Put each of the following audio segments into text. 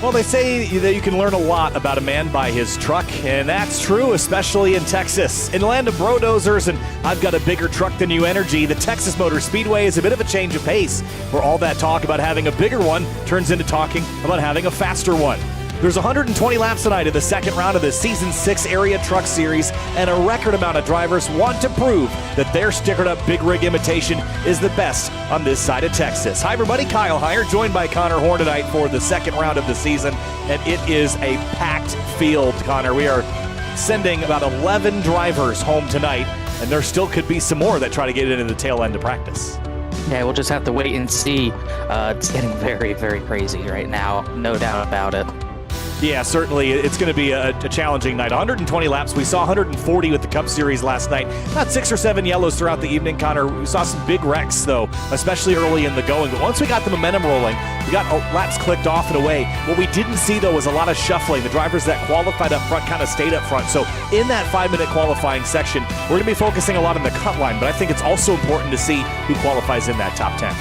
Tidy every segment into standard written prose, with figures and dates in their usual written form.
Well, they say that you can learn a lot about a man by his truck, and that's true, especially in Texas. In land of brodozers and I've got a bigger truck than you energy, the Texas Motor Speedway is a bit of a change of pace, where all that talk about having a bigger one turns into talking about having a faster one. There's 120 laps tonight in the second round of the Season 6 Area Truck Series, and a record amount of drivers want to prove that their stickered-up big rig imitation is the best on this side of Texas. Hi, everybody. Kyle Heyer, joined by Connor Horn tonight for the second round of the season, and it is a packed field, Connor. We are sending about 11 drivers home tonight, and there still could be some more that try to get into the tail end of practice. Yeah, we'll just have to wait and see. It's getting very, very crazy right now. No doubt about it. Yeah, certainly. It's going to be a challenging night. 120 laps. We saw 140 with the Cup Series last night. About 6 or 7 yellows throughout the evening, Connor. We saw some big wrecks, though, especially early in the going. But once we got the momentum rolling, we got laps clicked off and away. What we didn't see, though, was a lot of shuffling. The drivers that qualified up front kind of stayed up front. So in that 5-minute qualifying section, we're going to be focusing a lot on the cut line. But I think it's also important to see who qualifies in that top 10.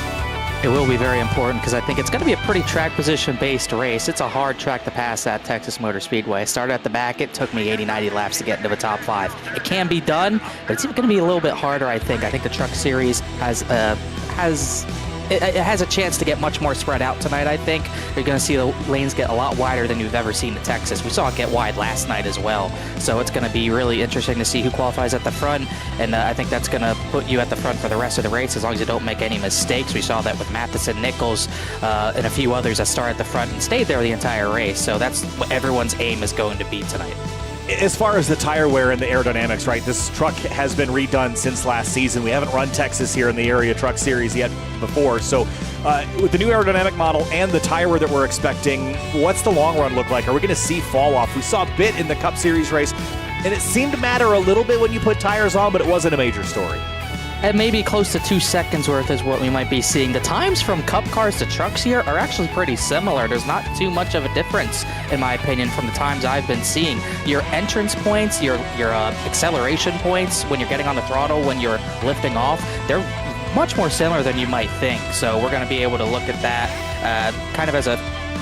It will be very important because I think it's going to be a pretty track position-based race. It's a hard track to pass at Texas Motor Speedway. I started at the back. It took me 80, 90 laps to get into the top 5. It can be done, but it's going to be a little bit harder, I think. I think the Truck Series has a chance to get much more spread out tonight, I think. You're going to see the lanes get a lot wider than you've ever seen at Texas. We saw it get wide last night as well. So it's going to be really interesting to see who qualifies at the front. And I think that's going to put you at the front for the rest of the race as long as you don't make any mistakes. We saw that with Matheson, Nichols, and a few others that started at the front and stayed there the entire race. So that's what everyone's aim is going to be tonight. As far as the tire wear and the aerodynamics, right, this truck has been redone since last season. We haven't run Texas here in the Area Truck Series yet before. So with the new aerodynamic model and the tire wear that we're expecting, what's the long run look like? Are we going to see fall off? We saw a bit in the Cup Series race, and it seemed to matter a little bit when you put tires on, but it wasn't a major story. And maybe close to 2 seconds worth is what we might be seeing. The times from Cup cars to trucks here are actually pretty similar. There's not too much of a difference, in my opinion, from the times I've been seeing. Your entrance points, your acceleration points, when you're getting on the throttle, when you're lifting off, they're much more similar than you might think. So we're going to be able to look at that kind of as a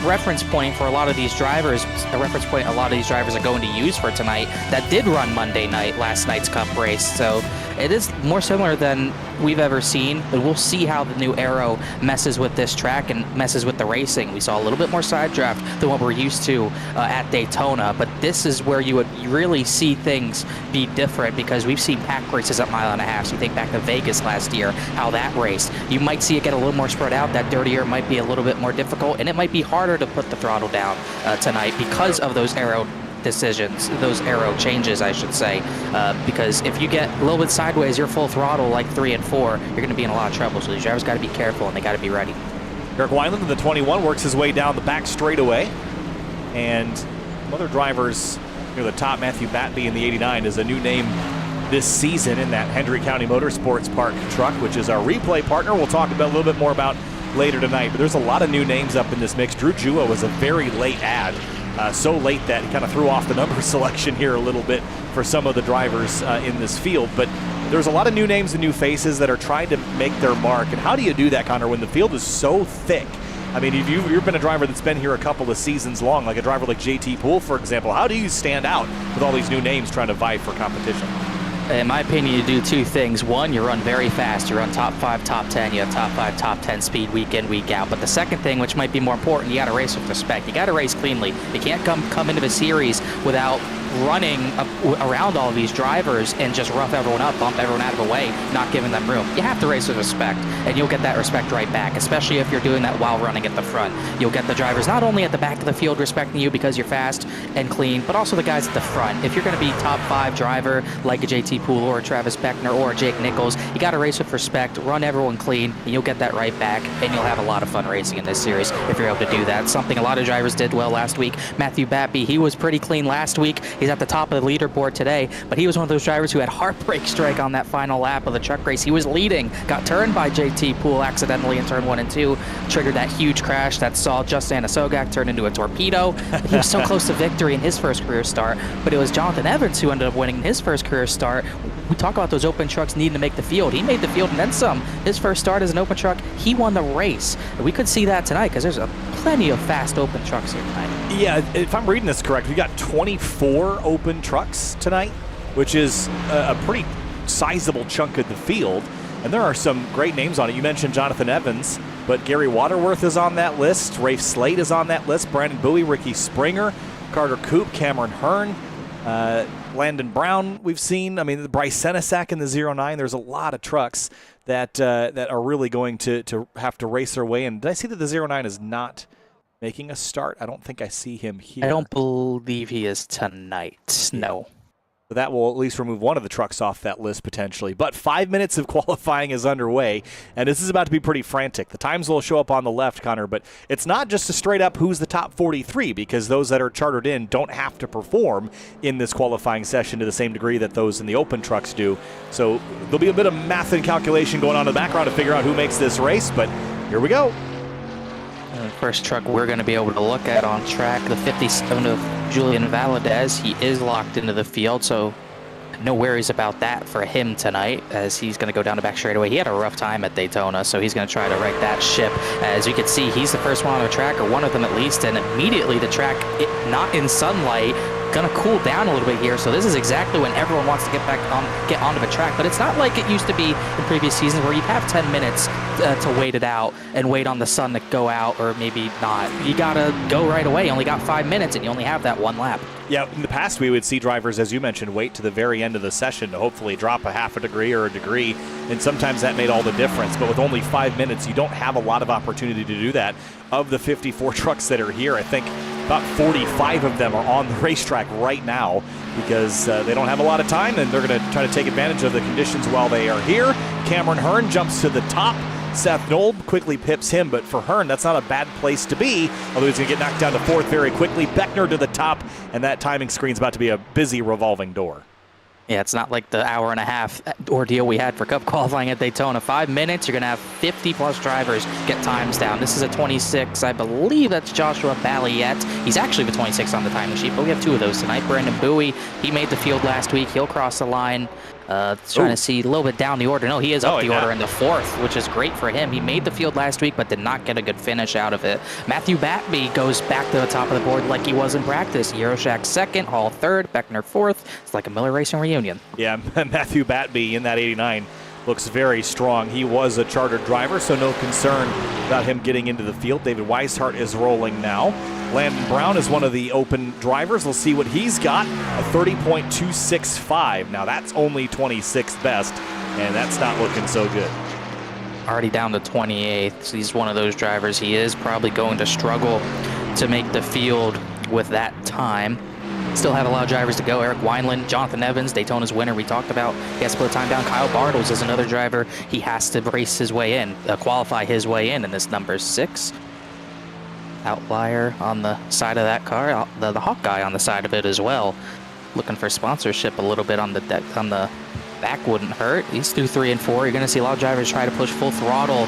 reference point for a lot of these drivers, a reference point a lot of these drivers are going to use for tonight that did run Monday night, last night's Cup race. So it is more similar than we've ever seen, but we'll see how the new aero messes with this track and messes with the racing. We saw a little bit more side draft than what we're used to at Daytona, but this is where you would really see things be different because we've seen pack races at 1.5 miles. So you think back to Vegas last year, how that raced. You might see it get a little more spread out. That dirtier might be a little bit more difficult, and it might be harder to put the throttle down tonight because of those aero decisions, those aero changes, I should say, because if you get a little bit sideways, you're full throttle like 3 and 4, you're going to be in a lot of trouble. So these drivers got to be careful and they got to be ready. Eric Wineland in the 21 works his way down the back straightaway, and other drivers near the top. Matthew Batby in the 89 is a new name this season in that Hendry County Motorsports Park truck, which is our replay partner. We'll talk about a little bit more about later tonight, but there's a lot of new names up in this mix. Drew Jua was a very late add, so late that he kind of threw off the number selection here a little bit for some of the drivers in this field. But there's a lot of new names and new faces that are trying to make their mark. And how do you do that, Connor, when the field is so thick? I mean, if you've been a driver that's been here a couple of seasons long, like a driver like JT Poole, for example, how do you stand out with all these new names trying to vie for competition? In my opinion, you do 2 things. One, you run very fast. You run top 5, top 10. You have top 5, top 10 speed week in, week out. But the second thing, which might be more important, you got to race with respect. You got to race cleanly. You can't come into the series without running around all these drivers and just rough everyone up, bump everyone out of the way, not giving them room. You have to race with respect, and you'll get that respect right back, especially if you're doing that while running at the front. You'll get the drivers not only at the back of the field respecting you because you're fast and clean, but also the guys at the front. If you're going to be top 5 driver like a JT Poole or a Travis Beckner or a Jake Nichols, you got to race with respect, run everyone clean, and you'll get that right back, and you'll have a lot of fun racing in this series if you're able to do that. Something a lot of drivers did well last week. Matthew Batby, he was pretty clean last week. He's at the top of the leaderboard today, but he was one of those drivers who had heartbreak strike on that final lap of the truck race. He was leading, got turned by JT Poole accidentally in turn 1 and 2, triggered that huge crash that saw Justin Asogak turn into a torpedo. He was so close to victory in his first career start, but it was Jonathan Evans who ended up winning his first career start. We talk about those open trucks needing to make the field. He made the field and then some. His first start as an open truck, he won the race. And we could see that tonight because there's plenty of fast open trucks here tonight. Yeah, if I'm reading this correct, we got 24 open trucks tonight, which is a pretty sizable chunk of the field. And there are some great names on it. You mentioned Jonathan Evans, but Gary Waterworth is on that list. Rafe Slade is on that list. Brandon Bowie, Ricky Springer, Carter Koop, Cameron Hearn, Landon Brown we've seen. I mean, Bryce Senesac in the 09. There's a lot of trucks that are really going to have to race their way in. Did I see that the 09 is not making a start? I don't think I see him here. I don't believe he is tonight. No. So that will at least remove one of the trucks off that list potentially. But 5 minutes of qualifying is underway, and this is about to be pretty frantic. The times will show up on the left, Connor, but it's not just a straight up who's the top 43, because those that are chartered in don't have to perform in this qualifying session to the same degree that those in the open trucks do. So there'll be a bit of math and calculation going on in the background to figure out who makes this race, but here we go. First truck we're going to be able to look at on track, the 57 of Julian Valadez. He is locked into the field, so no worries about that for him tonight, as he's going to go down the back straightaway. He had a rough time at Daytona, so he's going to try to right that ship. As you can see, he's the first one on the track, or one of them at least, and immediately the track, not in sunlight, going to cool down a little bit here. So this is exactly when everyone wants to get onto the track, but it's not like it used to be in previous seasons where you have 10 minutes to wait it out and wait on the sun to go out, or maybe not. You got to go right away. You only got 5 minutes, and you only have that one lap. Yeah, in the past we would see drivers, as you mentioned, wait to the very end of the session to hopefully drop a half a degree or a degree, and sometimes that made all the difference. But with only 5 minutes, you don't have a lot of opportunity to do that. Of the 54 trucks that are here, I think about 45 of them are on the racetrack right now because they don't have a lot of time, and they're going to try to take advantage of the conditions while they are here. Cameron Hearn jumps to the top. Seth Knoll quickly pips him, but for Hearn, that's not a bad place to be, although he's going to get knocked down to 4th very quickly. Beckner to the top, and that timing screen's about to be a busy revolving door. Yeah, it's not like the hour and a half ordeal we had for Cup qualifying at Daytona. 5 minutes, you're going to have 50-plus drivers get times down. This is a 26. I believe that's Joshua Balliet. He's actually the 26 on the timing sheet, but we have 2 of those tonight. Brandon Bowie, he made the field last week. He'll cross the line. Trying to see a little bit down the order. No, he is up the order in the 4th, which is great for him. He made the field last week, but did not get a good finish out of it. Matthew Batby goes back to the top of the board like he was in practice. Euroshak 2nd, Hall 3rd, Beckner 4th. It's like a Miller Racing reunion. Yeah, Matthew Batby in that 89 looks very strong. He was a chartered driver, so no concern about him getting into the field. David Weishart is rolling now. Landon Brown is one of the open drivers. We'll see what he's got, a 30.265. Now that's only 26th best, and that's not looking so good. Already down to 28th. So he's one of those drivers. He is probably going to struggle to make the field with that time. Still have a lot of drivers to go. Eric Wineland, Jonathan Evans, Daytona's winner we talked about. He has to put time down. Kyle Bartles is another driver. He has to race his way in, qualify his way in this number 6. Outlier on the side of that car, the Hawkeye on the side of it as well. Looking for sponsorship a little bit on the back wouldn't hurt. He's through 3 and 4. You're going to see a lot of drivers try to push full throttle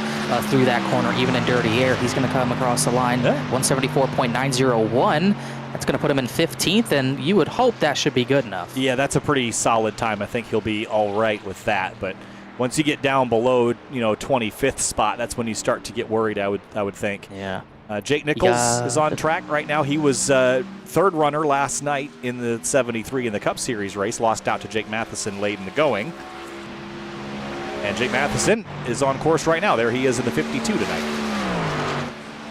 through that corner, even in dirty air. He's going to come across the line, 174.901. That's going to put him in 15th, and you would hope that should be good enough. Yeah, that's a pretty solid time. I think he'll be all right with that. But once you get down below, 25th spot, that's when you start to get worried, I would think. Yeah. Jake Nichols is on track right now. He was 3rd runner last night in the 73 in the Cup Series race. Lost out to Jake Matheson late in the going. And Jake Matheson is on course right now. There he is in the 52 tonight.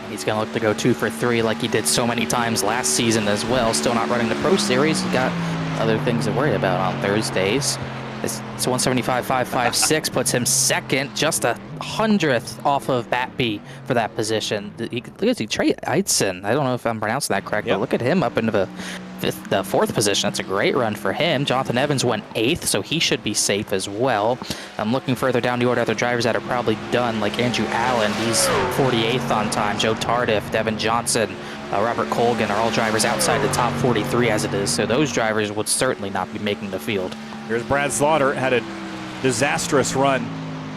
He's going to look to go 2 for 3 like he did so many times last season as well. Still not running the Pro Series. He got other things to worry about on Thursdays. It's 175.556 puts him second, just a 100th off of Batby for that position. Look at Trey Eitzen. I don't know if I'm pronouncing that correct, but look at him up into the fourth position. That's a great run for him. Jonathan Evans went 8th, so he should be safe as well. I'm looking further down the order, other drivers that are probably done, like Andrew Allen. He's 48th on time. Joe Tardif, Devin Johnson, Robert Colgan are all drivers outside the top 43 as it is, so those drivers would certainly not be making the field. Here's Brad Slaughter, had a disastrous run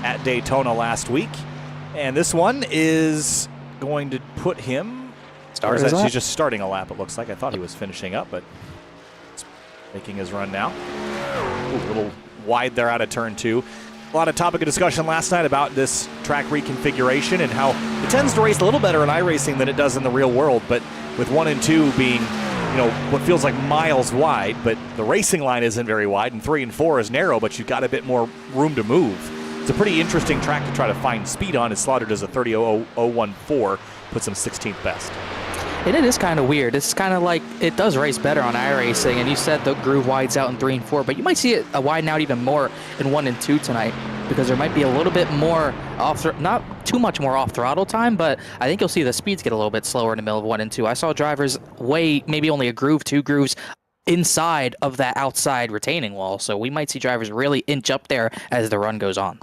at Daytona last week, and this one is going to put him. He's just starting a lap, it looks like. I thought he was finishing up, but he's making his run now. Ooh, a little wide there out of turn 2. A lot of topic of discussion last night about this track reconfiguration and how it tends to race a little better in iRacing than it does in the real world, but with 1 and 2 being, you know, what feels like miles wide, but the racing line isn't very wide, and 3 and 4 is narrow, but you've got a bit more room to move. It's a pretty interesting track to try to find speed on, as Slaughter does a 30.014, puts him 16th best. And it is kind of weird. It's kind of like it does race better on iRacing, and you said the groove widens out in 3 and 4, but you might see it widen out even more in 1 and 2 tonight, because there might be a little bit more not too much more off throttle time, but I think you'll see the speeds get a little bit slower in the middle of 1 and 2. I saw drivers maybe only a groove, 2 grooves inside of that outside retaining wall, so we might see drivers really inch up there as the run goes on.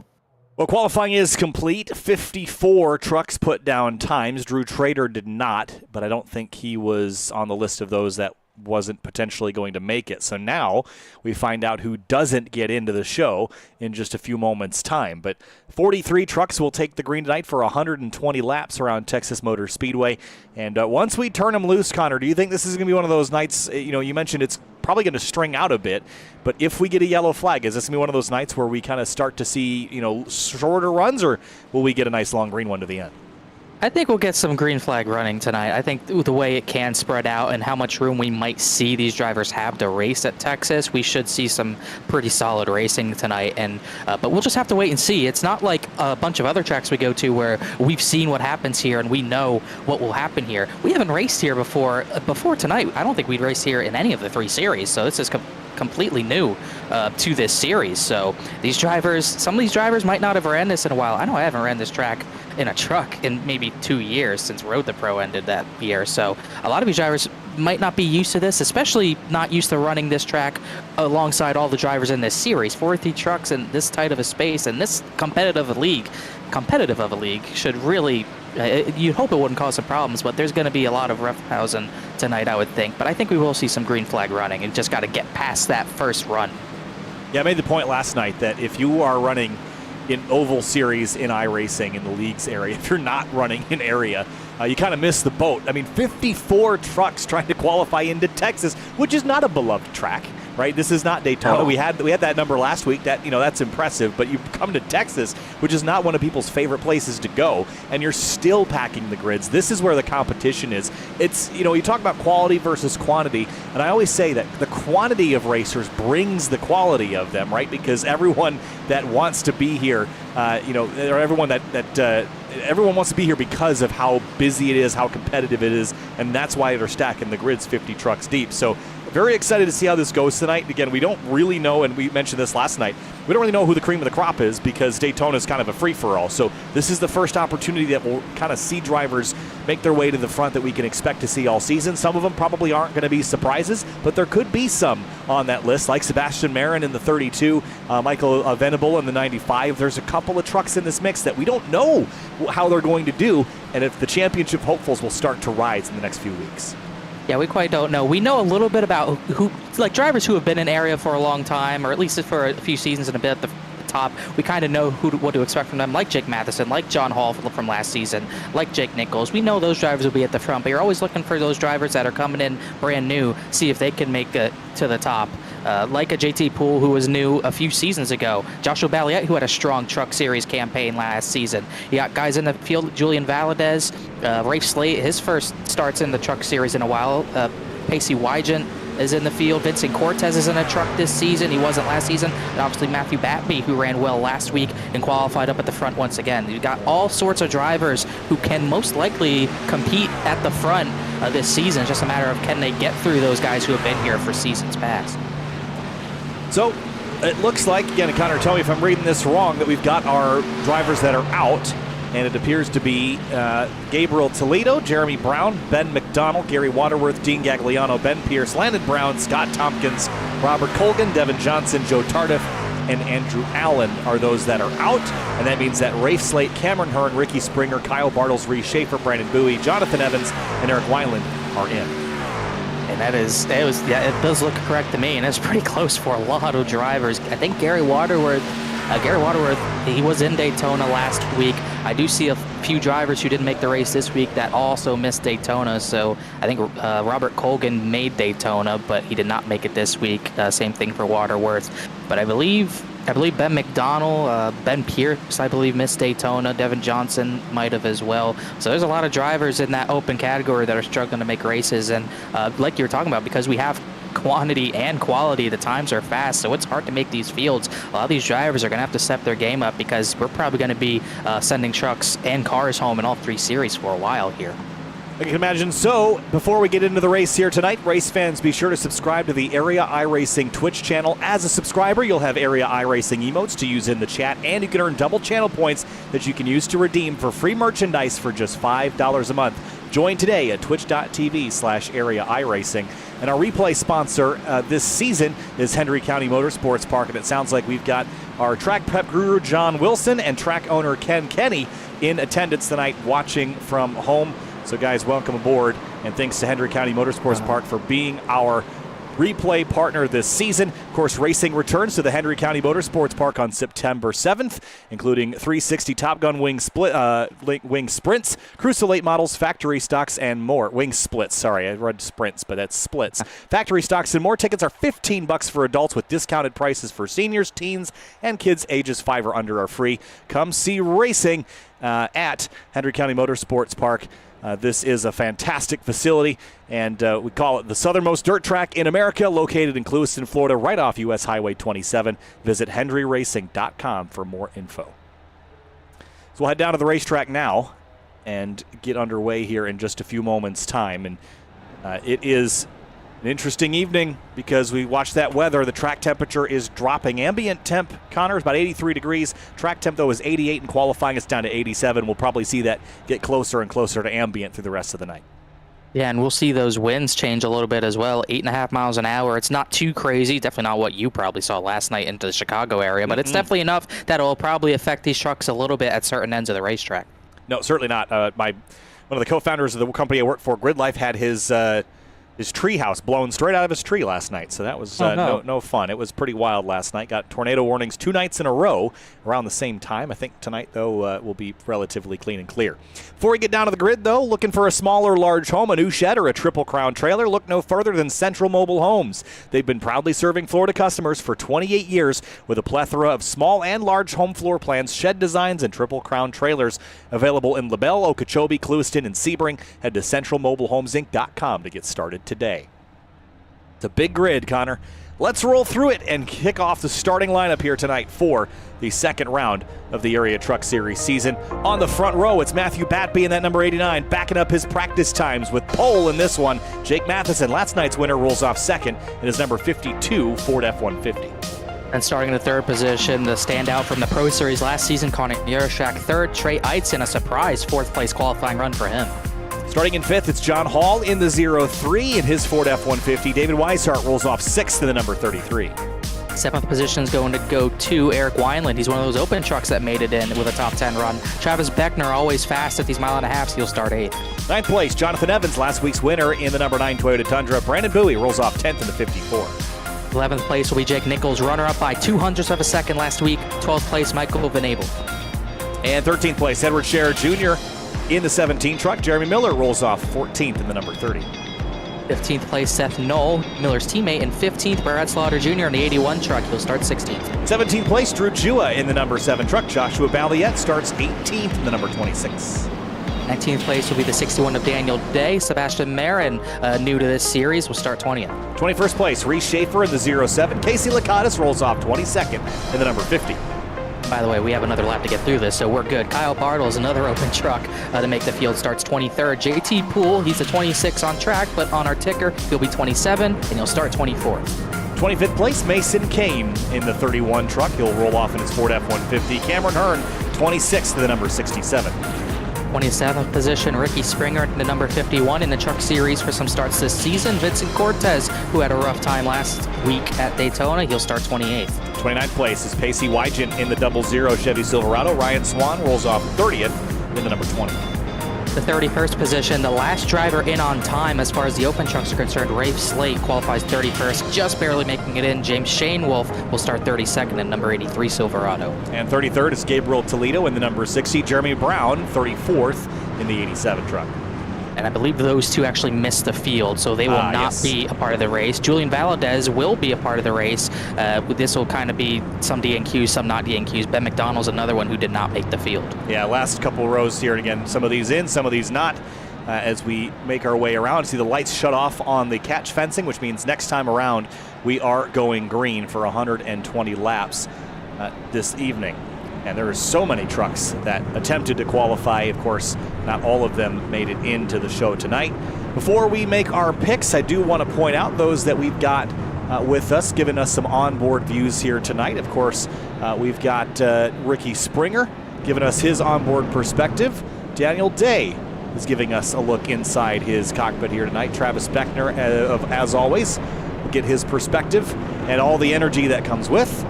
Well, qualifying is complete. 54 trucks put down times. Drew Trader did not, but I don't think he was on the list of those that wasn't potentially going to make it. So now we find out who doesn't get into the show in just a few moments' time. But 43 trucks will take the green tonight for 120 laps around Texas Motor Speedway. And once we turn them loose, Connor, do you think this is going to be one of those nights, you know, you mentioned it's probably going to string out a bit, but if we get a yellow flag, is this going to be one of those nights where we kind of start to see, you know, shorter runs, or will we get a nice long green one to the end? I think we'll get some green flag running tonight. I think the way it can spread out and how much room we might see these drivers have to race at Texas, we should see some pretty solid racing tonight. And but we'll just have to wait and see. It's not like a bunch of other tracks we go to where we've seen what happens here and we know what will happen here. We haven't raced here before. Before tonight, I don't think we'd race here in any of the 3 series. So this is completely new to this series. So these drivers, some of these drivers might not have ran this in a while. I know I haven't ran this track in a truck in maybe 2 years since Road the Pro ended that year. So a lot of these drivers might not be used to this, especially not used to running this track alongside all the drivers in this series. 43 trucks in this tight of a space and this competitive of a league should really, you'd hope it wouldn't cause some problems, but there's going to be a lot of roughhousing tonight, I would think. But I think we will see some green flag running and just got to get past that first run. Yeah, I made the point last night that if you are running in oval series in iRacing in the leagues area, if you're not running in area, you kind of miss the boat. I mean, 54 trucks trying to qualify into Texas, which is not a beloved track, right? This is not Daytona. No. We had that number last week. That, you know, that's impressive. But you come to Texas, which is not one of people's favorite places to go, and you're still packing the grids. This is where the competition is. It's, you know, you talk about quality versus quantity, and I always say that the quantity of racers brings the quality of them, right? Because everyone that wants to be here, you know, or everyone everyone wants to be here because of how busy it is, how competitive it is, and that's why they're stacking the grids 50 trucks deep. So very excited to see how this goes tonight. Again, we don't really know, and we mentioned this last night, we don't really know who the cream of the crop is because Daytona is kind of a free-for-all. So this is the first opportunity that we'll kind of see drivers make their way to the front that we can expect to see all season. Some of them probably aren't going to be surprises, but there could be some on that list, like Sebastian Marin in the 32, Michael Venable in the 95. There's a couple of trucks in this mix that we don't know how they're going to do, and if the championship hopefuls will start to rise in the next few weeks. Yeah, we quite don't know. We know a little bit about who, like drivers who have been in area for a long time, or at least for a few seasons and a bit at the top. We kind of know what to expect from them, like Jake Matheson, like John Hall from last season, like Jake Nichols. We know those drivers will be at the front, but you're always looking for those drivers that are coming in brand new, see if they can make it to the top. Like a JT Poole, who was new a few seasons ago. Joshua Balliet, who had a strong Truck Series campaign last season. You got guys in the field, Julian Valadez, Rafe Slate, his first starts in the Truck Series in a while. Pacey Wygant is in the field. Vincent Cortez is in a truck this season. He wasn't last season. And obviously Matthew Batby, who ran well last week and qualified up at the front once again. You've got all sorts of drivers who can most likely compete at the front this season. It's just a matter of can they get through those guys who have been here for seasons past. So it looks like, again, Connor, tell me if I'm reading this wrong, that we've got our drivers that are out, and it appears to be Gabriel Toledo, Jeremy Brown, Ben McDonald, Gary Waterworth, Dean Gagliano, Ben Pierce, Landon Brown, Scott Tompkins, Robert Colgan, Devin Johnson, Joe Tardif, and Andrew Allen are those that are out, and that means that Rafe Slate, Cameron Hearn, Ricky Springer, Kyle Bartles, Reese Schaefer, Brandon Bowie, Jonathan Evans, and Eric Wineland are in. And it does look correct to me, and it's pretty close for a lot of drivers. I think Gary Waterworth, he was in Daytona last week. I do see a few drivers who didn't make the race this week that also missed Daytona. So I think Robert Colgan made Daytona, but he did not make it this week. Same thing for Waterworth. But I believe Ben McDonald, Ben Pierce, I believe, missed Daytona. Devin Johnson might have as well. So there's a lot of drivers in that open category that are struggling to make races. And like you were talking about, because we have quantity and quality, the times are fast, so it's hard to make these fields. A lot of these drivers are going to have to step their game up, because we're probably going to be sending trucks and cars home in all three series for a while here. I can imagine. So, before we get into the race here tonight, race fans, be sure to subscribe to the Area iRacing Twitch channel. As a subscriber, you'll have Area iRacing emotes to use in the chat, and you can earn double channel points that you can use to redeem for free merchandise for just $5 a month. Join today at twitch.tv/Area iRacing. And our replay sponsor this season is Hendry County Motorsports Park, and it sounds like we've got our track prep guru John Wilson and track owner Ken Kenny in attendance tonight watching from home. So guys, welcome aboard, and thanks to Hendry County Motorsports Park for being our replay partner this season. Of course, racing returns to the Hendry County Motorsports Park on September 7th, including 360 Top Gun wing sprints, Crucial late models, factory stocks, and more. Wing splits, sorry, I read sprints, but that's splits. Factory stocks and more. Tickets are $15 for adults with discounted prices for seniors, teens, and kids ages 5 or under are free. Come see racing at Hendry County Motorsports Park. This is a fantastic facility, and we call it the southernmost dirt track in America, located in Clewiston, Florida, right off U.S. Highway 27. Visit henryracing.com for more info. So we'll head down to the racetrack now and get underway here in just a few moments' time. And it is an interesting evening because we watch that weather. The track temperature is dropping. Ambient temp, Connor, is about 83 degrees. Track temp, though, is 88, and qualifying it's down to 87. We'll probably see that get closer and closer to ambient through the rest of the night. Yeah, and we'll see those winds change a little bit as well. 8.5 miles an hour. It's not too crazy. Definitely not what you probably saw last night into the Chicago area, but it's definitely enough that it will probably affect these trucks a little bit at certain ends of the racetrack. No, certainly not. One of the co-founders of the company I work for, Grid Life, had his tree house blown straight out of his tree last night, so that was no fun. It was pretty wild last night. Got tornado warnings 2 nights in a row around the same time. I think tonight, though, will be relatively clean and clear. Before we get down to the grid, though, looking for a small or large home, a new shed, or a Triple Crown trailer, look no further than Central Mobile Homes. They've been proudly serving Florida customers for 28 years with a plethora of small and large home floor plans, shed designs, and Triple Crown trailers available in LaBelle, Okeechobee, Clewiston, and Sebring. Head to centralmobilehomesinc.com to get started today. It's a big grid, Connor. Let's roll through it and kick off the starting lineup here tonight for the second round of the Area Truck Series season. On the front row, it's Matthew Batby in that number 89, backing up his practice times with pole in this one. Jake Matheson, last night's winner, rolls off second in his number 52 Ford F-150. And starting in the third position, the standout from the Pro Series last season, Connor Yarashak third, Trey Eitzen, a surprise fourth place qualifying run for him. Starting in fifth, it's John Hall in the 03 in his Ford F-150. David Weishart rolls off sixth in the number 33. Seventh position is going to go to Eric Wineland. He's one of those open trucks that made it in with a top 10 run. Travis Beckner, always fast at these mile-and-a-halfs. He'll start eighth. Ninth place, Jonathan Evans, last week's winner in the number 9 Toyota Tundra. Brandon Bowie rolls off 10th in the 54. 11th place will be Jake Nichols, runner-up by 0.02 of a second last week. 12th place, Michael Van Abel. And 13th place, Edward Scherer Jr. in the 17 truck. Jeremy Miller rolls off 14th in the number 30. 15th place, Seth Knoll, Miller's teammate, and 15th, Brad Slaughter Jr. in the 81 truck. He'll start 16th. 17th place, Drew Jua in the number 7 truck. Joshua Balliet starts 18th in the number 26. 19th place will be the 61 of Daniel Day. Sebastian Marin, new to this series, will start 20th. 21st place, Reese Schaefer in the 07. Casey Lakatos rolls off 22nd in the number 50. By the way, we have another lap to get through this, so we're good. Kyle Bartles, another open truck to make the field, starts 23rd. JT Poole, he's a 26 on track, but on our ticker, he'll be 27, and he'll start 24th. 25th place, Mason Kane in the 31 truck. He'll roll off in his Ford F-150. Cameron Hearn, 26th to the number 67. 27th position, Ricky Springer, the number 51 in the Truck Series for some starts this season. Vincent Cortez, who had a rough time last week at Daytona, he'll start 28th. 29th place is Pacey Wygant in the 00 Chevy Silverado. Ryan Swan rolls off 30th in the number 20. The 31st position, the last driver in on time as far as the open trucks are concerned, Rafe Slate qualifies 31st, just barely making it in. James Shane Wolf will start 32nd in number 83 Silverado. And 33rd is Gabriel Toledo in the number 60. Jeremy Brown, 34th in the 87 truck. And I believe those two actually missed the field, so they will not be a part of the race. Julian Valadez will be a part of the race. This will kind of be some DNQs, some not DNQs. Ben McDonald's another one who did not make the field. Yeah, last couple rows here, and again, some of these in, some of these not. As we make our way around, see the lights shut off on the catch fencing, which means next time around we are going green for 120 laps this evening. And there are so many trucks that attempted to qualify. Of course, not all of them made it into the show tonight. Before we make our picks, I do want to point out those that we've got with us, giving us some onboard views here tonight. Of course, we've got Ricky Springer giving us his onboard perspective. Daniel Day is giving us a look inside his cockpit here tonight. Travis Beckner, as always, will get his perspective and all the energy that comes with.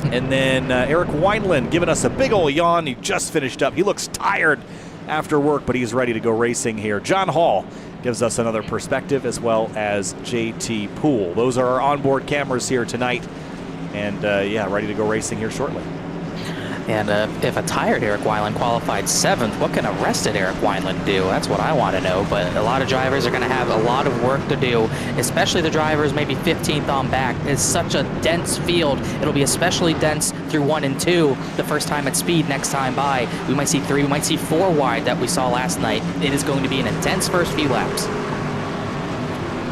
And then Eric Wineland giving us a big ol' yawn. He just finished up. He looks tired after work, but he's ready to go racing here. John Hall gives us another perspective, as well as JT Poole. Those are our onboard cameras here tonight. And ready to go racing here shortly. And if a tired Eric Wineland qualified 7th, what can a rested Eric Wineland do? That's what I want to know. But a lot of drivers are going to have a lot of work to do, especially the drivers maybe 15th on back. It's such a dense field. It'll be especially dense through 1 and 2 the first time at speed next time by. We might see 3, we might see 4 wide that we saw last night. It is going to be an intense first few laps.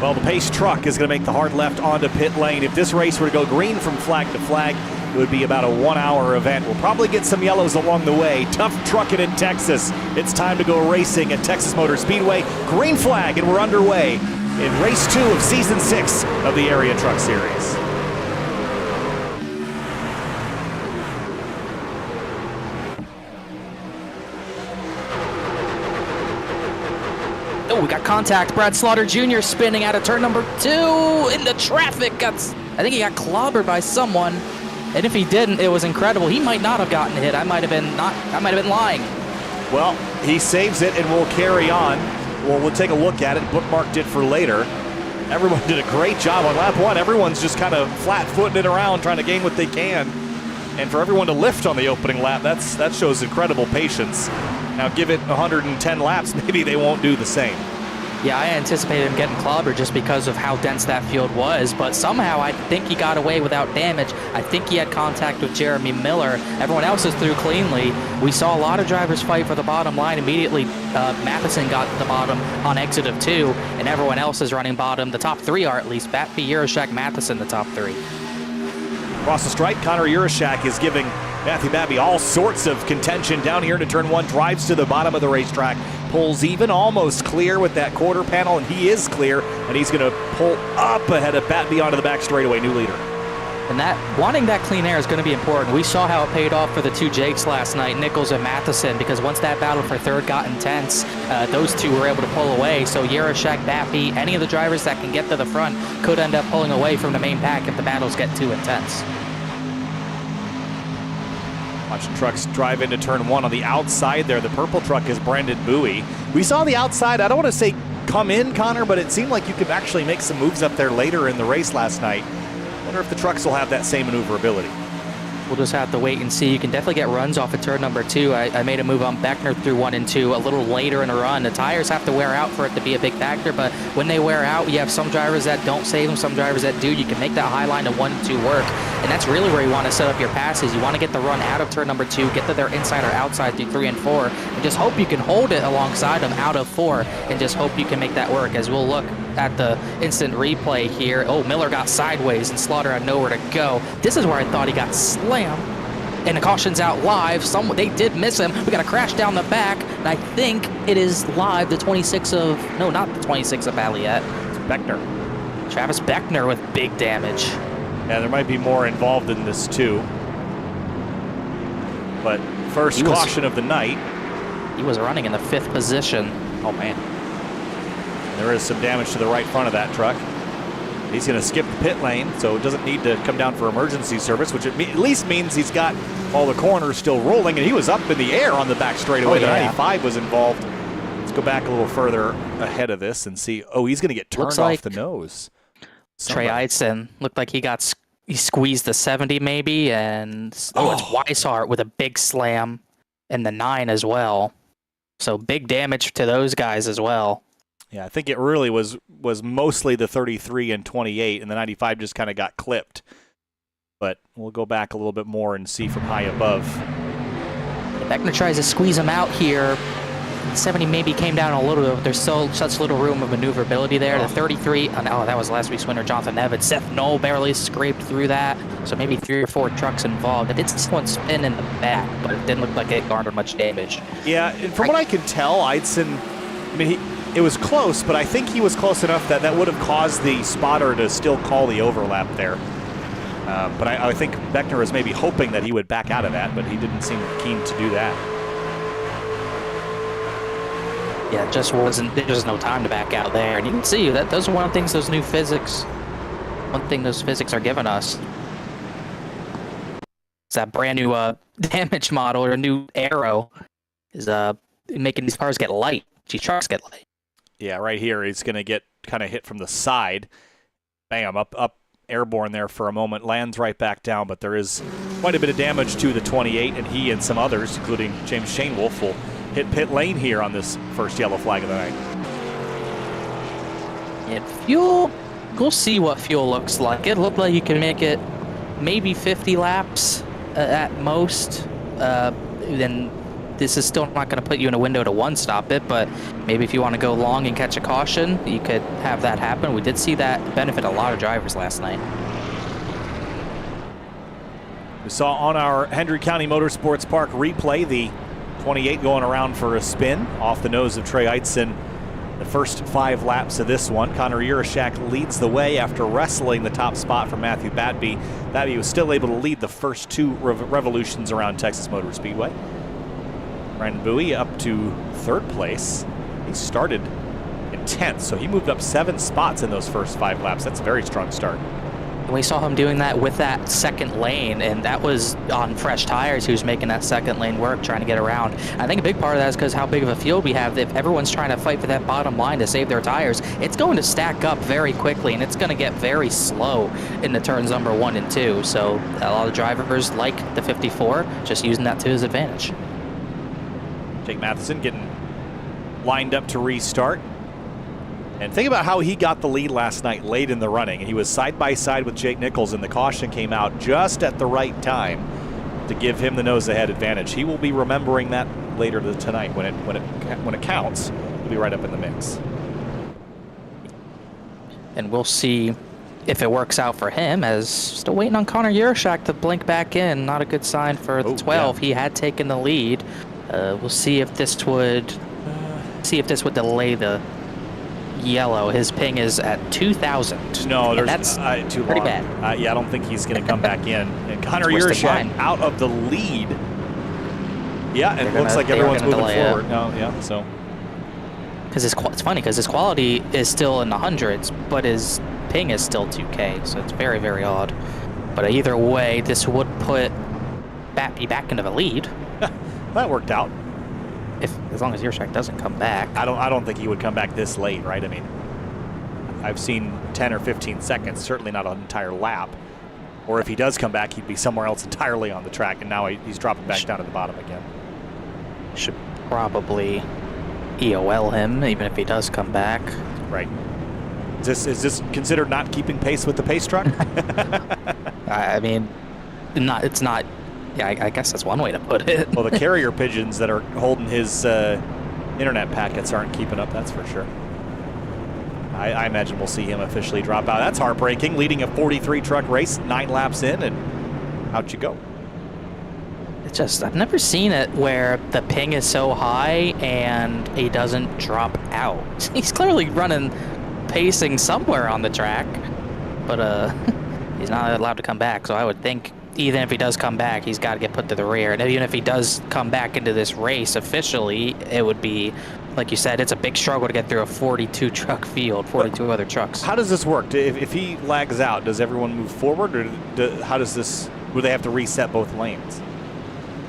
Well, the pace truck is going to make the hard left onto pit lane. If this race were to go green from flag to flag, it would be about a 1-hour event. We'll probably get some yellows along the way. Tough trucking in Texas. It's time to go racing at Texas Motor Speedway. Green flag, and we're underway in race 2 of season 6 of the Area Truck Series. Oh, we got contact. Brad Slaughter Jr. spinning out of turn number 2 in the traffic. I think he got clobbered by someone. And if he didn't, it was incredible. He might not have gotten hit. I might have been lying. Well, he saves it and we'll carry on. We'll take a look at it, bookmarked it for later. Everyone did a great job on lap 1. Everyone's just kind of flat-footing it around, trying to gain what they can. And for everyone to lift on the opening lap, that shows incredible patience. Now give it 110 laps, maybe they won't do the same. Yeah, I anticipated him getting clobbered just because of how dense that field was, but somehow I think he got away without damage. I think he had contact with Jeremy Miller. Everyone else is through cleanly. We saw a lot of drivers fight for the bottom line. Immediately, Matheson got the bottom on exit of 2, and everyone else is running bottom. The top 3 are at least. Batby, Yurashek, Matheson, the top 3. Across the stripe, Connor Yurashek is giving Matthew Babby all sorts of contention down here into turn 1, drives to the bottom of the racetrack, pulls even, almost clear with that quarter panel, and he is clear, and he's going to pull up ahead of Batby onto the back straightaway, new leader. And wanting that clean air is going to be important. We saw how it paid off for the 2 Jakes last night, Nichols and Matheson, because once that battle for 3rd got intense, those 2 were able to pull away. So Yurashek, Batby, any of the drivers that can get to the front could end up pulling away from the main pack if the battles get too intense. Watching trucks drive into turn 1 on the outside there. The purple truck is Brandon Bowie. We saw the outside, I don't want to say come in, Connor, but it seemed like you could actually make some moves up there later in the race last night. Wonder if the trucks will have that same maneuverability. We'll just have to wait and see. You can definitely get runs off of turn number 2. I made a move on Beckner through 1 and 2 a little later in the run. The tires have to wear out for it to be a big factor, but when they wear out, you have some drivers that don't save them, some drivers that do. You can make that high line of 1 and 2 work, and that's really where you want to set up your passes. You want to get the run out of turn number 2, get to their inside or outside through 3 and 4, and just hope you can hold it alongside them out of 4, and just hope you can make that work. As we'll look at the instant replay here. Oh, Miller got sideways, and Slaughter had nowhere to go. This is where I thought he got slammed. And the caution's out live. They did miss him. We got a crash down the back, and I think it is live, the 26 of, no, not the 26 of Valiette. It's Beckner. Travis Beckner with big damage. Yeah, there might be more involved in this too. But first caution of the night. He was running in the 5th position. Oh man. There is some damage to the right front of that truck. He's going to skip the pit lane, so it doesn't need to come down for emergency service, which at least means he's got all the corners still rolling, and he was up in the air on the back straightaway. The 95 was involved. Let's go back a little further ahead of this and see. Oh, he's going to get turned off the nose. Trey Eidson looked like he squeezed the 70 maybe, and it's Weishart with a big slam, and the 9 as well. So big damage to those guys as well. Yeah, I think it really was mostly the 33 and 28, and the 95 just kind of got clipped. But we'll go back a little bit more and see from high above. Beckner tries to squeeze him out here. 70 maybe came down a little bit. There's still such little room of maneuverability there. The 33, that was last week's winner, Jonathan Evans. Seth Knoll barely scraped through that. So maybe 3 or 4 trucks involved. It did see one spin in the back, but it didn't look like it garnered much damage. Yeah, and from what I can tell, Eidson, it was close, but I think he was close enough that would have caused the spotter to still call the overlap there. But I think Beckner was maybe hoping that he would back out of that, but he didn't seem keen to do that. Yeah, there was no time to back out there. And you can see that those are one of the things one thing those physics are giving us. It's that brand new damage model or new arrow is making these cars get light. These trucks get light. Yeah, right here he's going to get kind of hit from the side. Bam, up airborne there for a moment, lands right back down, but there is quite a bit of damage to the 28, and he and some others, including James Shanewoolf, will hit pit lane here on this first yellow flag of the night. And fuel, we'll see what fuel looks like. It looked like you can make it maybe 50 laps at most. Then this is still not going to put you in a window to one-stop it, but maybe if you want to go long and catch a caution, you could have that happen. We did see that benefit a lot of drivers last night. We saw on our Hendry County Motorsports Park replay the 28 going around for a spin off the nose of Trey Eidson. The first 5 laps of this one, Connor Urashak leads the way after wrestling the top spot from Matthew Batby. Batby was still able to lead the first 2 revolutions around Texas Motor Speedway. Ryan Bowie up to 3rd place. He started in 10th, so he moved up 7 spots in those first 5 laps. That's a very strong start. We saw him doing that with that second lane, and that was on fresh tires. He was making that second lane work, trying to get around. I think a big part of that is because how big of a field we have. If everyone's trying to fight for that bottom line to save their tires, it's going to stack up very quickly, and it's going to get very slow in the turns number 1 and 2. So a lot of drivers like the 54, just using that to his advantage. Jake Matheson getting lined up to restart. And think about how he got the lead last night late in the running. He was side by side with Jake Nichols, and the caution came out just at the right time to give him the nose ahead advantage. He will be remembering that later tonight when it counts. He'll be right up in the mix. And we'll see if it works out for him, as still waiting on Connor Urashak to blink back in. Not a good sign for the 12. Yeah. He had taken the lead. We'll see if this would delay the yellow. His ping is at 2,000. No, that's too pretty long. bad. Yeah, I don't think he's going to come back in. And Connor Urashak out of the lead. Yeah, it looks like everyone's moving forward. No, yeah, so. Because it's funny because his quality is still in the hundreds, but his ping is still 2K, so it's very, very odd. But either way, this would put Batby back into the lead. That worked out. As long as Urashak doesn't come back. I don't think he would come back this late, right? I mean, I've seen 10 or 15 seconds, certainly not an entire lap. Or if he does come back, he'd be somewhere else entirely on the track, and now he's dropping back down to the bottom again. Should probably EOL him, even if he does come back. Right. Is this considered not keeping pace with the pace truck? I mean, it's not. Yeah, I guess that's one way to put it. Well, the carrier pigeons that are holding his internet packets aren't keeping up, that's for sure. I imagine we'll see him officially drop out. That's heartbreaking, leading a 43 truck race, 9 laps in, and out you go. It's just, I've never seen it where the ping is so high and he doesn't drop out. He's clearly running pacing somewhere on the track, but he's not allowed to come back. So I would think even if he does come back, he's got to get put to the rear. And even if he does come back into this race officially, it would be, like you said, it's a big struggle to get through a 42 truck field, 42 other trucks. How does this work? If he lags out, does everyone move forward, or how does this? Would they have to reset both lanes?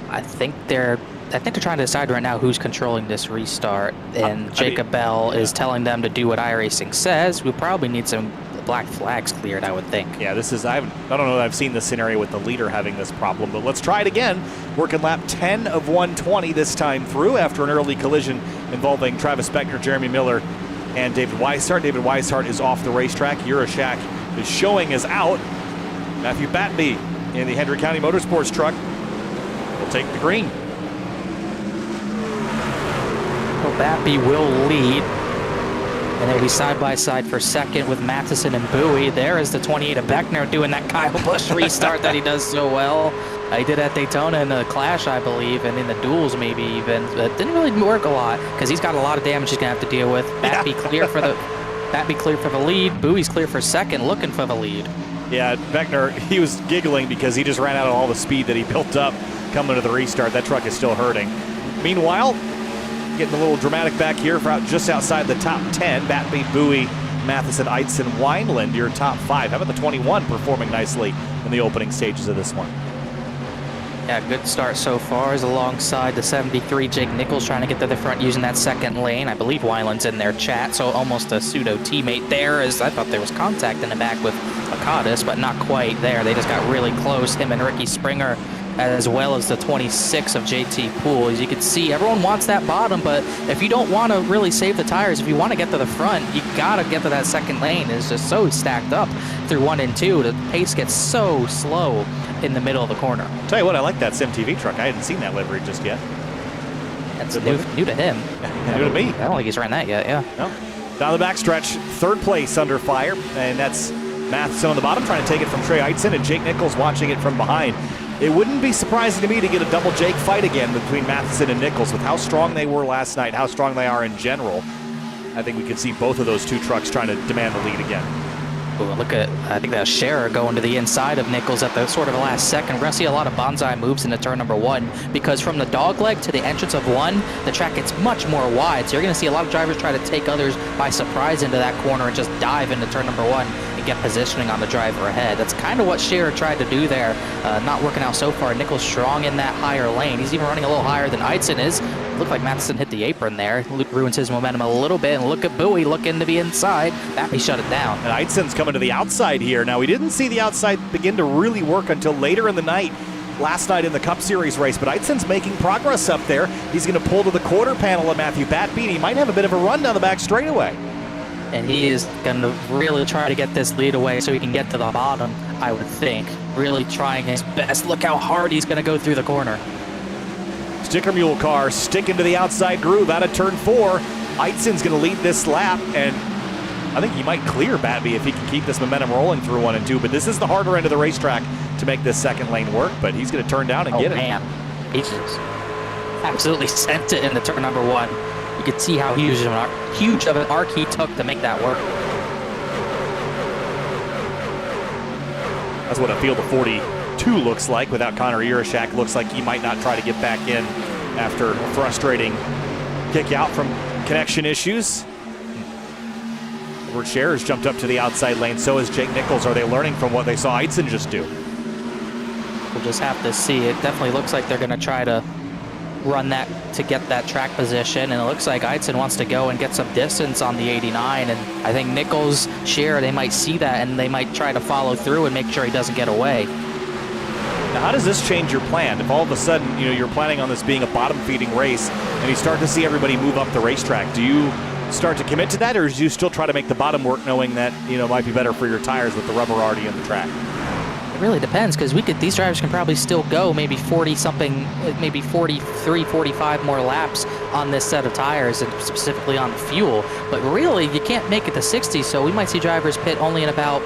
I think they're trying to decide right now who's controlling this restart, and Jacob Bell is telling them to do what iRacing says. We probably need some black flags cleared, I would think. Yeah, this is, I don't know that I've seen this scenario with the leader having this problem, but let's try it again. Working lap 10 of 120 this time through after an early collision involving Travis Beckner, Jeremy Miller, and David Weishart. David Weishart is off the racetrack. Urashak is showing as out. Matthew Batby in the Hendrick County Motorsports truck will take the green. Well, Batby will lead, and they'll be side by side for second with Matheson and Bowie. There is the 28 of Beckner doing that Kyle Busch restart that he does so well. He did at Daytona in the Clash, I believe, and in the duels maybe even. But didn't really work a lot because he's got a lot of damage he's gonna have to deal with. Batby clear for the lead. Bowie's clear for second, looking for the lead. Yeah, Beckner, he was giggling because he just ran out of all the speed that he built up coming to the restart. That truck is still hurting. Meanwhile, getting a little dramatic back here for just outside the top 10. Batby, Bowie, Matheson, Eitzen, Wineland, your top 5. How about the 21 performing nicely in the opening stages of this one? Yeah, good start so far is alongside the 73, Jake Nichols, trying to get to the front using that second lane. I believe Wineland's in their chat, so almost a pseudo teammate there, as I thought there was contact in the back with Akatis, but not quite there. They just got really close, him and Ricky Springer, as well as the 26 of JT Poole. As you can see, everyone wants that bottom, but if you don't want to really save the tires, if you want to get to the front, you got to get to that second lane. It's just so stacked up through 1 and 2. The pace gets so slow in the middle of the corner. Tell you what, I like that SimTV truck. I hadn't seen that livery just yet. That's new to him. New to me. I don't think he's ran that yet, yeah. No. Down the backstretch, third place under fire, and that's Matheson on the bottom trying to take it from Trey Eitzen, and Jake Nichols watching it from behind. It wouldn't be surprising to me to get a double Jake fight again between Matheson and Nichols with how strong they were last night, how strong they are in general. I think we could see both of those two trucks trying to demand the lead again. Ooh, look at, I think that Scherer going to the inside of Nichols at the sort of the last second. We're going to see a lot of bonsai moves into turn number 1 because from the dog leg to the entrance of 1, the track gets much more wide. So you're going to see a lot of drivers try to take others by surprise into that corner and just dive into turn number 1 and get positioning on the driver ahead. That's kind of what Scherer tried to do there. Not working out so far. Nichols strong in that higher lane. He's even running a little higher than Eitzen is. Looked like Matheson hit the apron there. Ruins his momentum a little bit. And look at Bowie looking to be inside. Batby shut it down. And Eitzen's coming to the outside here. Now, we didn't see the outside begin to really work until later in the night, last night in the Cup Series race, but Eitzen's making progress up there. He's going to pull to the quarter panel of Matthew Batby. He might have a bit of a run down the back straightaway. And he is going to really try to get this lead away so he can get to the bottom, I would think. Really trying his best. Look how hard he's going to go through the corner. Sticker Mule car sticking to the outside groove out of turn 4. Eitzen's going to lead this lap, and I think he might clear Batby if he can keep this momentum rolling through 1 and 2, but this is the harder end of the racetrack to make this second lane work, but he's going to turn down and get it. Oh, man. He just absolutely sent it into turn number 1. You could see how huge of an arc he took to make that work. That's what a field of 42 looks like without Connor Urashak. Looks like he might not try to get back in after a frustrating kick out from connection issues. Edward Scherer's jumped up to the outside lane. So is Jake Nichols. Are they learning from what they saw Eitzen just do? We'll just have to see. It definitely looks like they're going to try to run that to get that track position, and it looks like Eitzen wants to go and get some distance on the 89, and I think Nichols, Scherer, they might see that and they might try to follow through and make sure he doesn't get away. Now, how does this change your plan? If all of a sudden, you're planning on this being a bottom-feeding race and you start to see everybody move up the racetrack, do you start to commit to that, or do you still try to make the bottom work knowing that, it might be better for your tires with the rubber already in the track? It really depends, because these drivers can probably still go maybe 40-something, maybe 43, 45 more laps on this set of tires, and specifically on the fuel. But really, you can't make it to 60, so we might see drivers pit only in about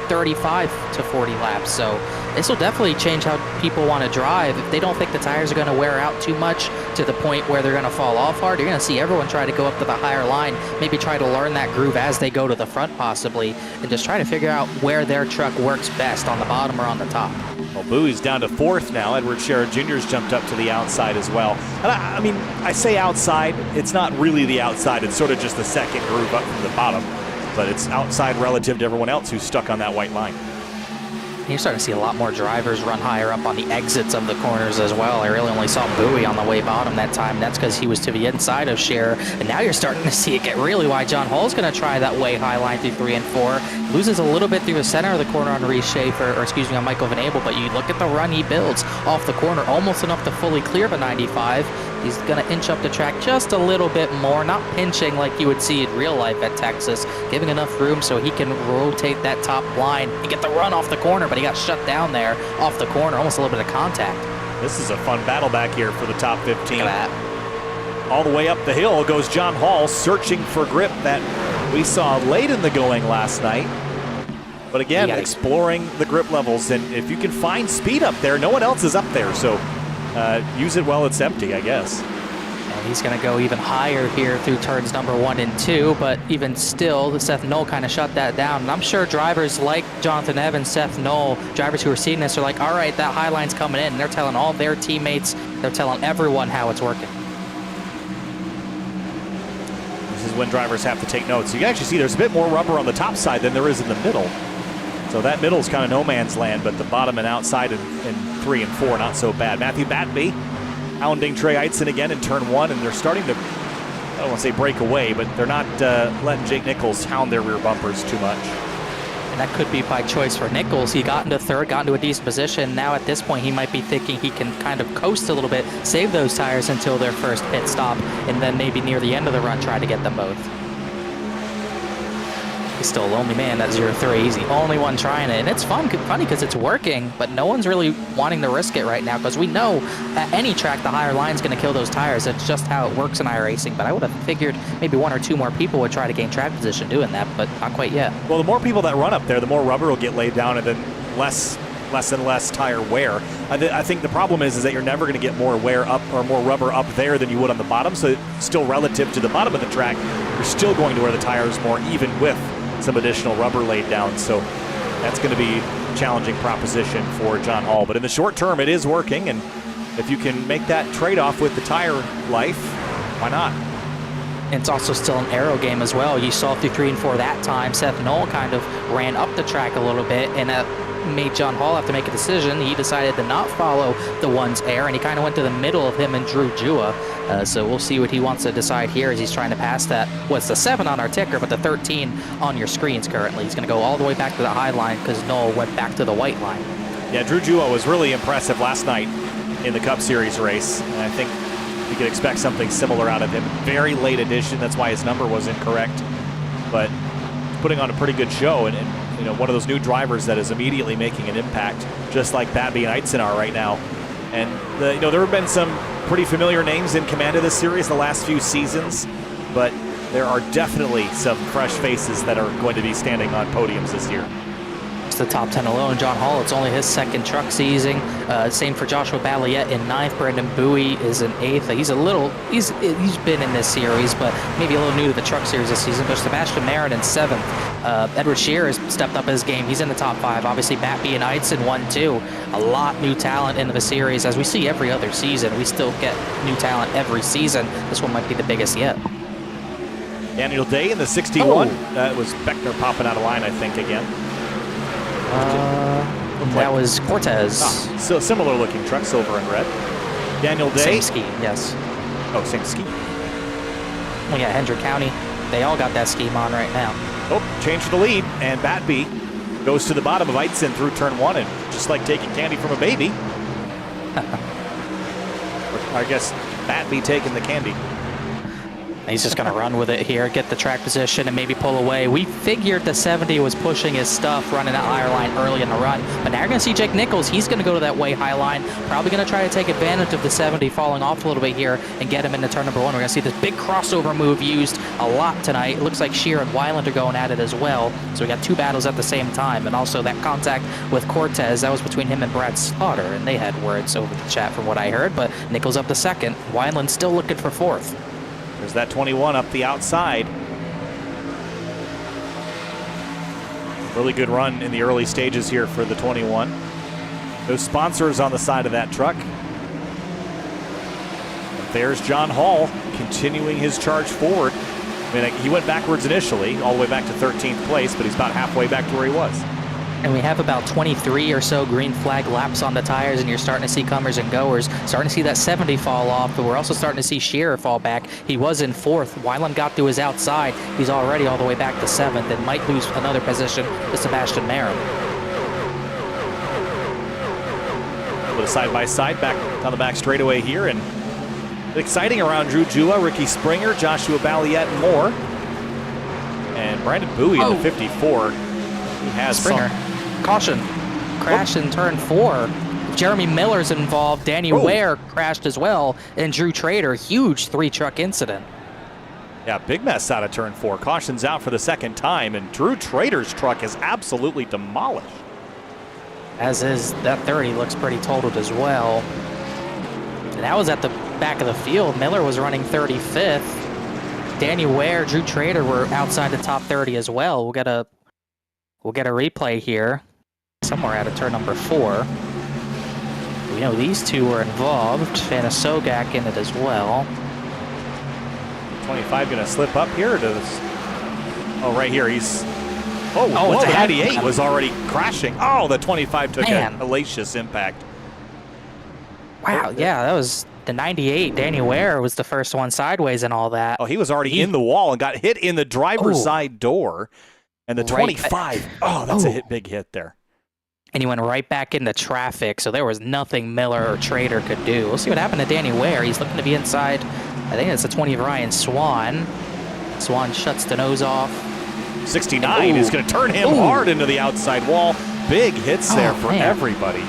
35 to 40 laps. So this will definitely change how people want to drive. If they don't think the tires are going to wear out too much to the point where they're going to fall off hard, you're going to see everyone try to go up to the higher line, maybe try to learn that groove as they go to the front possibly, and just try to figure out where their truck works best, on the bottom or on the top. Well, Bowie's down to 4th now. Edward Scherer Jr.'s jumped up to the outside as well. And I mean, I say outside, it's not really the outside. It's sort of just the second groove up from the bottom. But it's outside relative to everyone else who's stuck on that white line. You're starting to see a lot more drivers run higher up on the exits of the corners as well. I really only saw Bowie on the way bottom that time. That's because he was to the inside of Scherer. And now you're starting to see it get really wide. John Hall's going to try that way high line through 3 and 4. Loses a little bit through the center of the corner on Reese Schaefer, or excuse me, on Michael Van Abel. But you look at the run he builds off the corner, almost enough to fully clear the 95. He's going to inch up the track just a little bit more, not pinching like you would see in real life at Texas, giving enough room so he can rotate that top line and get the run off the corner, but he got shut down there off the corner, almost a little bit of contact. This is a fun battle back here for the top 15. Look at that. All the way up the hill goes John Hall, searching for grip that we saw late in the going last night. But again, exploring the grip levels, and if you can find speed up there, no one else is up there, so use it while it's empty, I guess. And he's going to go even higher here through turns number 1 and 2, but even still, Seth Knoll kind of shut that down. And I'm sure drivers like Jonathan Evans, Seth Knoll, drivers who are seeing this are like, all right, that high line's coming in. And they're telling all their teammates, they're telling everyone how it's working. This is when drivers have to take notes. You can actually see there's a bit more rubber on the top side than there is in the middle. So that middle is kind of no man's land, but the bottom and outside in 3 and 4, not so bad. Matthew Batby hounding Trey Eitzen again in turn 1, and they're starting to, I don't want to say break away, but they're not letting Jake Nichols hound their rear bumpers too much. And that could be by choice for Nichols. He got into 3rd, got into a decent position. Now at this point, he might be thinking he can kind of coast a little bit, save those tires until their first pit stop, and then maybe near the end of the run, try to get them both. He's still a lonely man at 0-3. He's the only one trying it. And it's funny because it's working, but no one's really wanting to risk it right now because we know at any track the higher line's going to kill those tires. That's just how it works in iRacing. But I would have figured maybe 1 or 2 more people would try to gain track position doing that, but not quite yet. Well, the more people that run up there, the more rubber will get laid down, and then less and less tire wear. I think the problem is that you're never going to get more wear up or more rubber up there than you would on the bottom. So still relative to the bottom of the track, you're still going to wear the tires more, even with some additional rubber laid down. So that's going to be a challenging proposition for John Hall. But in the short term, it is working. And if you can make that trade-off with the tire life, why not? It's also still an aero game as well. You saw through 3 and 4 that time. Seth Knoll kind of ran up the track a little bit, and made John Hall have to make a decision. He decided to not follow the one's air, and he kind of went to the middle of him and Drew Jua. So we'll see what he wants to decide here as he's trying to pass that. What's the 7 on our ticker, but the 13 on your screens currently. He's going to go all the way back to the high line because Knoll went back to the white line. Yeah, Drew Jua was really impressive last night in the Cup Series race, and I think we could expect something similar out of him. Very late addition, that's why his number was incorrect, but putting on a pretty good show, and you know, one of those new drivers that is immediately making an impact, just like Batby and Eitzen are right now. And you know, there have been some pretty familiar names in command of this series the last few seasons, but there are definitely some fresh faces that are going to be standing on podiums this year. The top 10 alone. John Hall, it's only his 2nd truck season. Same for Joshua Balliet in 9th. Brandon Bowie is in 8th. He's been in this series, but maybe a little new to the truck series this season. But Sebastian Marin in 7th. Edward Scherer has stepped up his game. He's in the top 5. Obviously, Batby and Eitzen 1-2. A lot new talent into the series. As we see every other season, we still get new talent every season. This one might be the biggest yet. Daniel Day in the 61. That was Beckner popping out of line, I think, again. That was Cortez. So similar looking truck, silver and red. Daniel Day. Same scheme, yes. Oh, same scheme. Well, yeah, Hendrick County, they all got that scheme on right now. Oh, change for the lead, and Batby goes to the bottom of Eitzen through turn 1, and just like taking candy from a baby. I guess Batby taking the candy. He's just going to run with it here, get the track position, and maybe pull away. We figured the 70 was pushing his stuff, running that higher line early in the run. But now you're going to see Jake Nichols. He's going to go to that way high line. Probably going to try to take advantage of the 70 falling off a little bit here and get him into turn number 1. We're going to see this big crossover move used a lot tonight. It looks like Shear and Weiland are going at it as well. So we got 2 battles at the same time. And also that contact with Cortez, that was between him and Brad Slaughter. And they had words over the chat from what I heard. But Nichols up to 2nd. Weiland still looking for 4th. There's that 21 up the outside. Really good run in the early stages here for the 21. Those sponsors on the side of that truck. There's John Hall continuing his charge forward. I mean, he went backwards initially, all the way back to 13th place, but he's about halfway back to where he was. And we have about 23 or so green flag laps on the tires, and you're starting to see comers and goers. Starting to see that 70 fall off, but we're also starting to see Shearer fall back. He was in 4th. Weiland got to his outside. He's already all the way back to 7th and might lose another position to Sebastian Marin. A little side-by-side back down the back straightaway here, and exciting around Drew Jula, Ricky Springer, Joshua Balliet, and more. And Brandon Bowie in the 54. He has Springer. Caution. Crash in turn 4. Jeremy Miller's involved. Danny Ware crashed as well. And Drew Trader, huge 3-truck incident. Yeah, big mess out of turn 4. Caution's out for the 2nd time, and Drew Trader's truck is absolutely demolished. As is, that 30 looks pretty totaled as well. And that was at the back of the field. Miller was running 35th. Danny Ware, Drew Trader were outside the top 30 as well. We'll get a replay here somewhere out of turn number 4. We know these two were involved. Fanasogak in it as well. 25 going to slip up here. Or does... Oh, right here. He's... Oh, it's the a 98 was already crashing. Oh, the 25 took a Man. hellacious impact. Wow, yeah, that was the 98. Danny Ware was the first one sideways and all that. Oh, he was already in the wall and got hit in the driver's side door. And the 25, that's a big hit there. And he went right back into traffic, so there was nothing Miller or Trader could do. We'll see what happened to Danny Ware. He's looking to be inside, I think it's the 20 of Ryan Swan. Swan shuts the nose off. 69 is going to turn him hard into the outside wall. Big hits there for everybody.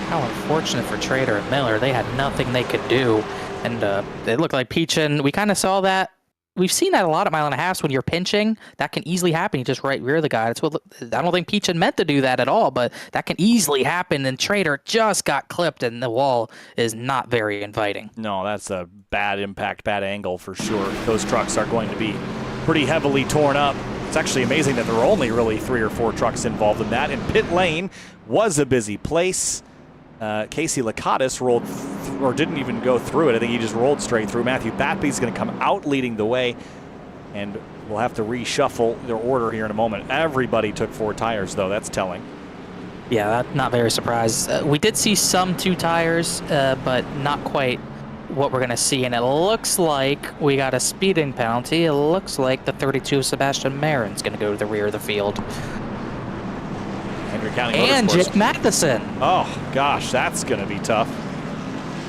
How unfortunate for Trader and Miller. They had nothing they could do. And it looked like Peachin, we kind of saw that. We've seen that a lot at mile and a half when you're pinching. That can easily happen. You just right rear the guy. That's what I don't think Peachin meant to do that at all, but that can easily happen. And Trader just got clipped, and the wall is not very inviting. No, that's a bad impact, bad angle for sure. Those trucks are going to be pretty heavily torn up. It's actually amazing that there were only really 3 or 4 trucks involved in that. And pit lane was a busy place. Casey Lakatos rolled, or didn't even go through it. I think he just rolled straight through. Matthew Batby's going to come out leading the way, and we'll have to reshuffle their order here in a moment. Everybody took 4 tires, though. That's telling. Yeah, not very surprised. We did see some 2 tires, but not quite what we're going to see. And it looks like we got a speeding penalty. It looks like the 32 of Sebastian Marin's going to go to the rear of the field. And Jake Matheson. Oh, gosh, that's going to be tough.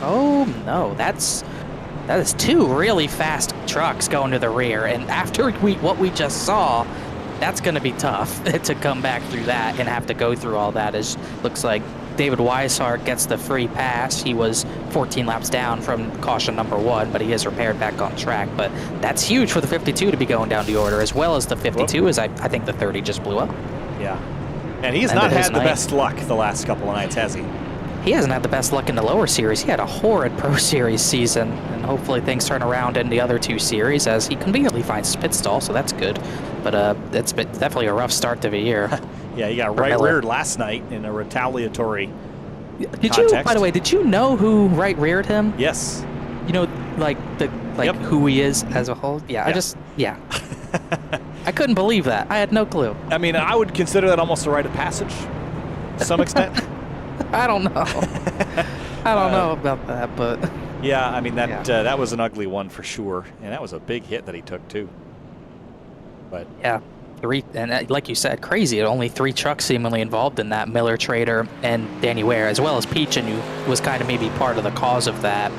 Oh, no, that is 2 really fast trucks going to the rear. And after what we just saw, that's going to be tough to come back through that and have to go through all that. It looks like David Weishart gets the free pass. He was 14 laps down from caution number 1, but he is repaired back on track. But that's huge for the 52 to be going down the order, as well as the 52, as I think the 30 just blew up. Yeah. And he's not had the best luck the last couple of nights, has he? He hasn't had the best luck in the lower series. He had a horrid Pro Series season, and hopefully things turn around in the other 2 series as he conveniently finds his pit stall, so that's good. But it's been definitely a rough start to the year. Yeah, he got right-reared last night in a retaliatory context. By the way, did you know who right-reared him? Yes. You know, who he is as a whole? Yeah, I couldn't believe that. I had no clue. I mean, I would consider that almost a rite of passage to some extent. I don't know. I don't know about that, but... Yeah, I mean, that was an ugly one for sure. And that was a big hit that he took, too. But yeah, 3, and like you said, crazy. Only 3 trucks seemingly involved in that. Miller, Trader, and Danny Ware, as well as Peachin, who was kind of maybe part of the cause of that.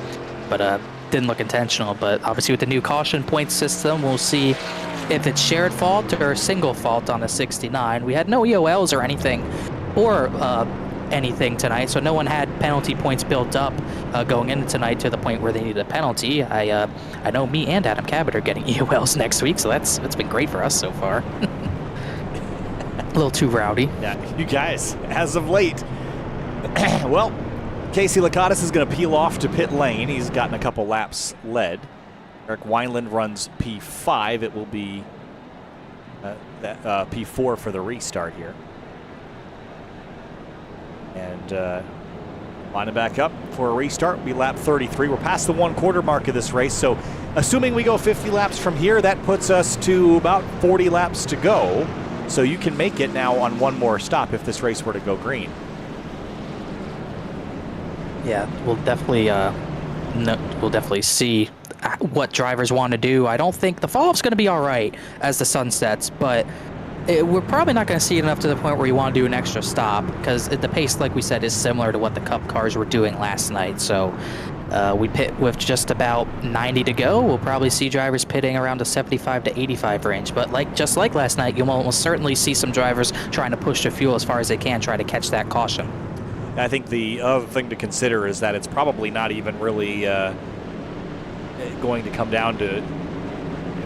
But didn't look intentional, but obviously with the new caution point system, we'll see if it's shared fault or single fault on the 69. We had no EOLs or anything, or anything tonight, so no one had penalty points built up going into tonight to the point where they needed a penalty. I know me and Adam Cabot are getting EOLs next week, so it's been great for us so far. A little too rowdy. Yeah, you guys, as of late. Well, Casey Lakatos is going to peel off to pit lane. He's gotten a couple laps led. Eric Wineland runs P5. It will be P4 for the restart here. And lining back up for a restart will be lap 33. We're past the 1/4 mark of this race, so assuming we go 50 laps from here, that puts us to about 40 laps to go. So you can make it now on one more stop if this race were to go green. Yeah, we'll definitely see what drivers want to do. I don't think the fall-off's going to be all right as the sun sets, but we're probably not going to see it enough to the point where you want to do an extra stop, because the pace, like we said, is similar to what the Cup cars were doing last night. So we pit with just about 90 to go. We'll probably see drivers pitting around the 75 to 85 range. But just like last night, you'll almost certainly see some drivers trying to push the fuel as far as they can, try to catch that caution. I think the other thing to consider is that it's probably not even really going to come down to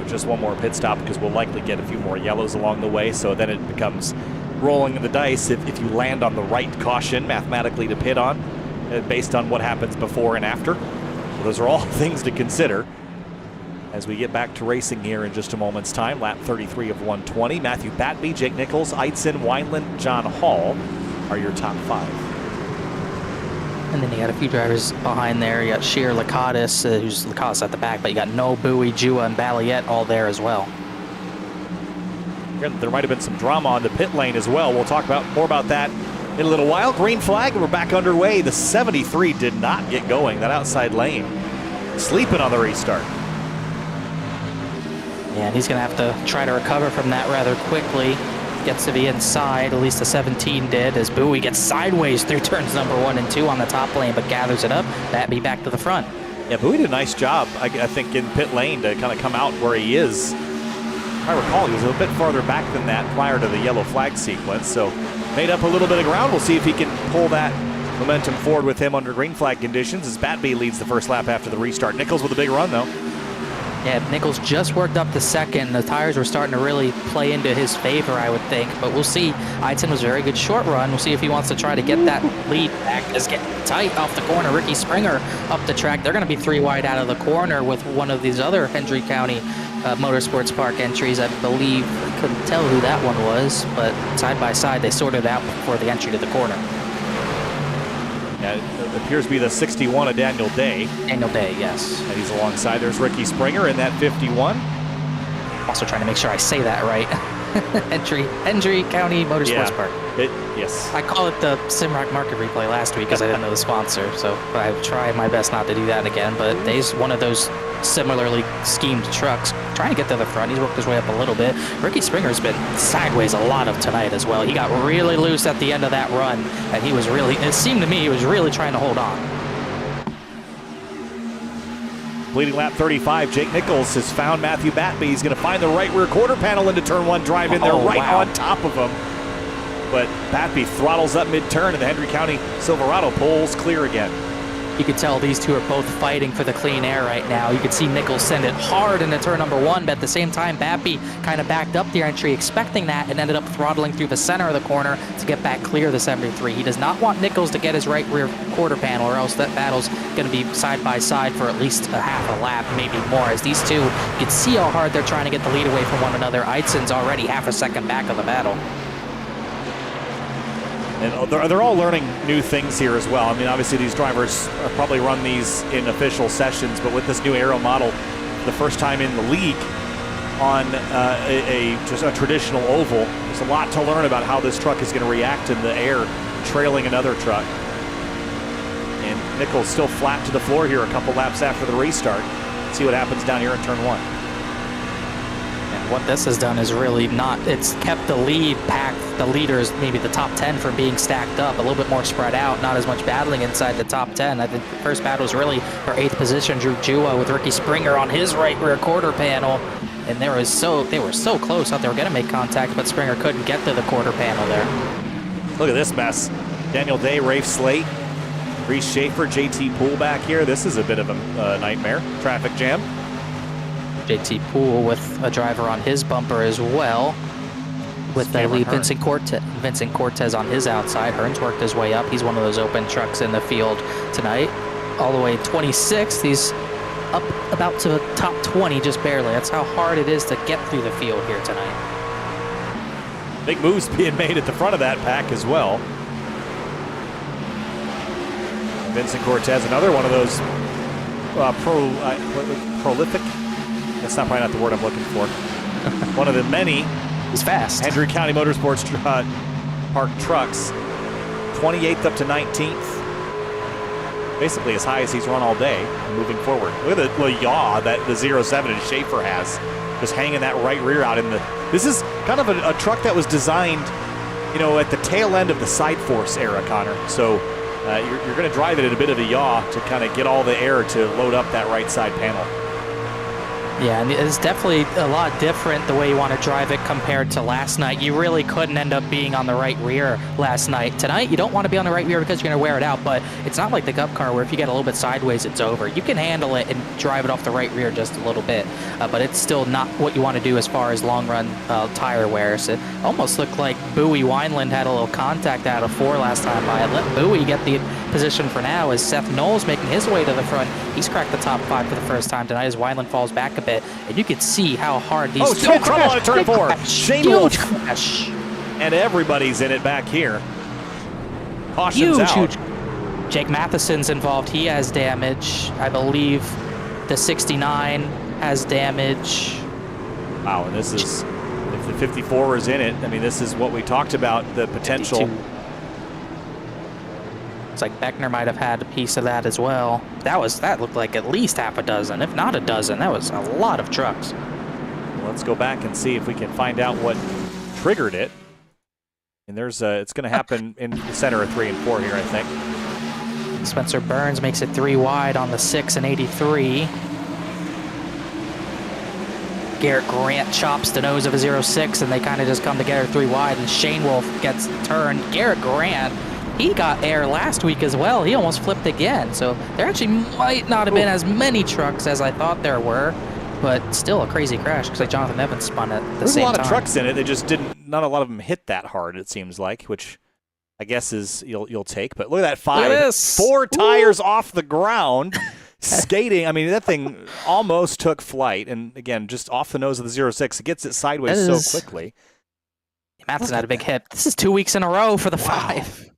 just one more pit stop, because we'll likely get a few more yellows along the way. So then it becomes rolling the dice if you land on the right caution mathematically to pit on, based on what happens before and after. So those are all things to consider as we get back to racing here in just a moment's time. Lap 33 of 120. Matthew Batby, Jake Nichols, Eitzen, Wineland, John Hall are your top 5. And then you got a few drivers behind there. You got Shear, Lakatos, who's Lakatos at the back, but you got No, Bowie, Jua, and Balliet all there as well. There might have been some drama on the pit lane as well. We'll talk more about that in a little while. Green flag, and we're back underway. The 73 did not get going, that outside lane. Sleeping on the restart. Yeah, and he's going to have to try to recover from that rather quickly. Gets to the inside, at least the 17 did, as Bowie gets sideways through turns number 1 and 2 on the top lane, but gathers it up. Batby back to the front. Yeah, Bowie did a nice job, I think, in pit lane to kind of come out where he is. If I recall, he was a bit farther back than that prior to the yellow flag sequence, so made up a little bit of ground. We'll see if he can pull that momentum forward with him under green flag conditions, as Batby leads the first lap after the restart. Nichols with a big run, though. Yeah, Nichols just worked up the second. The tires were starting to really play into his favor, I would think. But we'll see. Eitzen was a very good short run. We'll see if he wants to try to get that lead back. It's getting tight off the corner. Ricky Springer up the track. They're going to be 3 wide out of the corner with one of these other Hendry County Motorsports Park entries. I believe, I couldn't tell who that one was, but side by side they sorted it out before the entry to the corner. Yeah, it appears to be the 61 of Daniel Day. Daniel Day, yes. And he's alongside. There's Ricky Springer in that 51. Also trying to make sure I say that right. Hendry County Motorsports Park. Yes. I call it the Simrock Market Replay last week because I didn't know the sponsor, so I tried my best not to do that again. But Day's one of those similarly schemed trucks, trying to get to the front. He's worked his way up a little bit. Ricky Springer's been sideways a lot of tonight as well. He got really loose at the end of that run, and he was really, it seemed to me, he was really trying to hold on. Leading lap 35, Jake Nichols has found Matthew Batby. He's going to find the right rear quarter panel into turn 1, drive in there on top of him. But Batby throttles up mid-turn, and the Hendry County Silverado pulls clear again. You could tell these two are both fighting for the clean air right now. You could see Nichols send it hard into turn number 1, but at the same time, Batby kind of backed up the entry, expecting that, and ended up throttling through the center of the corner to get back clear of the 73. He does not want Nichols to get his right rear quarter panel, or else that battle's going to be side by side for at least a half a lap, maybe more, as these two, you can see how hard they're trying to get the lead away from one another. Eitzen's already half a second back of the battle. And they're all learning new things here as well. I mean, obviously these drivers probably run these in official sessions, but with this new aero model, the first time in the league on just a traditional oval, there's a lot to learn about how this truck is going to react in the air, trailing another truck. And Nichols still flat to the floor here a couple laps after the restart. Let's see what happens down here in turn 1. Yeah, What this has done is really not, it's kept the lead pack, the leaders, maybe the top 10 from being stacked up, a little bit more spread out, not as much battling inside the top 10. I think the first battle was really for 8th position, Drew Jua with Ricky Springer on his right rear quarter panel. And they were so close. Thought they were going to make contact, but Springer couldn't get to the quarter panel there. Look at this mess. Daniel Day, Rafe Slate, Reese Schaefer, JT Poole back here. This is a bit of a nightmare. Traffic jam. JT Poole with a driver on his bumper as well. With the lead, Vincent Cortez on his outside. Hearn's worked his way up. He's one of those open trucks in the field tonight. All the way 26th. He's up about to the top 20, just barely. That's how hard it is to get through the field here tonight. Big moves being made at the front of that pack as well. Vincent Cortez, another one of those prolific. That's probably not the word I'm looking for. One of the many. He's fast. Andrew County Motorsports Park trucks, 28th up to 19th. Basically as high as he's run all day, moving forward. Look at the little yaw that the 07 and Schaefer has, just hanging that right rear out in the. This is kind of a truck that was designed, you know, at the tail end of the Side Force era, Connor. So you're going to drive it at a bit of a yaw to kind of get all the air to load up that right side panel. Yeah, and it's definitely a lot different the way you want to drive it compared to last night. You really couldn't end up being on the right rear last night. Tonight, you don't want to be on the right rear because you're going to wear it out, but it's not like the Cup car where if you get a little bit sideways, it's over. You can handle it and drive it off the right rear just a little bit, but it's still not what you want to do as far as long-run tire wear. So it almost looked like Bowie Wineland had a little contact out of 4 last time by it. Let Bowie get the position for now as Seth Knowles making his way to the front. He's cracked the top 5 for the first time tonight as Wineland falls back a bit, and you can see how hard these. Oh, still trouble on turn 4. Shane Wolf. Crash. And everybody's in it back here. Caution's out. Huge. Jake Matheson's involved. He has damage. I believe the 69 has damage. Wow, and this is, if the 54 is in it, I mean, this is what we talked about, the potential. 52. It's like Beckner might have had a piece of that as well. That looked like at least half a dozen, if not a dozen. That was a lot of trucks. Let's go back and see if we can find out what triggered it. And there's it's going to happen in the center of 3 and 4 here, I think. Spencer Burns makes it 3 wide on the 6 and 83. Garrett Grant chops the nose of a 06, and they kind of just come together 3 wide, and Shane Wolf gets turned. Garrett Grant, he got air last week as well. He almost flipped again. So there actually might not have been as many trucks as I thought there were, but still a crazy crash because like Jonathan Evans spun at the same time. There's a lot of trucks in it. They just didn't. Not a lot of them hit that hard. It seems like, which I guess is you'll take. But look at that 5. Look at this. 4 tires off the ground. Skating. I mean, that thing almost took flight. And again, just off the nose of the 06. It gets it sideways so quickly. Matheson had a big hit. This is 2 weeks in a row for the 5.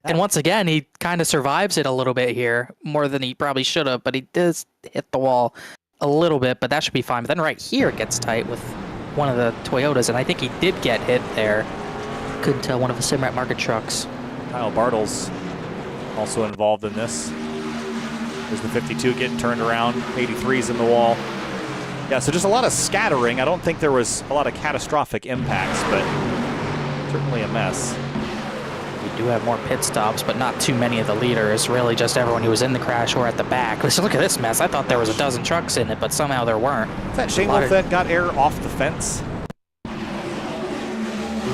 And once again, he kind of survives it a little bit here, more than he probably should have, but he does hit the wall a little bit, but that should be fine. But then right here it gets tight with one of the Toyotas, and I think he did get hit there. Couldn't tell, one of the Simrat Market trucks. Kyle Bartles also involved in this. There's the 52 getting turned around, 83's in the wall. Yeah, so just a lot of scattering. I don't think there was a lot of catastrophic impacts, but certainly a mess. We do have more pit stops, but not too many of the leaders. Really just everyone who was in the crash or at the back. So look at this mess. I thought there was a dozen trucks in it, but somehow there weren't. Is that Shane Wolf that got air off the fence?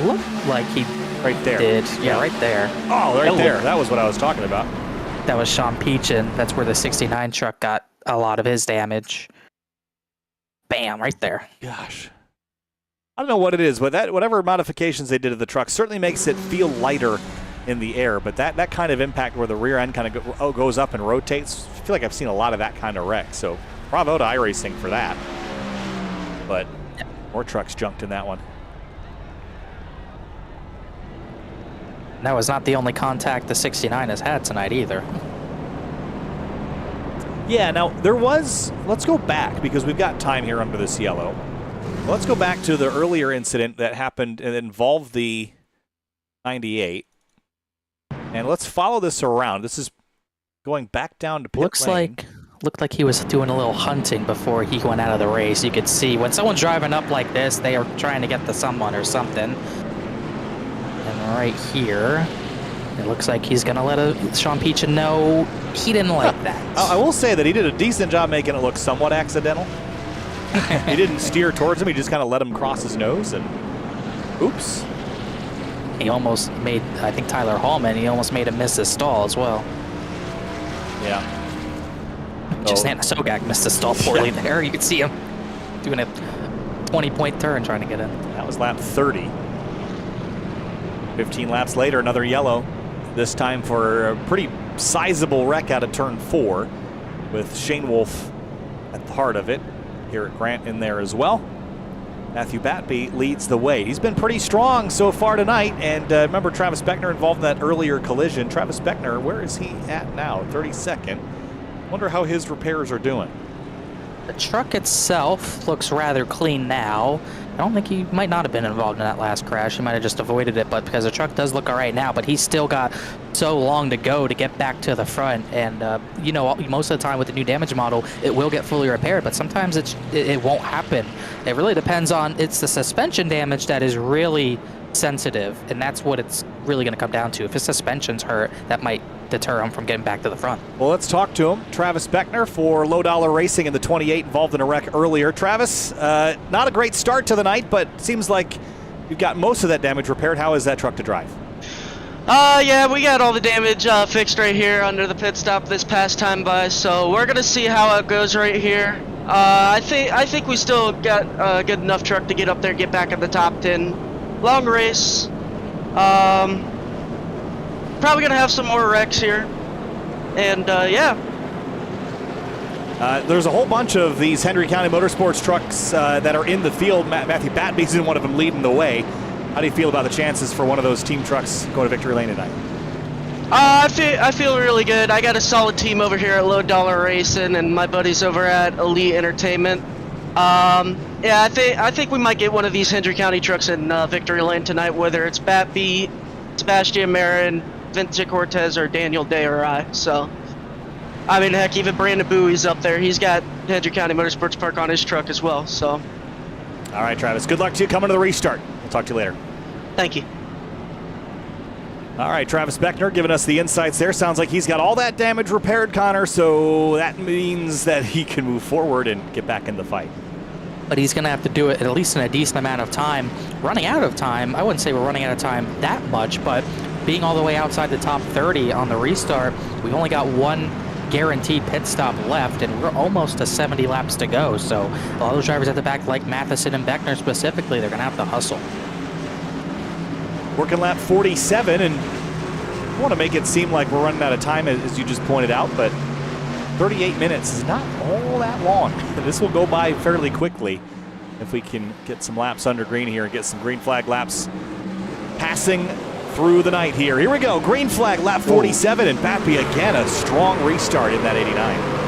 Looked like he right there did. Yeah, right there. Oh, right there. That was what I was talking about. That was Sean Peachin. That's where the 69 truck got a lot of his damage. Bam, right there. Gosh. I don't know what it is, but that whatever modifications they did to the truck certainly makes it feel lighter in the air. But that kind of impact where the rear end kind of goes up and rotates, I feel like I've seen a lot of that kind of wreck. So bravo to iRacing for that. But more trucks junked in that one. That was not the only contact the 69 has had tonight either. Yeah, now there was, let's go back because we've got time here under this yellow. Let's go back to the earlier incident that happened and involved the 98. And let's follow this around. This is going back down to pit lane. Looked like he was doing a little hunting before he went out of the race. You could see when someone's driving up like this, they are trying to get to someone or something. And right here, it looks like he's going to let Sean Peachin know he didn't like that. I will say that he did a decent job making it look somewhat accidental. He didn't steer towards him. He just kind of let him cross his nose and oops. He almost made, I think Tyler Hallman, he almost made him miss his stall as well. Yeah. Just Anna Sogak missed his stall poorly there. You could see him doing a 20-point turn trying to get in. That was lap 30. 15 laps later, another yellow. This time for a pretty sizable wreck out of turn 4 with Shane Wolf at the heart of it. Garrett Grant in there as well. Matthew Batby leads the way. He's been pretty strong so far tonight. And remember Travis Beckner involved in that earlier collision. Travis Beckner, where is he at now? 32nd. Wonder how his repairs are doing. The truck itself looks rather clean now. I don't think he might not have been involved in that last crash. He might have just avoided it, but because the truck does look all right now, but he's still got so long to go to get back to the front. And, you know, most of the time with the new damage model, it will get fully repaired, but sometimes it won't happen. It really depends on, it's the suspension damage that is really sensitive, and that's what it's really going to come down to. If his suspension's hurt, that might deter him from getting back to the front. Well, let's talk to him. Travis Beckner for Low Dollar Racing in the 28, involved in a wreck earlier. Travis, not a great start to the night, but seems like you've got most of that damage repaired. How is that truck to drive? Yeah, we got all the damage fixed right here under the pit stop this past time by, so we're gonna see how it goes right here. I think we still got a good enough truck to get up there, get back in the top 10. Long race. Probably gonna have some more wrecks here, and yeah. There's a whole bunch of these Hendry County Motorsports trucks that are in the field. Matthew Batby's in one of them leading the way. How do you feel about the chances for one of those team trucks going to victory lane tonight? I feel really good. I got a solid team over here at Low Dollar Racing, and my buddies over at Elite Entertainment. Yeah, I think we might get one of these Hendry County trucks in victory lane tonight, whether it's Batby, Sebastian Marin, Vincent Cortez, or Daniel Day or I. So, I mean, heck, even Brandon Bowie's up there. He's got Hendry County Motorsports Park on his truck as well. So, all right, Travis. Good luck to you coming to the restart. We'll talk to you later. Thank you. All right, Travis Beckner giving us the insights there. Sounds like he's got all that damage repaired, Connor. So that means that he can move forward and get back in the fight. But he's going to have to do it at least in a decent amount of time. Running out of time, I wouldn't say we're running out of time that much, but being all the way outside the top 30 on the restart, we've only got one guaranteed pit stop left, and we're almost to 70 laps to go. So a lot of those drivers at the back, like Matheson and Beckner specifically, they're going to have to hustle. Working lap 47, and I want to make it seem like we're running out of time, as you just pointed out, but 38 minutes is not all that long. This will go by fairly quickly if we can get some laps under green here and get some green flag laps passing through the night here. Here we go, green flag, lap 47, and Batby again, a strong restart in that 89.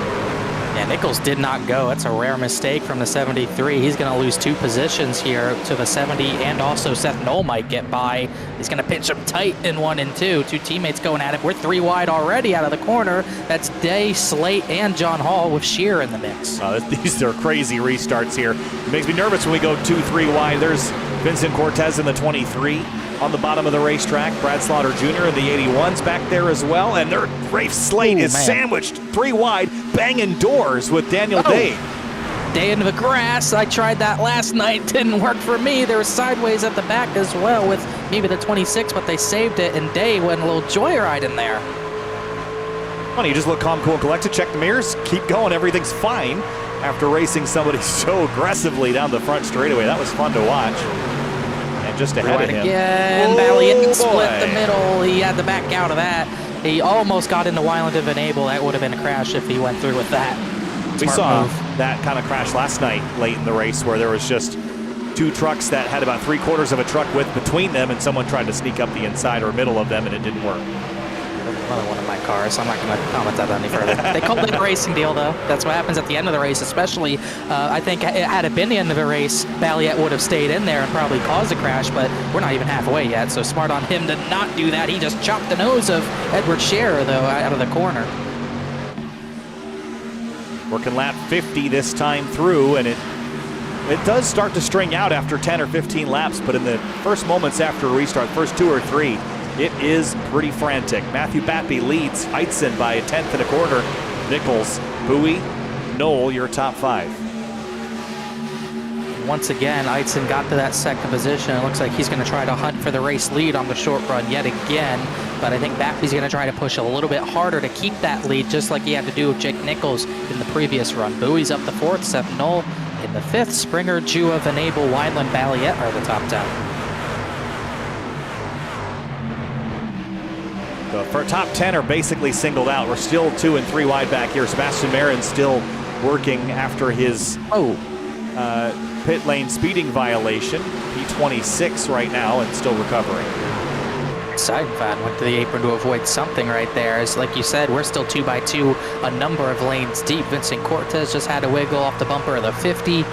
Yeah, Nichols did not go. That's a rare mistake from the 73. He's going to lose 2 positions here to the 70, and also Seth Knoll might get by. He's going to pinch him tight in 1 and 2. 2 teammates going at it. We're 3 wide already out of the corner. That's Day, Slate, and John Hall with Shear in the mix. These are crazy restarts here. It makes me nervous when we go 2-3 wide. There's Vincent Cortez in the 23 on the bottom of the racetrack. Brad Slaughter Jr. in the 81's back there as well. And Rafe Slate is sandwiched 3 wide, banging doors with Daniel Day. Day into the grass. I tried that last night. Didn't work for me. There was sideways at the back as well with maybe the 26, but they saved it, and Day went a little joyride in there. Funny, you just look calm, cool, and collected, check the mirrors, keep going, everything's fine after racing somebody so aggressively down the front straightaway. That was fun to watch. And just ahead of him. Again, Valiant split the middle. He had to back out of that. He almost got into Wyland of Enable. That would have been a crash if he went through with that. We saw that kind of crash last night late in the race where there was just 2 trucks that had about 3/4 of a truck width between them, and someone tried to sneak up the inside or middle of them, and it didn't work. Another one of my cars, so I'm not going to comment on that any further. They called it a racing deal, though. That's what happens at the end of the race, especially, I think, had it been the end of the race, Balliet would have stayed in there and probably caused a crash, but we're not even halfway yet, so smart on him to not do that. He just chopped the nose of Edward Scherer, though, out of the corner. Working lap 50 this time through, and it does start to string out after 10 or 15 laps, but in the first moments after a restart, first 2 or 3, it is pretty frantic. Matthew Bappy leads Eitzen by a 10th and a quarter. Nichols, Bowie, Knoll, your top 5. Once again, Eitzen got to that second position. It looks like he's going to try to hunt for the race lead on the short run yet again. But I think Bappy's going to try to push a little bit harder to keep that lead, just like he had to do with Jake Nichols in the previous run. Bowie's up the 4th, Seth Knoll in the 5th. Springer, Jua, Venable, Wineland, Balliet are the top 10. For top 10 are basically singled out. We're still 2 and 3 wide back here. Sebastian Marin still working after his pit lane speeding violation. P26 right now and still recovering. Seidenfeld went to the apron to avoid something right there. As like you said, we're still 2 by 2, a number of lanes deep. Vincent Cortez just had to wiggle off the bumper of the 50.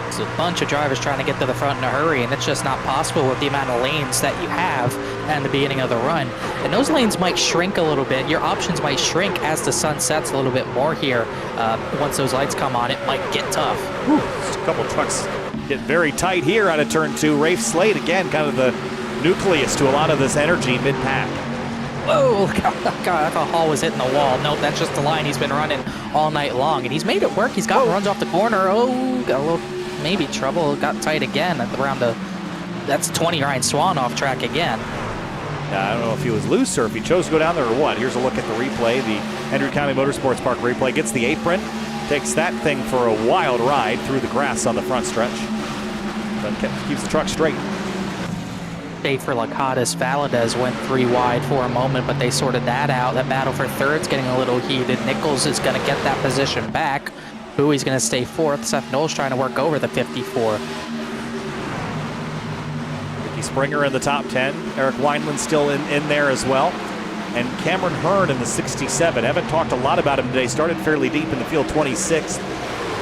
It's a bunch of drivers trying to get to the front in a hurry, and it's just not possible with the amount of lanes that you have at the beginning of the run. And those lanes might shrink a little bit. Your options might shrink as the sun sets a little bit more here. Once those lights come on, it might get tough. Whew. Just a couple trucks get very tight here out of turn 2. Rafe Slade, again, kind of the nucleus to a lot of this energy mid-pack. Whoa, God, I thought Hall was hitting the wall. Nope, that's just the line he's been running all night long. And he's made it work. He's got runs off the corner. Oh, got a little, maybe trouble. Got tight again at around the, that's 20 Ryan Swan off track again. Yeah, I don't know if he was loose or if he chose to go down there or what. Here's a look at the replay. The Henry County Motorsports Park replay gets the apron. Takes that thing for a wild ride through the grass on the front stretch. But keeps the truck straight. For Lakatis, Valadez went 3 wide for a moment, but they sorted that out. That battle for third's getting a little heated. Nichols is going to get that position back. Bowie's going to stay 4th. Seth Knowles trying to work over the 54. Ricky Springer in the top 10. Eric Wineland still in there as well. And Cameron Hearn in the 67. Haven't talked a lot about him today. Started fairly deep in the field, 26th.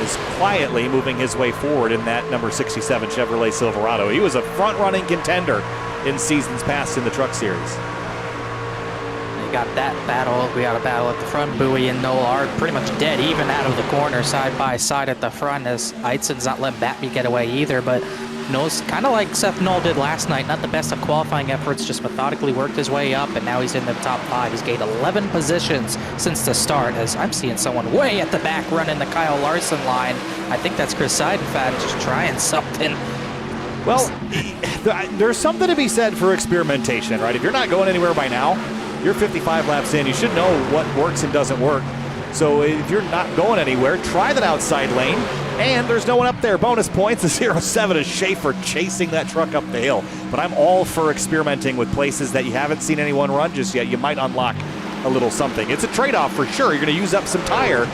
Is quietly moving his way forward in that number 67 Chevrolet Silverado. He was a front-running contender in seasons past in the Truck Series. We got that battle. We got a battle at the front. Bowie and Knoll are pretty much dead even out of the corner, side by side at the front, as Eitzen's not letting Bappy get away either. But Knowles, kind of like Seth Knoll did last night, not the best of qualifying efforts, just methodically worked his way up, and now he's in the top 5. He's gained 11 positions since the start, as I'm seeing someone way at the back running the Kyle Larson line. I think that's Chris Seidenfeld just trying something. Well, there's something to be said for experimentation, right? If you're not going anywhere by now, you're 55 laps in, you should know what works and doesn't work. So if you're not going anywhere, try that outside lane. And there's no one up there. Bonus points. The 07 is Schaefer chasing that truck up the hill. But I'm all for experimenting with places that you haven't seen anyone run just yet. You might unlock a little something. It's a trade-off for sure. You're going to use up some tire.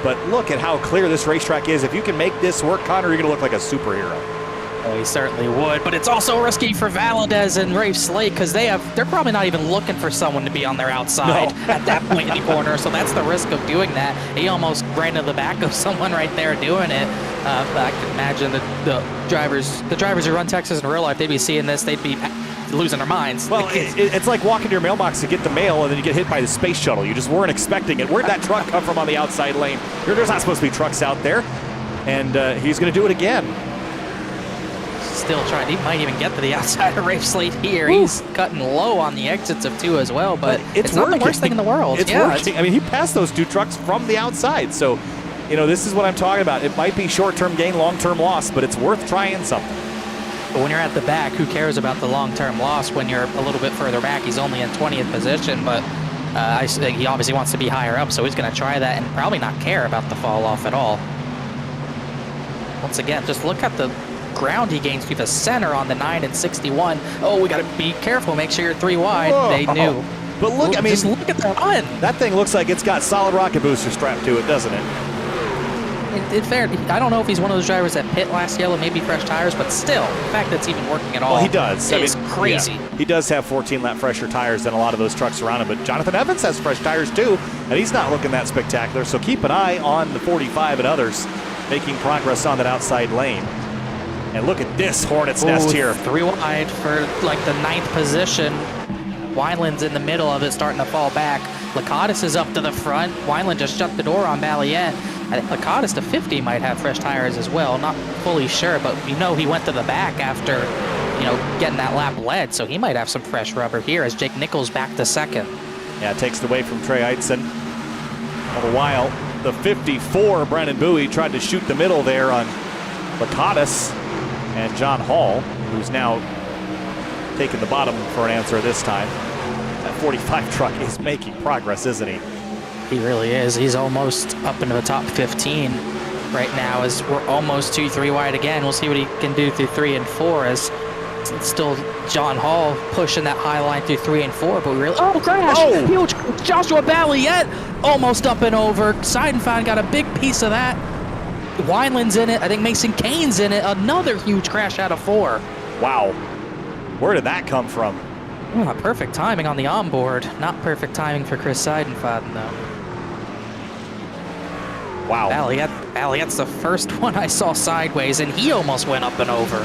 But look at how clear this racetrack is. If you can make this work, Connor, you're going to look like a superhero. Oh, he certainly would, but it's also risky for Valadez and Rafe Slade because they're probably not even looking for someone to be on their outside at that point in the corner, so that's the risk of doing that. He almost ran to the back of someone right there doing it. I can imagine the drivers who run Texas in real life, they'd be seeing this, they'd be losing their minds. Well, it's like walking to your mailbox to get the mail and then you get hit by the space shuttle. You just weren't expecting it. Where'd that truck come from on the outside lane? There's not supposed to be trucks out there, and he's going to do it again. Still trying. He might even get to the outside of Rafe Slade here. Ooh. He's cutting low on the exits of 2 as well, but it's not the worst thing in the world. It's working. I mean, he passed those 2 trucks from the outside. So, you know, this is what I'm talking about. It might be short-term gain, long-term loss, but it's worth trying something. But when you're at the back, who cares about the long-term loss when you're a little bit further back? He's only in 20th position, but I think he obviously wants to be higher up, so he's going to try that and probably not care about the fall-off at all. Once again, just look at the ground he gains through the center on the 9 and 61. Oh, we got to be careful. Make sure you're 3 wide. Whoa. They knew. But look, I mean, just look at the run. That thing looks like it's got solid rocket booster strapped to it, doesn't it? In fair, I don't know if he's one of those drivers that pit last yellow, maybe fresh tires, but still, the fact that it's even working at all. Well, he does. It's crazy. Yeah. He does have 14-lap fresher tires than a lot of those trucks around him, but Jonathan Evans has fresh tires too, and he's not looking that spectacular. So keep an eye on the 45 and others making progress on that outside lane. And look at this hornet's nest here. 3 wide for like the 9th position. Wineland's in the middle of it, starting to fall back. Lakatis is up to the front. Wineland just shut the door on Balliet. I think Lacadas to 50 might have fresh tires as well. Not fully sure, but you know he went to the back after, you know, getting that lap led, so he might have some fresh rubber here as Jake Nichols back to second. Yeah, it takes it away from Trey Eitzen. All the while, the 54, Brandon Bowie, tried to shoot the middle there on Lacadas and John Hall, who's now taking the bottom for an answer this time. That 45 truck is making progress, isn't he? He really is. He's almost up into the top 15 right now as we're almost 2-3 wide again. We'll see what he can do through 3 and 4 as it's still John Hall pushing that high line through 3 and 4, but we really... Oh, crash! Oh! Huge! Joshua Balliet almost up and over. Seidenfeld got a big piece of that. Wineland's in it. I think Mason Kane's in it. Another huge crash out of 4. Wow. Where did that come from? Oh, perfect timing on the onboard. Not perfect timing for Chris Seidenfeld, though. Wow. Balliet's the first one I saw sideways, and he almost went up and over.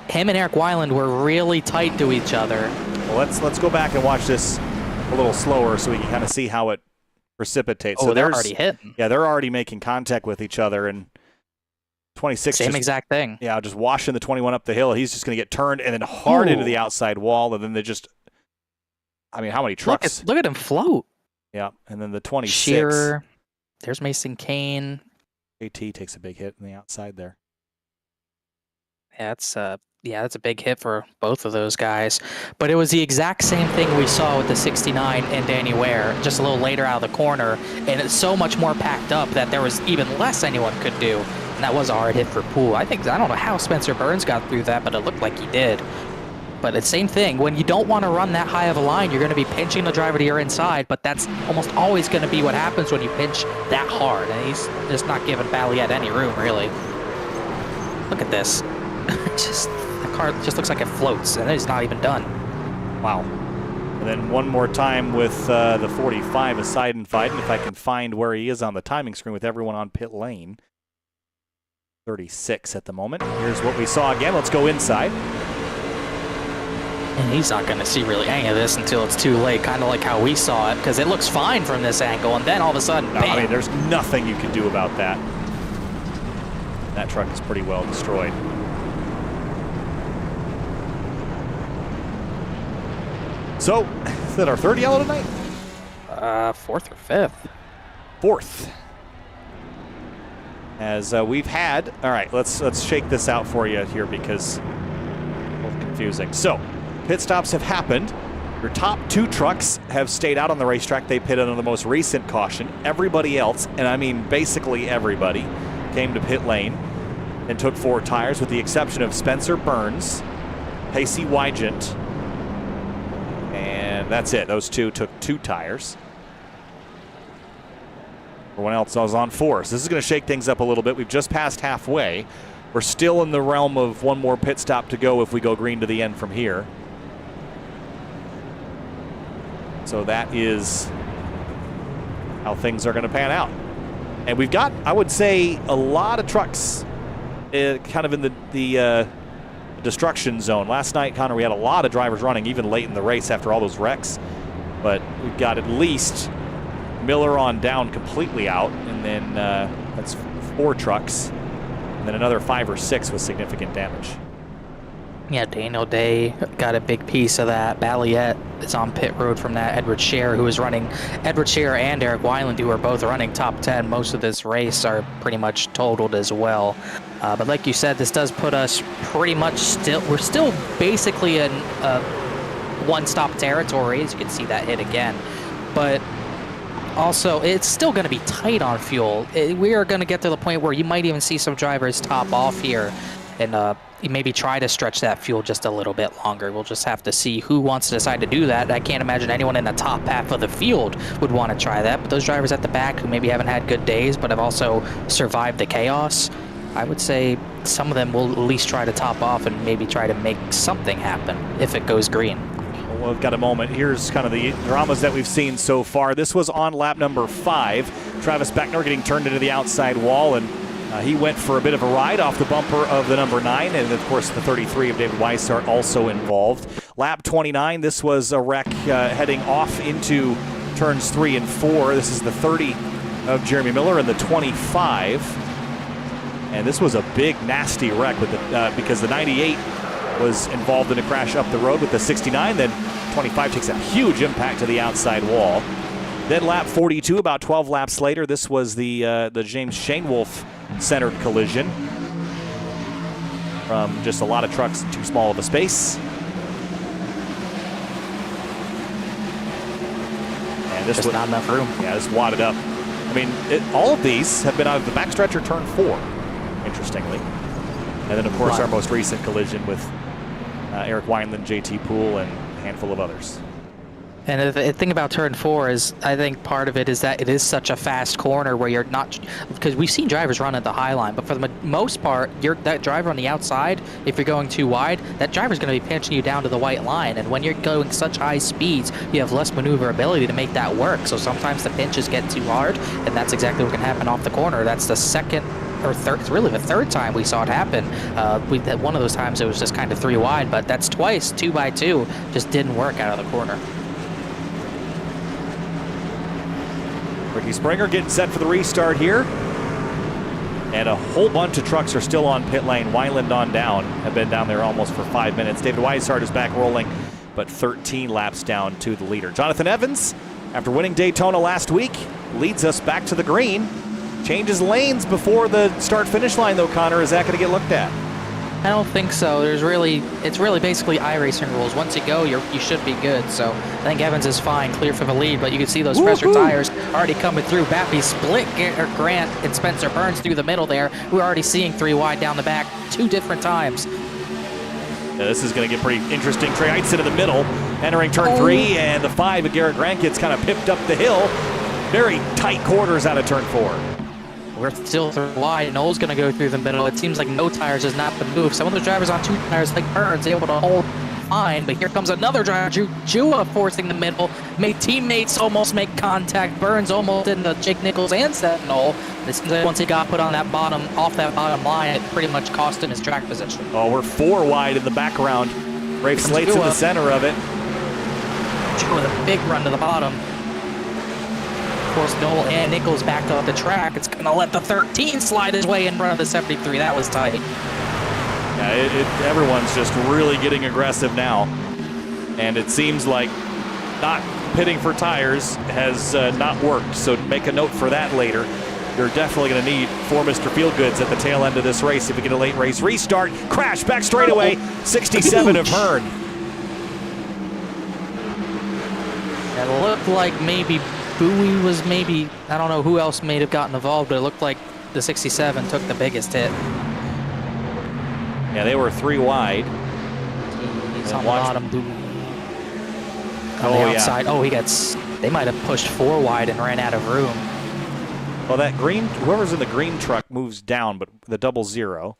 Him and Eric Weiland were really tight to each other. Well, let's go back and watch this a little slower so we can kind of see how it precipitates. Oh, so they're already hitting. Yeah, they're already making contact with each other, and 26. Same exact thing. Yeah, just washing the 21 up the hill. He's just going to get turned and then hard into the outside wall, and then they just... I mean, how many trucks? Look at him float. Yeah, and then the 26. Shearer. There's Mason Kane. AT takes a big hit in the outside there. Yeah, that's a big hit for both of those guys. But it was the exact same thing we saw with the 69 and Danny Ware, just a little later out of the corner, and it's so much more packed up that there was even less anyone could do. And that was a hard hit for Poole. I don't know how Spencer Burns got through that, but it looked like he did. But the same thing, when you don't want to run that high of a line, you're going to be pinching the driver to your inside, but that's almost always going to be what happens when you pinch that hard. And he's just not giving Balliet any room, really. Look at this. The car just looks like it floats, and it's not even done. Wow. And then one more time with the 45 of Seidenfeld, and if I can find where he is on the timing screen with everyone on pit lane. 36 at the moment. Here's what we saw again. Let's go inside. And he's not going to see really any of this until it's too late, kind of like how we saw it, because it looks fine from this angle, and then all of a sudden, no, bam. I mean, there's nothing you can do about that. That truck is pretty well destroyed. So, is that our third yellow tonight? Fourth or fifth. Fourth. As we've had, all right, let's shake this out for you here because it's a little confusing. So, pit stops have happened. Your top 2 trucks have stayed out on the racetrack. They pitted on the most recent caution. Everybody else, and I mean basically everybody, came to pit lane and took 4 tires with the exception of Spencer Burns, Pacey Wygant, and that's it. Those 2 took 2 tires. Everyone else was on 4. So this is going to shake things up a little bit. We've just passed halfway. We're still in the realm of one more pit stop to go if we go green to the end from here. So that is how things are going to pan out. And we've got, I would say, a lot of trucks kind of in the destruction zone. Last night, Connor, we had a lot of drivers running even late in the race after all those wrecks. But we've got at least Miller on down completely out, and then that's 4 trucks, and then another 5 or 6 with significant damage. Yeah, Daniel Day got a big piece of that. Balliet is on pit road from that. Edward Scherer, who is running, Edward Scherer and Eric Weiland, who are both running top 10 most of this race, are pretty much totaled as well. But like you said, this does put us pretty much we're still basically in one-stop territory, as you can see that hit again. But also, it's still going to be tight on fuel. We are going to get to the point where you might even see some drivers top off here and maybe try to stretch that fuel just a little bit longer. We'll just have to see who wants to decide to do that. I can't imagine anyone in the top half of the field would want to try that, but those drivers at the back who maybe haven't had good days but have also survived the chaos, I would say some of them will at least try to top off and maybe try to make something happen if it goes green. Well, we've got a moment. Here's kind of the dramas that we've seen so far. This was on lap number 5. Travis Beckner getting turned into the outside wall, and he went for a bit of a ride off the bumper of the number 9, and of course the 33 of David Weissart also involved. Lap 29, this was a wreck heading off into turns 3 and 4. This is the 30 of Jeremy Miller in the 25. And this was a big, nasty wreck with the because the 98 was involved in a crash up the road with the 69. Then 25 takes a huge impact to the outside wall. Then lap 42, about 12 laps later, this was the James Shainwolf centered collision from just a lot of trucks in too small of a space. And this Just not enough room. Yeah, this wadded up. I mean, all of these have been out of the backstretch or turn 4, interestingly. And then, of course, our most recent collision with Eric Wineland, JT Poole, and a handful of others. And the thing about turn 4 is, I think part of it is that it is such a fast corner where you're not, because we've seen drivers run at the high line, but for the most part, that driver on the outside, if you're going too wide, that driver's going to be pinching you down to the white line. And when you're going such high speeds, you have less maneuverability to make that work. So sometimes the pinches get too hard, and that's exactly what can happen off the corner. That's the second or third, it's really the third time we saw it happen. One of those times it was just kind of 3 wide, but that's twice, 2 by 2, just didn't work out of the corner. Ricky Springer getting set for the restart here. And a whole bunch of trucks are still on pit lane. Wineland on down, have been down there almost for 5 minutes. David Weishart is back rolling, but 13 laps down to the leader. Jonathan Evans, after winning Daytona last week, leads us back to the green. Changes lanes before the start-finish line, though, Connor. Is that going to get looked at? I don't think so. It's really basically iRacing rules. Once you go, you should be good. So I think Evans is fine, clear for the lead. But you can see those pressure tires already coming through. Bappy split Grant and Spencer Burns through the middle there. We're already seeing 3 wide down the back 2 different times. Yeah, this is going to get pretty interesting. Trey Heitzen in the middle, entering turn 3, and the 5 of Garrett Grant gets kind of pipped up the hill. Very tight quarters out of turn 4. We're still 3 wide. Noel's going to go through the middle. It seems like no tires has not been moved. Some of those drivers on 2 tires, like Burns, able to hold fine. But here comes another driver, Jua, forcing the middle. Made teammates almost make contact. Burns almost in the Jake Nichols and Seth Noel. It seems like once he got put on that off that bottom line, it pretty much cost him his track position. Oh, we're 4 wide in the background. Rafe Slate's in the center of it. Jua with a big run to the bottom. Of course, Noel and Nichols back up the track. It's going to let the 13 slide his way in front of the 73. That was tight. Yeah, everyone's just really getting aggressive now. And it seems like not pitting for tires has not worked. So make a note for that later. You're definitely going to need 4 Mr. Feelgoods at the tail end of this race if you get a late race restart. Crash back straightaway. 67 of Hearn. It looked like maybe Bowie was I don't know who else may have gotten involved, but it looked like the 67 took the biggest hit. Yeah, they were 3 wide. He's on the bottom, Bowie. On the outside. Yeah. They might have pushed 4 wide and ran out of room. Well, that green, whoever's in the green truck moves down, but the 00.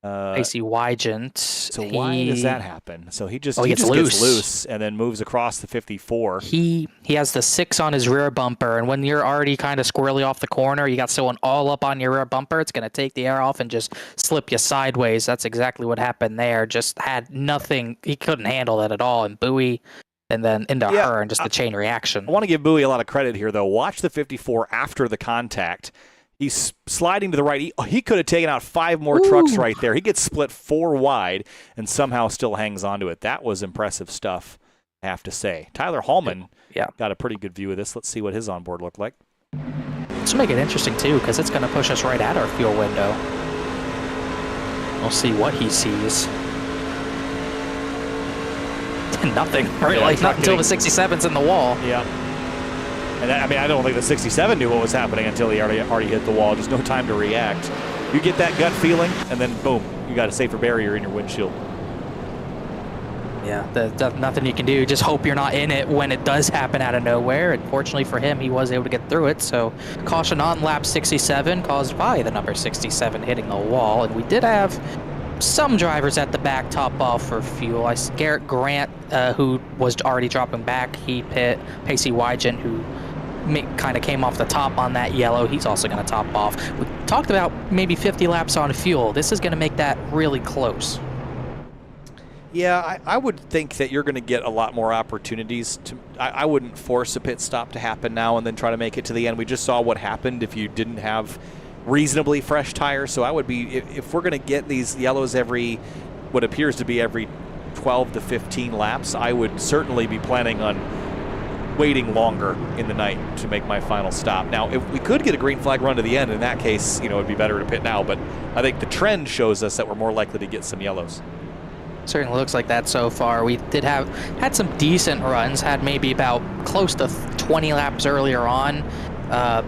AC Wygent. So why does that happen? So he just gets loose and then moves across the 54. He has the 6 on his rear bumper, and when you're already kind of squirrely off the corner, you got someone all up on your rear bumper, it's going to take the air off and just slip you sideways. That's exactly what happened there. Just had nothing. He couldn't handle that at all, and Bowie and then into her and just the chain reaction. I want to give Bowie a lot of credit here, though. Watch the 54 after the contact. He's sliding to the right. He could have taken out 5 more trucks right there. He gets split 4 wide and somehow still hangs onto it. That was impressive stuff, I have to say. Tyler Hallman got a pretty good view of this. Let's see what his onboard looked like. This will make it interesting, too, because it's going to push us right at our fuel window. We'll see what he sees. Nothing, right? Not until the 67's in the wall. Yeah. And I don't think the 67 knew what was happening until he already hit the wall. Just no time to react. You get that gut feeling, and then boom, you got a safer barrier in your windshield. Yeah, there's nothing you can do. Just hope you're not in it when it does happen out of nowhere. And fortunately for him, he was able to get through it. So caution on lap 67 caused by the number 67 hitting the wall. And we did have some drivers at the back top off for fuel. Garrett Grant, who was already dropping back, he pit. Pacey Wygent, who kind of came off the top on that yellow. He's also going to top off. We talked about maybe 50 laps on fuel. This is going to make that really close. Yeah, I would think that you're going to get a lot more opportunities. I wouldn't force a pit stop to happen now and then try to make it to the end. We just saw what happened if you didn't have reasonably fresh tires. So I would be, if we're going to get these yellows what appears to be every 12 to 15 laps, I would certainly be planning on waiting longer in the night to make my final stop. Now, if we could get a green flag run to the end, in that case, it'd be better to pit now. But I think the trend shows us that we're more likely to get some yellows. Certainly looks like that so far. We did had some decent runs, had maybe about close to 20 laps earlier on,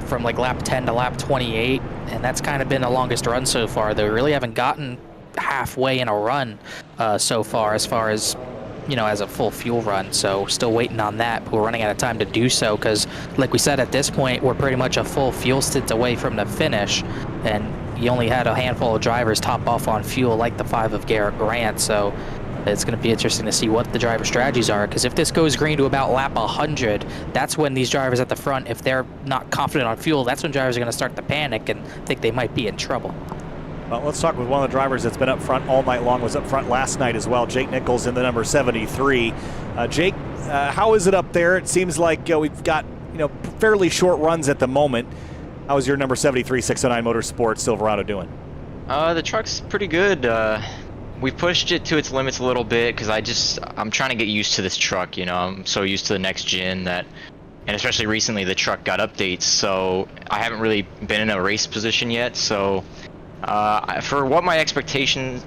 from like lap 10 to lap 28, and that's kind of been the longest run so far, though. We really haven't gotten halfway in a run so far as as a full fuel run, so still waiting on that, but we're running out of time to do so because, like we said, at this point, we're pretty much a full fuel stint away from the finish, and you only had a handful of drivers top off on fuel, like the 5 of Garrett Grant, so it's going to be interesting to see what the driver strategies are, because if this goes green to about lap 100, that's when these drivers at the front, if they're not confident on fuel, that's when drivers are going to start to panic and think they might be in trouble. Well, let's talk with one of the drivers that's been up front all night long, was up front last night as well, Jake Nichols in the number 73. Jake, how is it up there? It seems like we've got fairly short runs at the moment. How is your number 73 609 Motorsports Silverado doing? The truck's pretty good. We pushed it to its limits a little bit because I'm trying to get used to this truck. I'm so used to the next gen and especially recently the truck got updates, so I haven't really been in a race position yet. So for what my expectations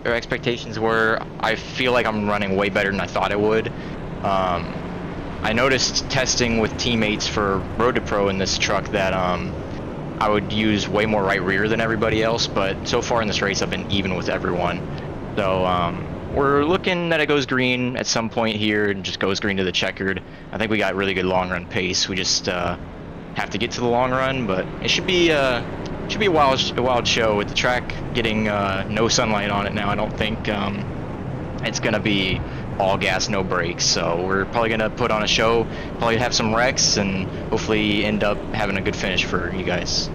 were, I feel like I'm running way better than I thought I would. I noticed testing with teammates for Road to Pro in this truck that I would use way more right rear than everybody else, but so far in this race I've been even with everyone. So we're looking that it goes green at some point here and just goes green to the checkered. I think we got really good long run pace. We just have to get to the long run, but it should be a wild show with the track getting no sunlight on it now. I don't think it's gonna be all gas, no brakes. So we're probably gonna put on a show, probably have some wrecks, and hopefully end up having a good finish for you guys.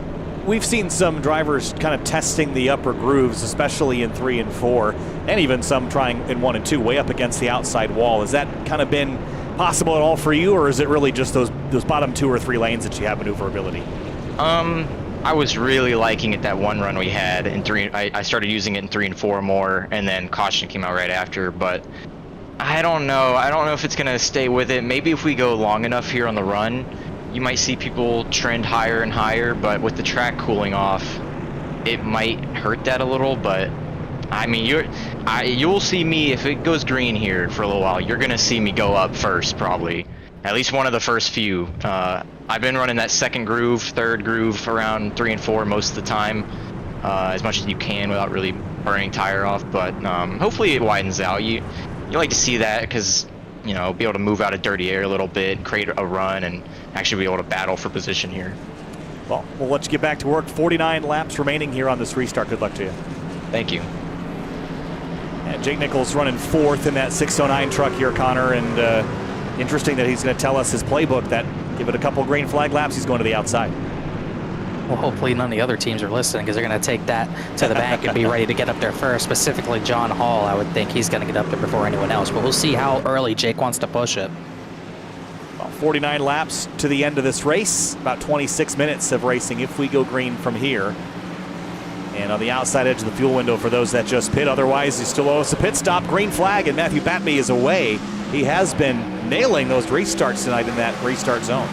We've seen some drivers kind of testing the upper grooves, especially in 3 and 4, and even some trying in 1 and 2, way up against the outside wall. Has that kind of been possible at all for you, or is it really just those bottom 2 or 3 lanes that you have maneuverability? I was really liking it that one run we had in 3. I started using it in 3 and 4 more, and then caution came out right after. But I don't know. I don't know if it's gonna stay with it. Maybe if we go long enough here on the run, you might see people trend higher and higher. But with the track cooling off, it might hurt that a little. But I mean, you'll see me if it goes green here for a little while. You're gonna see me go up first, probably. At least one of the first few. I've been running that second groove, third groove around 3 and 4 most of the time, as much as you can without really burning tire off. But hopefully it widens out. You like to see that because be able to move out of dirty air a little bit, create a run, and actually be able to battle for position here. Well, we'll let you get back to work. 49 laps remaining here on this restart. Good luck to you. Thank you. And Jake Nichols running 4th in that 609 truck here, Connor, and interesting that he's going to tell us his playbook that give it a couple green flag laps, he's going to the outside. Well, hopefully none of the other teams are listening because they're going to take that to the bank and be ready to get up there first. Specifically John Hall, I would think he's going to get up there before anyone else, but we'll see how early Jake wants to push it. Well, 49 laps to the end of this race, about 26 minutes of racing if we go green from here. And on the outside edge of the fuel window for those that just pit. Otherwise, you still owe us a pit stop. Green flag, and Matthew Batby is away. He has been nailing those restarts tonight in that restart zone.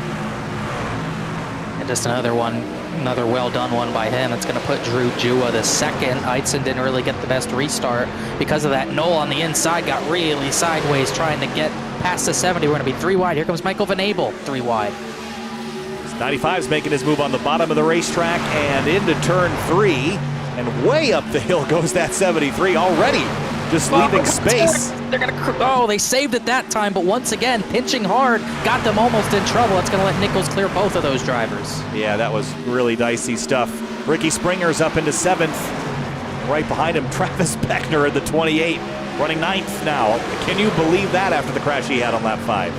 And just another well done one by him. It's going to put Drew Jua the second. Eitzen didn't really get the best restart because of that. Noel on the inside got really sideways trying to get past the 70. We're going to be 3 wide. Here comes Michael Van Abel, 3 wide. 95's making his move on the bottom of the racetrack and into turn 3. And way up the hill goes that 73 already. Just leaving space. They're gonna. They saved it that time, but once again, pinching hard, got them almost in trouble. It's gonna let Nichols clear both of those drivers. Yeah, that was really dicey stuff. Ricky Springer's up into 7th. Right behind him, Travis Beckner at the 28, running 9th now. Can you believe that after the crash he had on lap 5?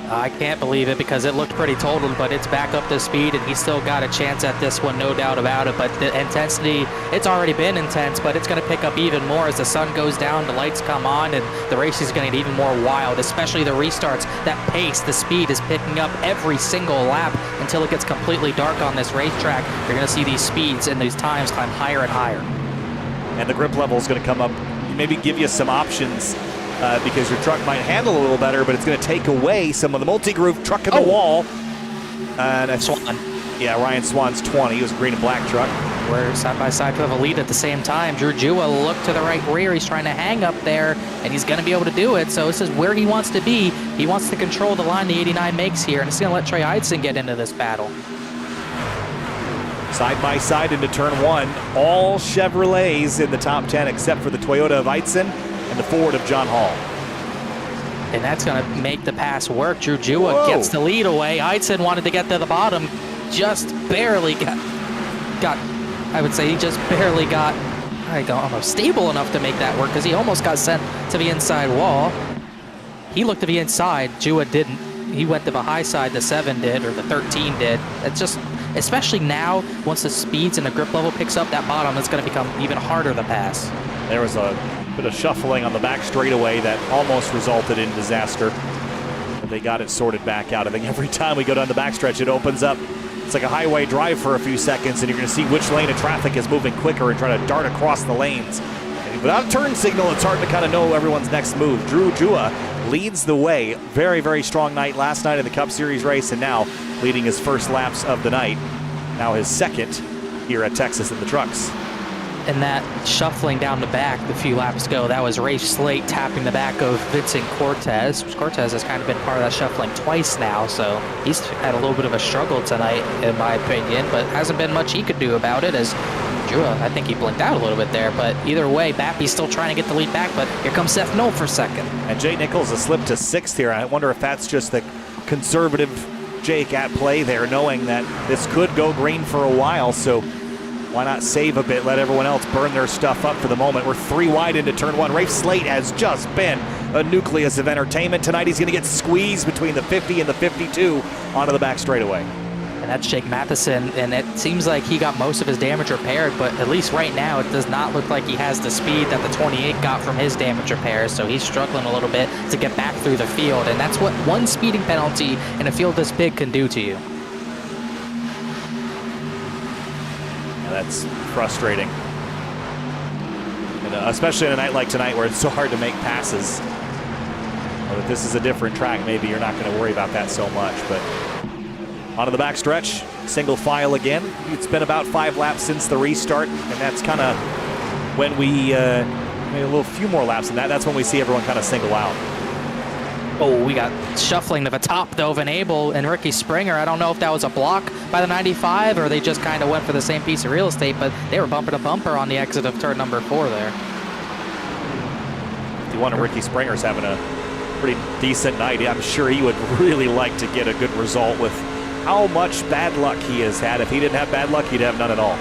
I can't believe it because it looked pretty totaled, but it's back up to speed, and he's still got a chance at this one, no doubt about it. But the intensity, it's already been intense, but it's going to pick up even more as the sun goes down, the lights come on, and the race is going to get even more wild, especially the restarts. That pace, the speed is picking up every single lap until it gets completely dark on this racetrack. You're going to see these speeds and these times climb higher and higher. And the grip level is going to come up, maybe give you some options. Because your truck might handle a little better, but it's going to take away some of the multi-groove truck in the wall. And that's Swan. Yeah, Ryan Swan's 20. It was a green and black truck. We're side by side to have a lead at the same time. Drew Jua look to the right rear. He's trying to hang up there, and he's going to be able to do it. So this is where he wants to be. He wants to control the line the 89 makes here, and it's going to let Trey Eidson get into this battle. Side by side into turn one. All Chevrolets in the top 10 except for the Toyota of Eidson and the Ford of John Hall. And that's going to make the pass work. Drew Jua gets the lead away. Eidson wanted to get to the bottom. Just barely got, I would say he just barely got, I don't know, stable enough to make that work because he almost got sent to the inside wall. He looked to the inside. Jua didn't. He went to the high side, the 7 did, or the 13 did. It's just, especially now, once the speeds and the grip level picks up, that bottom is going to become even harder to pass. There was a bit of shuffling on the back straightaway that almost resulted in disaster. But they got it sorted back out. I think every time we go down the backstretch, it opens up. It's like a highway drive for a few seconds, and you're going to see which lane of traffic is moving quicker and trying to dart across the lanes. And without a turn signal, it's hard to kind of know everyone's next move. Drew Jua leads the way. Very, very strong night last night in the Cup Series race, and now leading his first laps of the night. Now his second here at Texas in the trucks. And that shuffling down the back a few laps ago, that was Rafe Slate tapping the back of Vincent Cortez. Cortez has kind of been part of that shuffling twice now, so he's had a little bit of a struggle tonight, in my opinion, but hasn't been much he could do about it, as Jua, I think he blinked out a little bit there, but either way, Bappy's still trying to get the lead back, but here comes Seth Knoll for second. And Jay Nichols has slipped to 6th here. I wonder if that's just the conservative Jake at play there, knowing that this could go green for a while, so why not save a bit, let everyone else burn their stuff up for the moment. We're 3 wide into turn 1. Rafe Slate has just been a nucleus of entertainment. Tonight he's going to get squeezed between the 50 and the 52 onto the back straightaway. And that's Jake Matheson, and it seems like he got most of his damage repaired, but at least right now it does not look like he has the speed that the 28 got from his damage repairs, so he's struggling a little bit to get back through the field, and that's what one speeding penalty in a field this big can do to you. That's frustrating, and, especially in a night like tonight where it's so hard to make passes. Well, if this is a different track, maybe you're not going to worry about that so much. But onto the back stretch, single file again. It's been about 5 laps since the restart, and that's kind of when we maybe a few more laps than that. That's when we see everyone kind of single out. Oh, we got shuffling to the top, though, Van Abel and Ricky Springer. I don't know if that was a block by the 95 or they just kind of went for the same piece of real estate, but they were bumper to bumper on the exit of turn number 4 there. One of Ricky Springer's having a pretty decent night. I'm sure he would really like to get a good result with how much bad luck he has had. If he didn't have bad luck, he'd have none at all.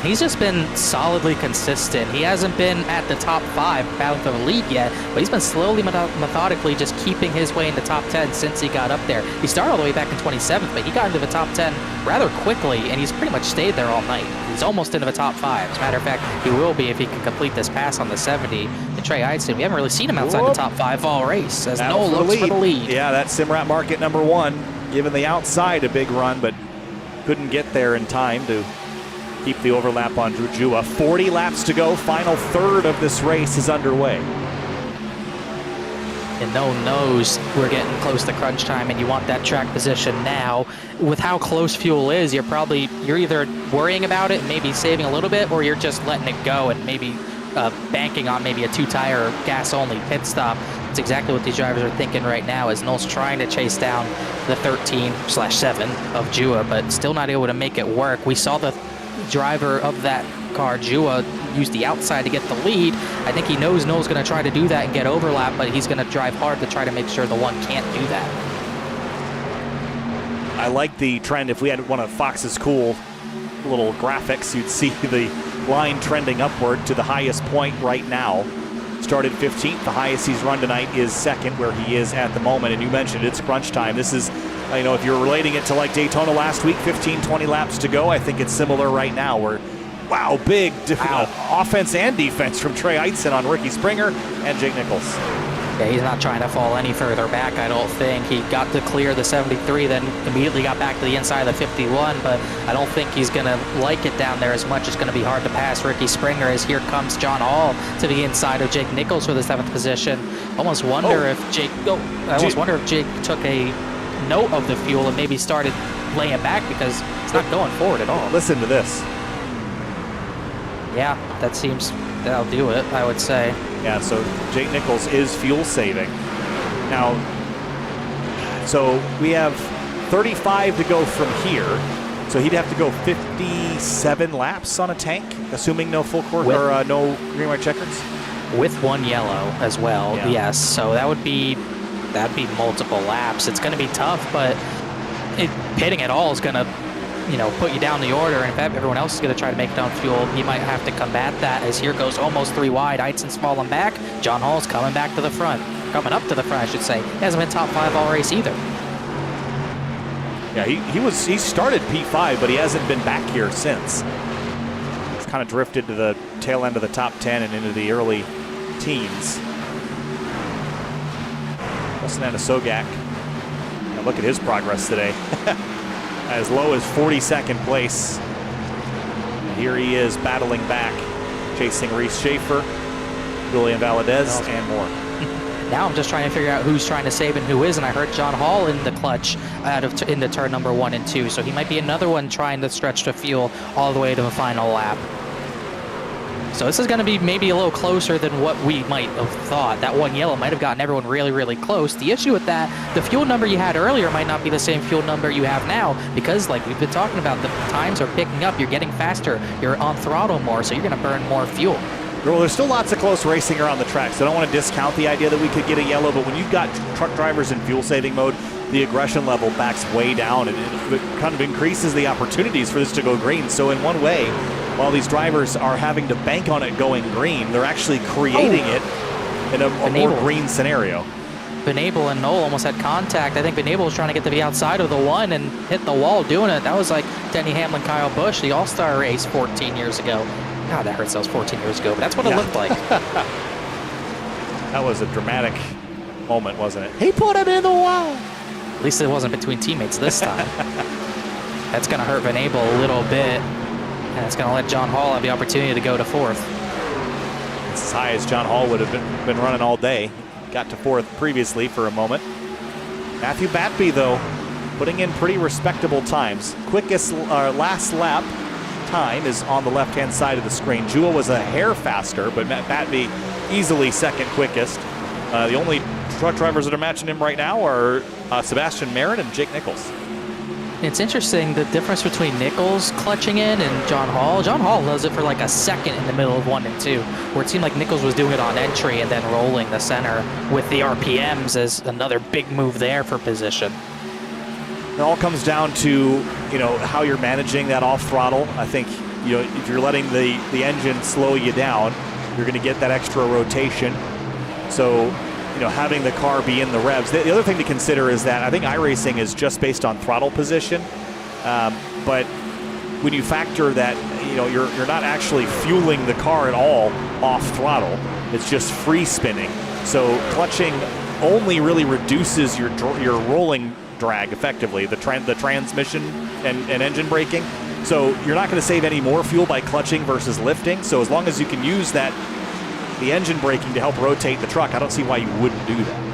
He's just been solidly consistent. He hasn't been at the top 5 battling for the lead yet, but he's been slowly, methodically just keeping his way in the top 10 since he got up there. He started all the way back in 27th, but he got into the top 10 rather quickly, and he's pretty much stayed there all night. He's almost into the top 5. As a matter of fact, he will be if he can complete this pass on the 70. And Trey Eidson, we haven't really seen him outside the top 5 all race, as Noel looks for the lead. Yeah, that Simrat Market number 1, giving the outside a big run, but couldn't get there in time to keep the overlap on Drew Jua. 40 laps to go. Final third of this race is underway. And no one knows we're getting close to crunch time, and you want that track position now. With how close fuel is, you're either worrying about it and maybe saving a little bit, or you're just letting it go and maybe banking on maybe a 2-tire gas-only pit stop. It's exactly what these drivers are thinking right now, as Noel's trying to chase down the 13/7 of Jua, but still not able to make it work. We saw the driver of that car, Jua, use the outside to get the lead. I think he knows Noel's going to try to do that and get overlap, but he's going to drive hard to try to make sure the one can't do that. I like the trend. If we had one of Fox's cool little graphics, you'd see the line trending upward to the highest point right now. started 15th. The highest he's run tonight is second, where he is at the moment. And you mentioned it's crunch time. This is, you know, if you're relating it to like Daytona last week, 15, 20 laps to go, I think it's similar right now where, wow, big offense and defense from Trey Eitzen on Ricky Springer and Jake Nichols. Yeah, he's not trying to fall any further back, I don't think. He got to clear the 73, then immediately got back to the inside of the 51, but I don't think he's going to like it down there as much. It's going to be hard to pass Ricky Springer as here comes John Hall to the inside of Jake Nichols for the 7th position. Almost wonder if Jake took a note of the fuel and maybe started laying back because it's not going forward at all. Listen to this. Yeah, that'll do it, I would say. Yeah, so Jake Nichols is fuel saving. Now, so we have 35 to go from here. So he'd have to go 57 laps on a tank, assuming no full court or no green white checkers. With one yellow as well, yeah. Yes. So that'd be multiple laps. It's going to be tough, but pitting at all is going to, you know, put you down the order, and if everyone else is going to try to make it on fuel, you might have to combat that, as here goes almost 3 wide. Eitzen's falling back. John Hall's coming back to the front. Coming up to the front, I should say. He hasn't been top 5 all race either. Yeah, he started P5, but he hasn't been back here since. He's kind of drifted to the tail end of the top 10 and into the early teens. Justin Sogak. Now look at his progress today. As low as 42nd place. And here he is battling back, chasing Reese Schaefer, Julian Valadez, and more. Now I'm just trying to figure out who's trying to save and who isn't. I heard John Hall in the clutch into turn number 1 and 2, so he might be another one trying to stretch the fuel all the way to the final lap. So this is going to be maybe a little closer than what we might have thought. That one yellow might have gotten everyone really, really close. The issue with that, the fuel number you had earlier might not be the same fuel number you have now, because like we've been talking about, the times are picking up. You're getting faster. You're on throttle more, so you're going to burn more fuel. Well, there's still lots of close racing around the track, so I don't want to discount the idea that we could get a yellow, but when you've got truck drivers in fuel-saving mode, the aggression level backs way down, and it kind of increases the opportunities for this to go green. So in one way, while these drivers are having to bank on it going green, they're actually creating it in a more green scenario. Venable and Knoll almost had contact. I think Venable was trying to get to the outside of the one and hit the wall doing it. That was like Denny Hamlin, Kyle Busch, the All-Star race 14 years ago. God, that hurts. That was 14 years ago, but that's what it looked like. That was a dramatic moment, wasn't it? He put it in the wall. At least it wasn't between teammates this time. That's going to hurt Venable a little bit, and it's going to let John Hall have the opportunity to go to 4th. It's as high as John Hall would have been running all day. Got to 4th previously for a moment. Matthew Batby, though, putting in pretty respectable times. Quickest last lap time is on the left-hand side of the screen. Jewel was a hair faster, but Matt Batby easily second quickest. The only truck drivers that are matching him right now are Sebastian Marin and Jake Nichols. It's interesting, the difference between Nichols clutching in and John Hall. John Hall does it for like a second in the middle of 1 and 2, where it seemed like Nichols was doing it on entry and then rolling the center with the RPMs as another big move there for position. It all comes down to, you know, how you're managing that off throttle. I think, you know, if you're letting the engine slow you down, you're going to get that extra rotation. So, you know, having the car be in the revs. The other thing to consider is that I think iRacing is just based on throttle position. But when you factor that, you know, you're not actually fueling the car at all off throttle. It's just free spinning. So clutching only really reduces your rolling drag effectively, the transmission and engine braking. So you're not going to save any more fuel by clutching versus lifting. So as long as you can use the engine braking to help rotate the truck, I don't see why you wouldn't do that.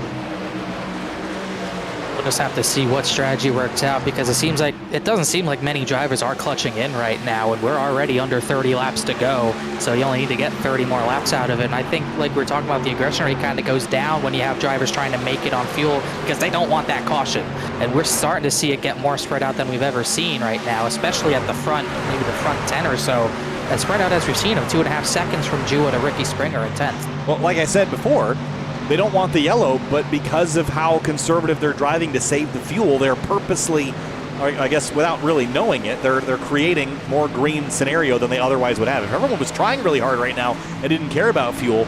We'll just have to see what strategy works out, because it doesn't seem like many drivers are clutching in right now, and we're already under 30 laps to go, so you only need to get 30 more laps out of it. And I think, like we're talking about, the aggression rate kind of goes down when you have drivers trying to make it on fuel, because they don't want that caution. And we're starting to see it get more spread out than we've ever seen right now, especially at the front, maybe the front 10 or so. As spread out as we've seen, of 2.5 seconds from Jua to Ricky Springer in 10th. Well, like I said before, they don't want the yellow, but because of how conservative they're driving to save the fuel, they're purposely, I guess without really knowing it, they're creating more green scenario than they otherwise would have. If everyone was trying really hard right now and didn't care about fuel,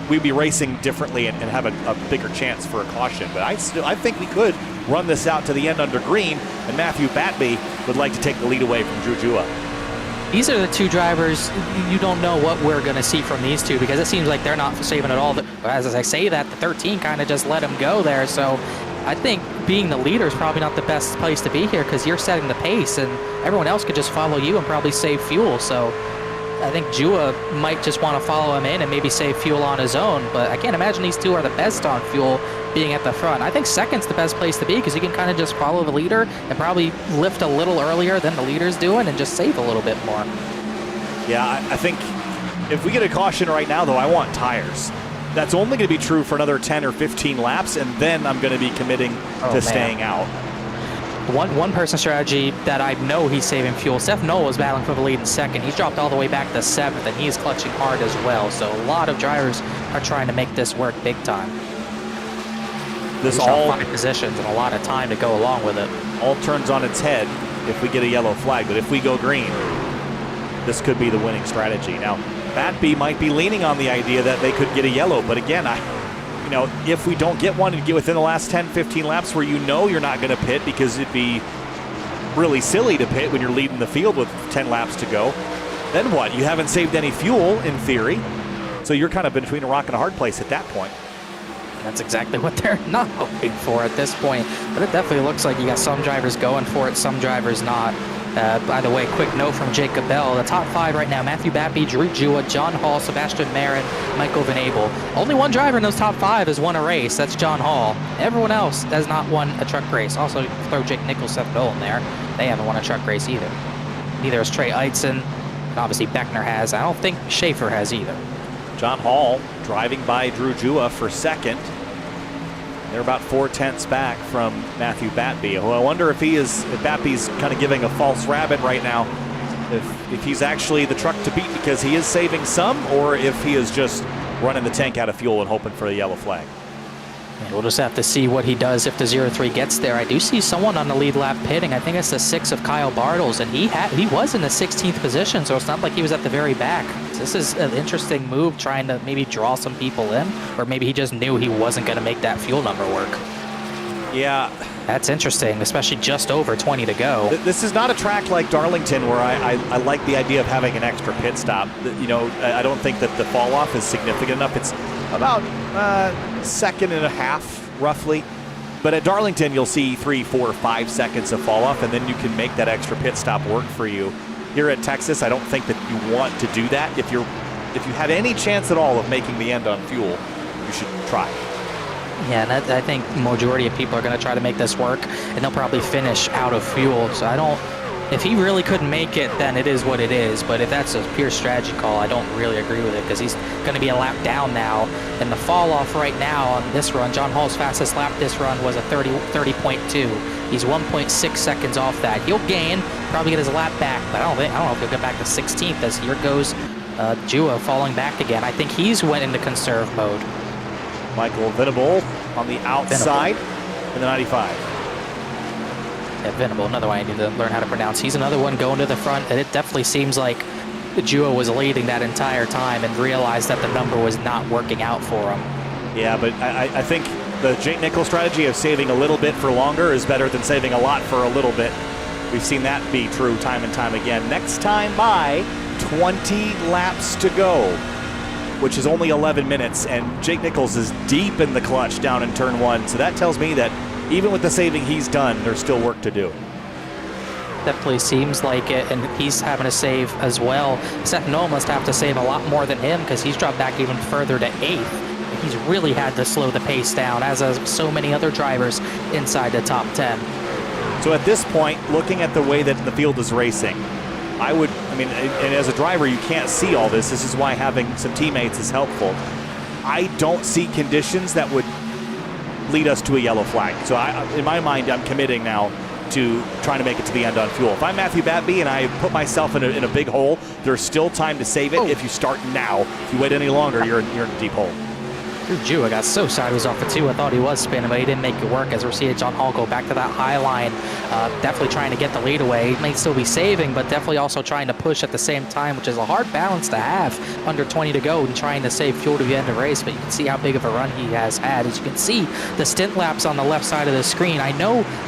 we'd be racing differently and have a bigger chance for a caution. But I think we could run this out to the end under green, and Matthew Batby would like to take the lead away from Drew Jua. These are the two drivers, you don't know what we're going to see from these two because it seems like they're not saving at all. As I say that, the 13 kind of just let him go there. So I think being the leader is probably not the best place to be here because you're setting the pace and everyone else could just follow you and probably save fuel. So I think Jua might just want to follow him in and maybe save fuel on his own. But I can't imagine these two are the best on fuel being at the front. I think second's the best place to be because you can kind of just follow the leader and probably lift a little earlier than the leader's doing and just save a little bit more. Yeah, I think if we get a caution right now, though, I want tires. That's only going to be true for another 10 or 15 laps, and then I'm going to be committing to staying out. One person strategy that I know he's saving fuel. Seth Knoll was battling for the lead in second. He's dropped all the way back to 7th, and he's clutching hard as well. So a lot of drivers are trying to make this work big time. This all 5 positions and a lot of time to go along with it. All turns on its head if we get a yellow flag, but if we go green, this could be the winning strategy. Now, Batby might be leaning on the idea that they could get a yellow, but again, if we don't get one and get within the last 10, 15 laps where you know you're not going to pit because it'd be really silly to pit when you're leading the field with 10 laps to go, then what? You haven't saved any fuel in theory, so you're kind of between a rock and a hard place at that point. That's exactly what they're not hoping for at this point. But it definitely looks like you got some drivers going for it, some drivers not. By the way, quick note from Jacob Bell. The top 5 right now, Matthew Batby, Drew Jua, John Hall, Sebastian Marin, Michael Van Abel. Only one driver in those top 5 has won a race. That's John Hall. Everyone else has not won a truck race. Also, throw Jake Nichols, Seth Knoll in there. They haven't won a truck race either. Neither has Trey Eitzen. And obviously, Beckner has. I don't think Schaefer has either. John Hall driving by Drew Jua for second. They're about 4/10 back from Matthew Batby. Well, I wonder if Batby's kind of giving a false rabbit right now. If he's actually the truck to beat because he is saving some, or if he is just running the tank out of fuel and hoping for a yellow flag. And we'll just have to see what he does if the 03 gets there. I do see someone on the lead lap pitting. I think it's the 6 of Kyle Bartles, and he was in the 16th position, so it's not like he was at the very back. So this is an interesting move, trying to maybe draw some people in, or maybe he just knew he wasn't going to make that fuel number work. Yeah. That's interesting, especially just over 20 to go. This is not a track like Darlington where I like the idea of having an extra pit stop. I don't think that the fall off is significant enough. It's about second and a half, roughly. But at Darlington, you'll see 3, 4, 5 seconds of fall off, and then you can make that extra pit stop work for you. Here at Texas, I don't think that you want to do that. If you have any chance at all of making the end on fuel, you should try. Yeah, and I think majority of people are going to try to make this work, and they'll probably finish out of fuel. So if he really couldn't make it, then it is what it is. But if that's a pure strategy call, I don't really agree with it because he's going to be a lap down now. And the fall off right now on this run, John Hall's fastest lap this run was a 30.2. He's 1.6 seconds off that. He'll gain, probably get his lap back, but I don't know if he'll get back to 16th as here goes Jua falling back again. I think he's went into conserve mode. Michael Venable on the outside in the 95. Yeah, Venable, another one I need to learn how to pronounce. He's another one going to the front, and it definitely seems like Jua was leading that entire time and realized that the number was not working out for him. Yeah, but I think the Jake Nichols strategy of saving a little bit for longer is better than saving a lot for a little bit. We've seen that be true time and time again. Next time by, 20 laps to go, which is only 11 minutes, and Jake Nichols is deep in the clutch down in turn 1. So that tells me that even with the saving he's done, there's still work to do. Definitely seems like it, and he's having to save as well. Seth Knoll must have to save a lot more than him because he's dropped back even further to 8th. He's really had to slow the pace down, as has so many other drivers inside the top 10. So at this point, looking at the way that the field is racing, and as a driver, you can't see all this. This is why having some teammates is helpful. I don't see conditions that would lead us to a yellow flag. So in my mind, I'm committing now to trying to make it to the end on fuel. If I'm Matthew Batby and I put myself in a big hole, there's still time to save it if you start now. If you wait any longer, you're in a deep hole. Jua got so sideways off the 2. I thought he was spinning, but he didn't make it work as we're seeing John Hall go back to that high line. Definitely trying to get the lead away. He may still be saving, but definitely also trying to push at the same time, which is a hard balance to have under 20 to go and trying to save fuel to the end of the race. But you can see how big of a run he has had. As you can see, the stint laps on the left side of the screen. I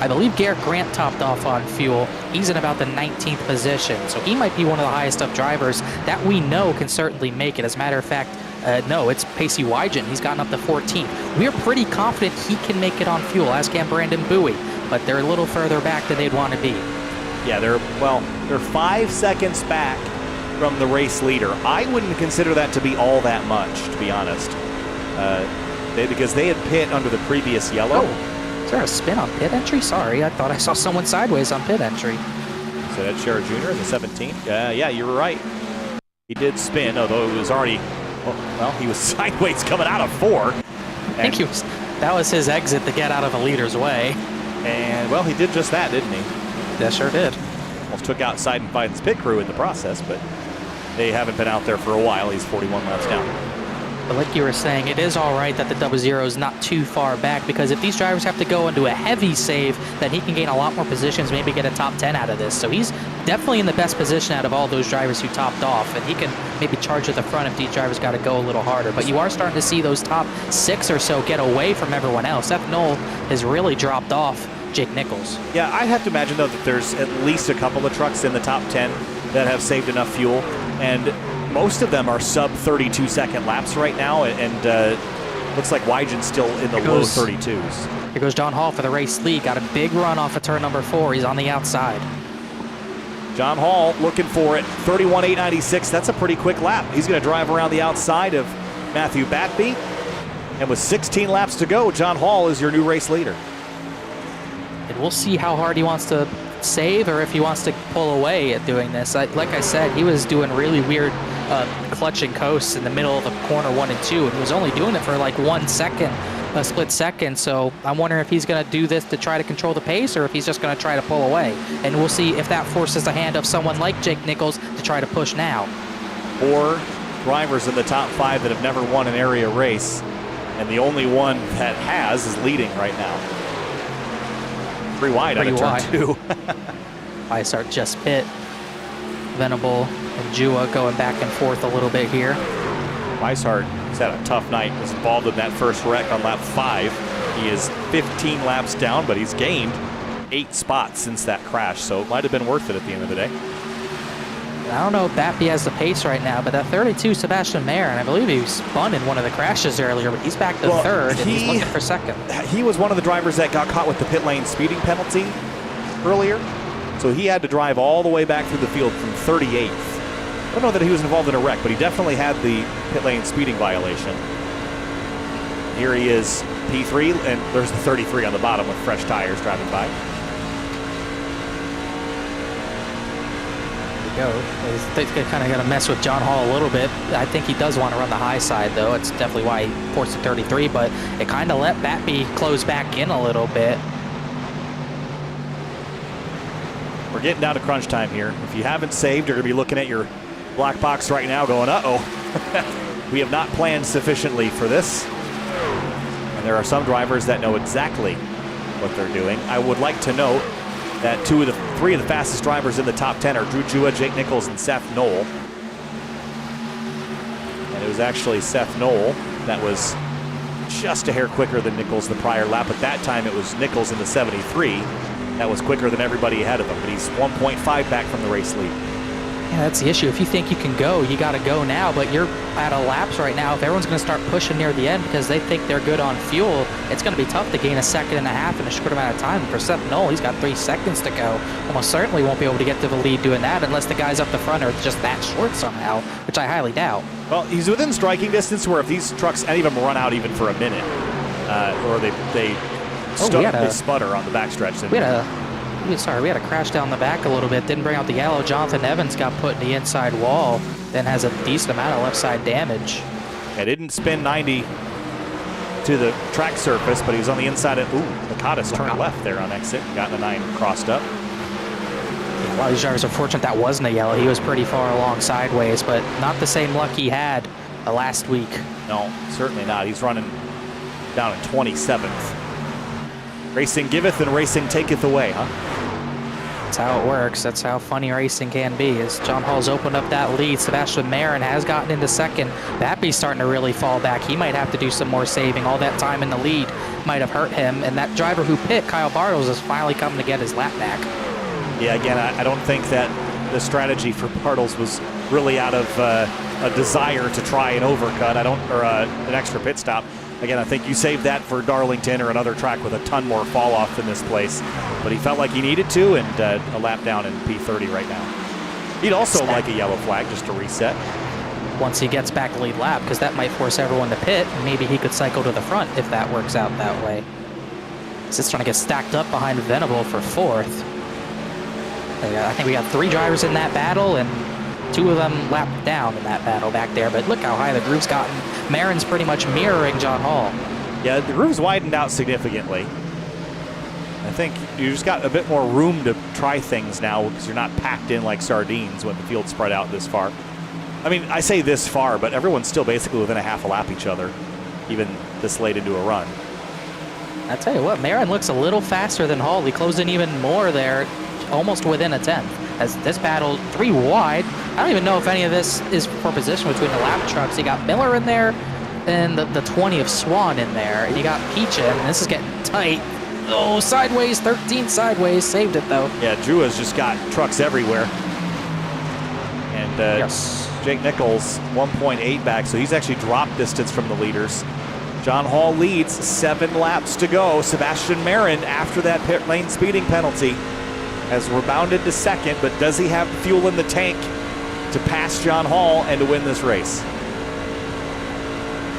believe Garrett Grant topped off on fuel. He's in about the 19th position. So he might be one of the highest up drivers that we know can certainly make it. As a matter of fact, no, it's Pacey Wygen. He's gotten up to 14th. We're pretty confident he can make it on fuel, as can Brandon Bowie, but they're a little further back than they'd want to be. Yeah, they're 5 seconds back from the race leader. I wouldn't consider that to be all that much, to be honest, because they had pit under the previous yellow. Oh, is there a spin on pit entry? Sorry, I thought I saw someone sideways on pit entry. So that's Shara Jr. in the 17th. Yeah, you were right. He did spin, although it was already... Well, he was sideways coming out of 4. I think that was his exit to get out of the leader's way. And, well, he did just that, didn't he? That sure did. Almost took out Biden's pit crew in the process, but they haven't been out there for a while. He's 41 laps down. But like you were saying, it is all right that the 00 is not too far back, because if these drivers have to go into a heavy save, then he can gain a lot more positions, maybe get a top 10 out of this. So he's definitely in the best position out of all those drivers who topped off, and he can maybe charge at the front if these drivers got to go a little harder. But you are starting to see those top 6 or so get away from everyone else. Seth Knoll has really dropped off Jake Nichols. Yeah, I'd have to imagine, though, that there's at least a couple of trucks in the top 10 that have saved enough fuel, and most of them are sub 32-second laps right now, and looks like Wygen's still in the low 32s. Here goes John Hall for the race lead. Got a big run off of turn number 4. He's on the outside. John Hall looking for it. 31.896. That's a pretty quick lap. He's going to drive around the outside of Matthew Batby. And with 16 laps to go, John Hall is your new race leader. And we'll see how hard he wants to save or if he wants to pull away at doing this. Like I said, he was doing really weird clutch and coasts in the middle of the corner 1 and 2, and he was only doing it for like 1 second, a split second. So I'm wondering if he's going to do this to try to control the pace or if he's just going to try to pull away. And we'll see if that forces the hand of someone like Jake Nichols to try to push now. 4 drivers in the top 5 that have never won an area race, and the only one that has is leading right now. 3 wide out of turn 2. Weishart just pit. Venable and Jua going back and forth a little bit here. Weishart has had a tough night. Was involved in that first wreck on lap 5. He is 15 laps down, but he's gained 8 spots since that crash, so it might have been worth it at the end of the day. I don't know if Batby has the pace right now, but that 32 Sebastian Mayer, and I believe he spun in one of the crashes earlier, but he's back to third, and he's looking for second. He was one of the drivers that got caught with the pit lane speeding penalty earlier, so he had to drive all the way back through the field from 38th. I don't know that he was involved in a wreck, but he definitely had the pit lane speeding violation. Here he is, P3, and there's the 33 on the bottom with fresh tires driving by. They kind of got to mess with John Hall a little bit. I think he does want to run the high side, though. It's definitely why he forced the 33, but it kind of let Batby close back in a little bit. We're getting down to crunch time here. If you haven't saved, you're going to be looking at your black box right now going, uh-oh. We have not planned sufficiently for this. And there are some drivers that know exactly what they're doing. I would like to note that 3 of the fastest drivers in the top 10 are Drew Jua, Jake Nichols, and Seth Knoll. And it was actually Seth Knoll that was just a hair quicker than Nichols the prior lap. At that time, it was Nichols in the 73 that was quicker than everybody ahead of him. But he's 1.5 back from the race lead. Yeah, that's the issue. If you think you can go, you got to go now, but you're out of laps right now. If everyone's going to start pushing near the end because they think they're good on fuel, it's going to be tough to gain a second and a half in a short amount of time. For Seth Knoll, he's got 3 seconds to go. Almost certainly won't be able to get to the lead doing that unless the guys up the front are just that short somehow, which I highly doubt. Well, he's within striking distance where if these trucks, any of them run out even for a minute, or they sputter on the backstretch. We had a crash down the back a little bit. Didn't bring out the yellow. Jonathan Evans got put in the inside wall, then has a decent amount of left side damage. It didn't spin 90 to the track surface, but he was on the inside of, Lakatos turned left there on exit and got the 9 crossed up. A lot of these drivers are fortunate that wasn't a yellow. He was pretty far along sideways, but not the same luck he had last week. No, certainly not. He's running down in 27th. Racing giveth and racing taketh away, huh? That's how it works. That's how funny racing can be. As John Hall's opened up that lead, Sebastian Marin has gotten into second. Bappy's starting to really fall back. He might have to do some more saving. All that time in the lead might have hurt him. And that driver who pit, Kyle Bartels, is finally coming to get his lap back. Yeah, again, I don't think that the strategy for Bartels was really out of a desire to try an overcut. Or an extra pit stop. Again, I think you saved that for Darlington or another track with a ton more fall off than this place. But he felt like he needed to, and a lap down in P30 right now. He'd also like a yellow flag just to reset. Once he gets back lead lap, because that might force everyone to pit, and maybe he could cycle to the front if that works out that way. So it's trying to get stacked up behind Venable for 4th. I think we got 3 drivers in that battle, and 2 of them lapped down in that battle back there. But look how high the groove's gotten. Marin's pretty much mirroring John Hall. Yeah, the groove's widened out significantly. I think you just got a bit more room to try things now because you're not packed in like sardines when the field's spread out this far. I mean, I say this far, but everyone's still basically within a half a lap each other, even this late into a run. I tell you what, Marin looks a little faster than Hall. He closed in even more there, almost within a 10th. As this battle 3 wide, I don't even know if any of this is for position between the lap trucks. You got Miller in there and the 20 of Swan in there. And you got Peach in, and this is getting tight. Oh, sideways, 13 sideways, saved it though. Yeah, Drew has just got trucks everywhere. And Yes. Jake Nichols 1.8 back, so he's actually dropped distance from the leaders. John Hall leads, 7 laps to go. Sebastian Marin, after that pit lane speeding penalty, has rebounded to second, but does he have fuel in the tank to pass John Hall and to win this race?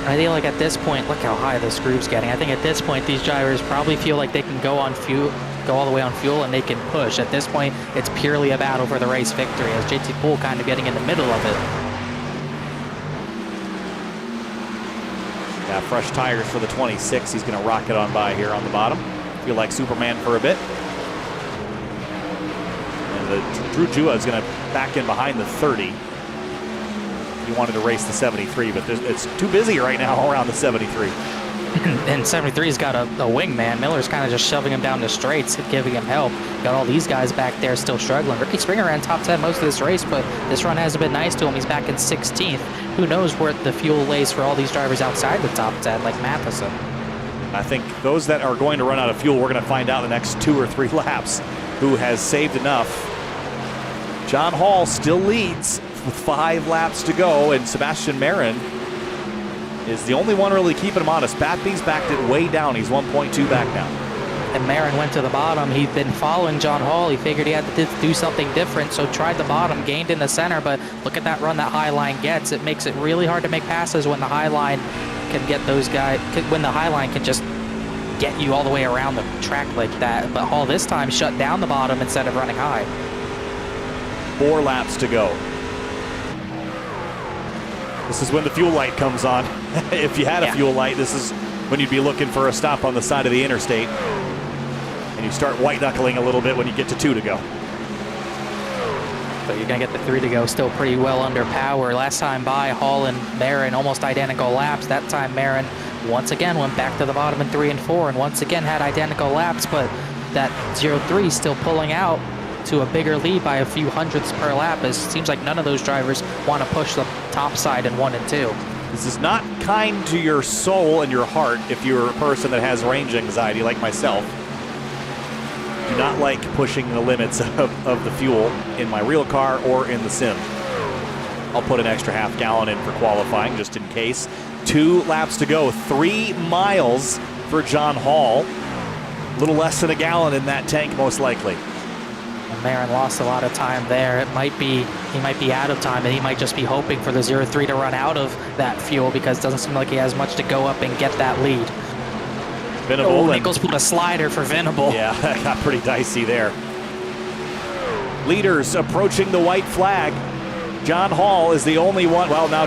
I think like at this point, look how high this groove's getting. I think at this point, these drivers probably feel like they can go on fuel, go all the way on fuel, and they can push. At this point, it's purely a battle for the race victory, as JT Poole kind of getting in the middle of it. Yeah, fresh tires for the 26. He's going to rocket on by here on the bottom. Feel like Superman for a bit. Drew Jua is going to back in behind the 30. He wanted to race the 73, but it's too busy right now around the 73. And 73's got a wingman. Miller's kind of just shoving him down the straights, giving him help. Got all these guys back there still struggling. Ricky Springer ran top 10 most of this race, but this run hasn't been nice to him. He's back in 16th. Who knows where the fuel lays for all these drivers outside the top 10, like Matheson. I think those that are going to run out of fuel, we're going to find out in the next 2 or 3 laps who has saved enough. John Hall still leads with 5 laps to go, and Sebastian Marin is the only one really keeping him honest. Bappy's backed it way down. He's 1.2 back now. And Marin went to the bottom. He'd been following John Hall. He figured he had to do something different, so tried the bottom, gained in the center, but look at that run that high line gets. It makes it really hard to make passes when the high line can get those guys, when the high line can just get you all the way around the track like that. But Hall this time shut down the bottom instead of running high. 4 laps to go. This is when the fuel light comes on. If you had a fuel light, this is when you'd be looking for a stop on the side of the interstate. And you start white-knuckling a little bit when you get to 2 to go. But you're going to get the 3 to go still pretty well under power. Last time by, Hall and Marin almost identical laps. That time Marin once again went back to the bottom in 3 and 4 and once again had identical laps, but that 0-3 still pulling out to a bigger lead by a few hundredths per lap. It seems like none of those drivers want to push the top side in 1 and 2. This is not kind to your soul and your heart if you're a person that has range anxiety like myself. Do not like pushing the limits of the fuel in my real car or in the sim. I'll put an extra half gallon in for qualifying just in case. 2 laps to go, 3 miles for John Hall. A little less than a gallon in that tank most likely. And Marin lost a lot of time there. He might be out of time, and he might just be hoping for the 0-3 to run out of that fuel because it doesn't seem like he has much to go up and get that lead. Venable. Nichols put a slider for Venable. Yeah, that got pretty dicey there. Leaders approaching the white flag. John Hall is the only one. Well, now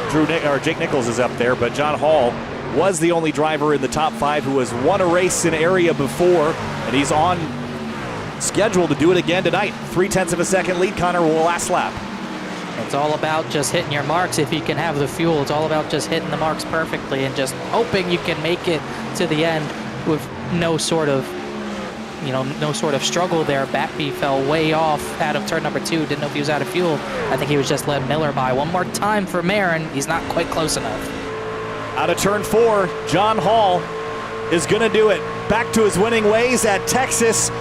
Jake Nichols is up there, but John Hall was the only driver in the top 5 who has won a race in area before, and he's on schedule to do it again tonight. 0.3 of a second lead, Connor, will last lap. It's all about just hitting your marks if you can have the fuel. It's all about just hitting the marks perfectly and just hoping you can make it to the end with no sort of struggle there. Batby fell way off out of turn number 2. Didn't know if he was out of fuel. I think he was just letting Miller by. One more time for Marin. He's not quite close enough. Out of turn 4, John Hall is going to do it. Back to his winning ways at Texas.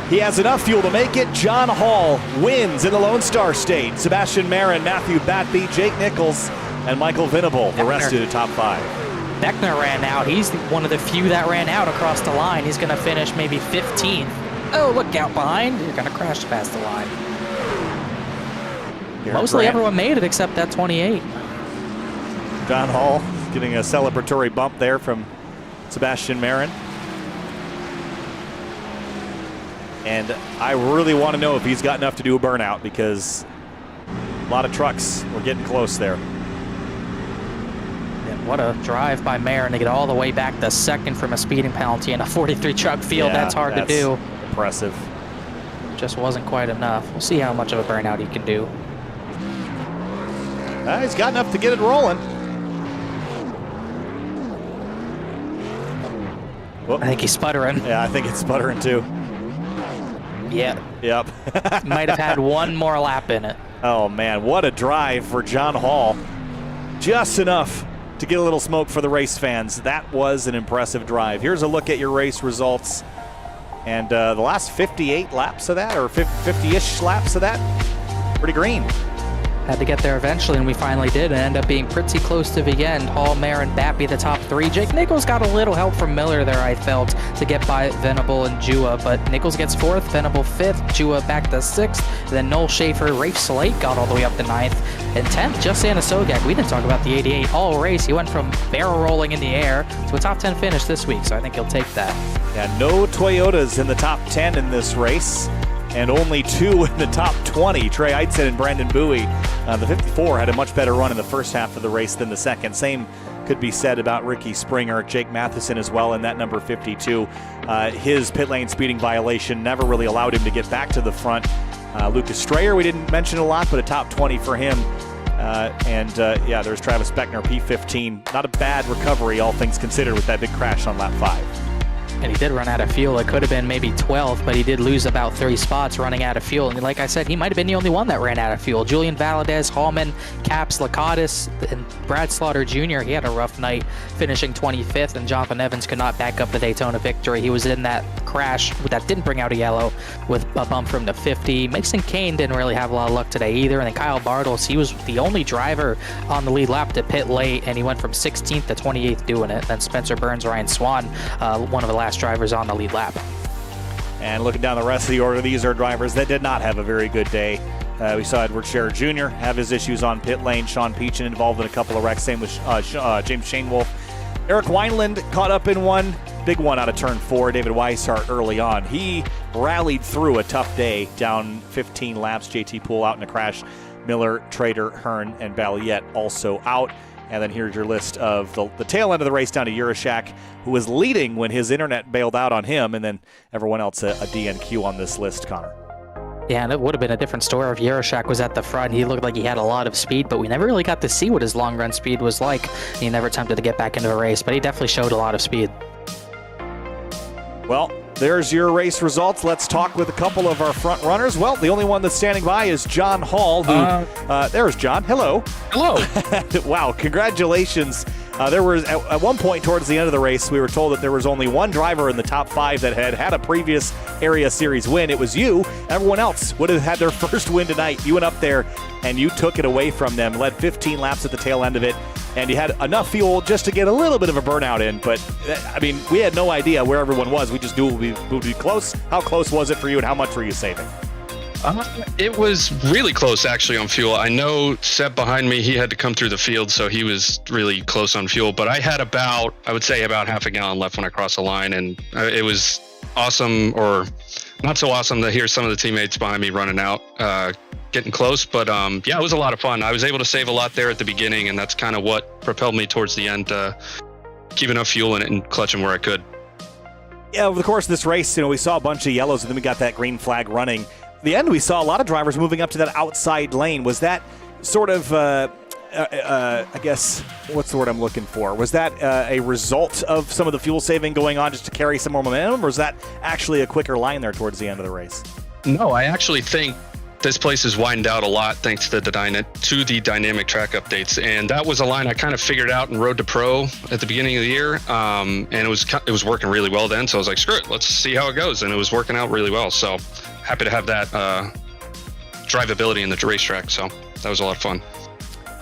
He has enough fuel to make it. John Hall wins in the Lone Star State. Sebastian Marin, Matthew Batby, Jake Nichols, and Michael Venable, the rest of the top 5. Beckner ran out. He's one of the few that ran out across the line. He's going to finish maybe 15th. Oh, look out behind. You're going to crash past the line. Mostly everyone made it except that 28. John Hall getting a celebratory bump there from Sebastian Marin. And I really want to know if he's got enough to do a burnout, because a lot of trucks were getting close there. And what a drive by Marin to get all the way back to second from a speeding penalty in a 43 truck field. Yeah, that's hard to do. Impressive. Just wasn't quite enough. We'll see how much of a burnout he can do. He's got enough to get it rolling. I think he's sputtering. Yeah, I think it's sputtering too. Yeah. Yep. Might have had one more lap in it. Oh man, what a drive for John Hall. Just enough to get a little smoke for the race fans. That was an impressive drive. Here's a look at your race results. And the last 58 laps of that, or 50-ish laps of that, pretty green. Had to get there eventually, and we finally did, and ended up being pretty close to the end. Hall, Marin, Batby, the top 3. Jake Nichols got a little help from Miller there, I felt, to get by Venable and Jua, but Nichols gets 4th, Venable 5th, Jua back to 6th, then Noel Schaefer, Rafe Slate got all the way up to 9th, and 10th, just Anna Sogak. We didn't talk about the 88 all race. He went from barrel rolling in the air to a top 10 finish this week, so I think he'll take that. Yeah, no Toyotas in the top 10 in this race, and only 2 in the top 20. Trey Eidson and Brandon Bowie. The 54 had a much better run in the first half of the race than the second. Same could be said about Ricky Springer, Jake Matheson as well in that number 52. His pit lane speeding violation never really allowed him to get back to the front. Lucas Strayer, we didn't mention a lot, but a top 20 for him. Yeah, there's Travis Beckner, P15. Not a bad recovery, all things considered, with that big crash on lap 5. And he did run out of fuel. It could have been maybe 12th, but he did lose about 3 spots running out of fuel. And like I said, he might have been the only one that ran out of fuel. Julian Valadez, Hallman, Caps, Lakatis, and Brad Slaughter Jr., he had a rough night, finishing 25th, and Jonathan Evans could not back up the Daytona victory. He was in that crash that didn't bring out a yellow with a bump from the 50. Mason Kane didn't really have a lot of luck today either. And then Kyle Bartels, he was the only driver on the lead lap to pit late, and he went from 16th to 28th doing it. Then Spencer Burns, Ryan Swan, one of the last drivers on the lead lap. And looking down the rest of the order, these are drivers that did not have a very good day. We saw Edward Scherer Jr. have his issues on pit lane. Sean Peachin involved in a couple of wrecks. Same with James Shane Wolf. Eric Wineland caught up in one. Big one out of turn 4. David Weishart early on. He rallied through a tough day, down 15 laps. JT Poole out in a crash. Miller, Trader, Hearn, and Balliet also out. And then here's your list of the tail end of the race down to Urashak, who was leading when his internet bailed out on him, and then everyone else a DNQ on this list, Connor. Yeah, and it would have been a different story if Urashak was at the front. He looked like he had a lot of speed, but we never really got to see what his long run speed was like. He never attempted to get back into a race, but he definitely showed a lot of speed. Well, there's your race results. Let's talk with a couple of our front runners. Well, the only one that's standing by is John Hall, who, there's John. Hello. Hello. Wow, congratulations. There was, at one point towards the end of the race, we were told that there was only one driver in the top 5 that had a previous area series win. It was you. Everyone else would have had their first win tonight. You went up there and you took it away from them, led 15 laps at the tail end of it, and you had enough fuel just to get a little bit of a burnout in. But, I mean, we had no idea where everyone was. We just knew we would be close. How close was it for you, and how much were you saving? It was really close, actually, on fuel. I know Seb behind me, he had to come through the field, so he was really close on fuel. But I had about half a gallon left when I crossed the line, and it was awesome, or not so awesome, to hear some of the teammates behind me running out, getting close. But yeah, it was a lot of fun. I was able to save a lot there at the beginning, and that's kind of what propelled me towards the end to keep enough fuel in it and clutching where I could. Yeah, over the course of this race, we saw a bunch of yellows, and then we got that green flag running. The end, we saw a lot of drivers moving up to that outside lane. Was that, sort of, I guess, what's the word I'm looking for? Was that a result of some of the fuel saving going on just to carry some more momentum, or was that actually a quicker line there towards the end of the race? No, I actually think this place has widened out a lot thanks to the dynamic track updates, and that was a line I kind of figured out in Road to Pro at the beginning of the year, and it was working really well then. So I was like, screw it, let's see how it goes, and it was working out really well. So happy to have that drivability in the racetrack. So that was a lot of fun.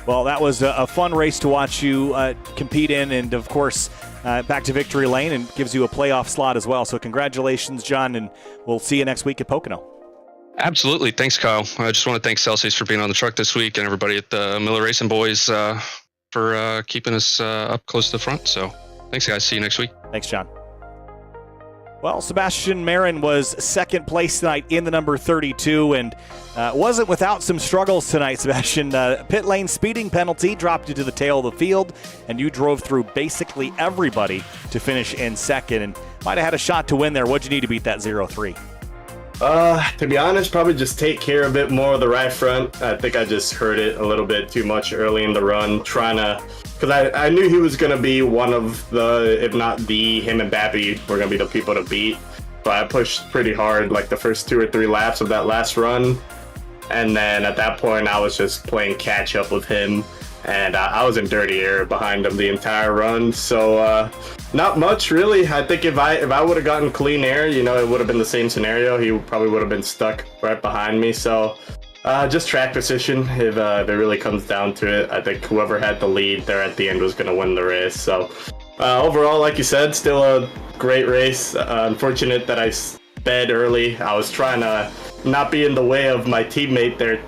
Well, that was a fun race to watch you compete in, and of course, back to victory lane, and gives you a playoff slot as well. So congratulations, John, and we'll see you next week at Pocono. Absolutely. Thanks, Kyle. I just want to thank Celsius for being on the truck this week, and everybody at the Miller Racing Boys for keeping us up close to the front. So thanks, guys. See you next week. Thanks, John. Well, Sebastian Marin was second place tonight in the number 32, and wasn't without some struggles tonight, Sebastian. Pit lane speeding penalty dropped you to the tail of the field, and you drove through basically everybody to finish in second, and might have had a shot to win there. What'd you need to beat that 0-3? To be honest, probably just take care a bit more of the right front. I think I just hurt it a little bit too much early in the run, because I knew he was going to be one of the, if not him and Babby were going to be the people to beat. So I pushed pretty hard like the first 2 or 3 laps of that last run. And then at that point, I was just playing catch up with him. And I was in dirty air behind him the entire run. So not much, really. I think if I would have gotten clean air, it would have been the same scenario. He probably would have been stuck right behind me. So just track position, if it really comes down to it. I think whoever had the lead there at the end was going to win the race. So overall, like you said, still a great race. Unfortunate that I sped early. I was trying to not be in the way of my teammate there,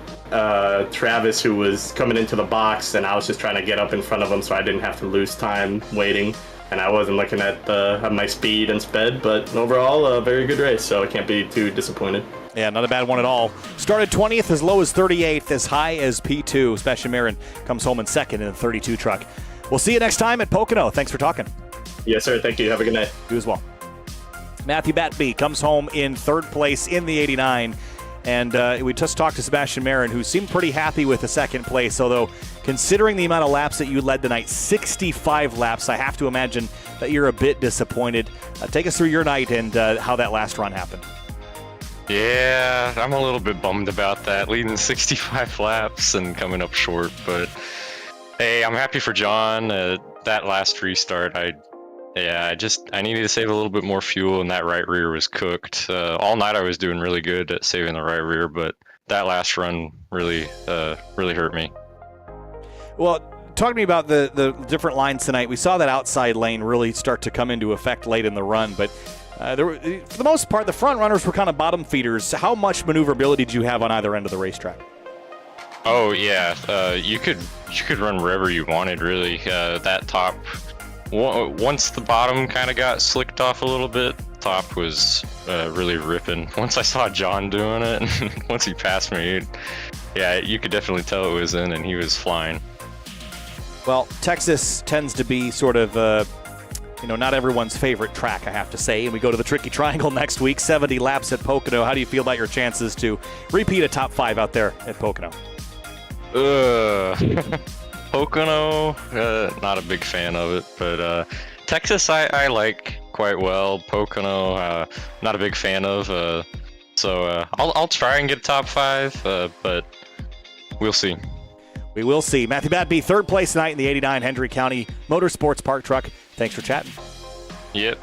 Travis, who was coming into the box, and I was just trying to get up in front of him so I didn't have to lose time waiting. And I wasn't looking at my speed and sped, but overall, a very good race, so I can't be too disappointed. Yeah, not a bad one at all. Started 20th, as low as 38th, as high as P2. Sebastian Marin comes home in second in the 32 truck. We'll see you next time at Pocono. Thanks for talking. Yes, sir. Thank you. Have a good night. You as well. Matthew Batby comes home in third place in the 89. And we just talked to Sebastian Marin, who seemed pretty happy with the second place, although considering the amount of laps that you led tonight, 65 laps, I have to imagine that you're a bit disappointed. Take us through your night and how that last run happened. Yeah, I'm a little bit bummed about that, leading 65 laps and coming up short, but hey, I'm happy for John. That last restart, I needed to save a little bit more fuel, and that right rear was cooked. All night I was doing really good at saving the right rear, but that last run really hurt me. Well, talk to me about the different lines tonight. We saw that outside lane really start to come into effect late in the run, but for the most part, the front runners were kind of bottom feeders. How much maneuverability did you have on either end of the racetrack? Oh yeah, you could run wherever you wanted, really. That top, once the bottom kind of got slicked off a little bit, top was really ripping. Once I saw John doing it, once he passed me, you could definitely tell it was in, and he was flying. Well, Texas tends to be sort of, not everyone's favorite track, I have to say. And we go to the Tricky Triangle next week, 70 laps at Pocono. How do you feel about your chances to repeat a top 5 out there at Pocono? Pocono, not a big fan of it, but Texas I like quite well. Pocono, not a big fan of. So I'll try and get a top 5, but we'll see. We will see. Matthew Batby, third place tonight in the 89 Hendry County Motorsports Park Truck. Thanks for chatting. Yep.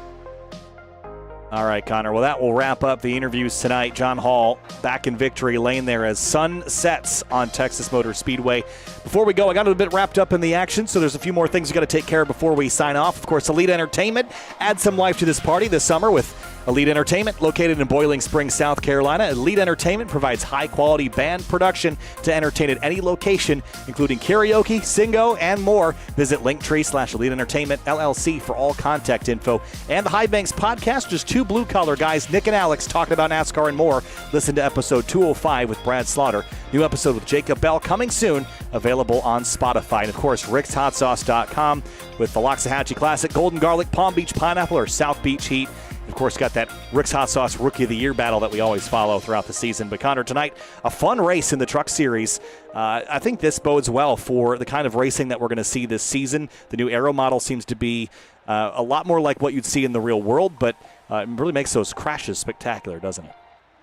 All right, Connor. Well, that will wrap up the interviews tonight. John Hall back in victory lane there as sun sets on Texas Motor Speedway. Before we go, I got a bit wrapped up in the action, so there's a few more things we got to take care of before we sign off. Of course, Elite Entertainment adds some life to this party this summer with Elite Entertainment, located in Boiling Springs, South Carolina. Elite Entertainment provides high-quality band production to entertain at any location, including karaoke, singo, and more. Visit Linktree/Elite Entertainment LLC for all contact info. And the High Banks podcast, just two blue-collar guys, Nick and Alex, talking about NASCAR and more. Listen to episode 205 with Brad Slaughter. New episode with Jacob Bell coming soon, available on Spotify. And, of course, rickshotsauce.com with the Loxahatchee Classic, Golden Garlic, Palm Beach Pineapple, or South Beach Heat. Of course, got that Rick's Hot Sauce Rookie of the Year battle that we always follow throughout the season. But Connor, tonight, a fun race in the Truck Series. I think this bodes well for the kind of racing that we're going to see this season. The new Aero model seems to be a lot more like what you'd see in the real world, but it really makes those crashes spectacular, doesn't it?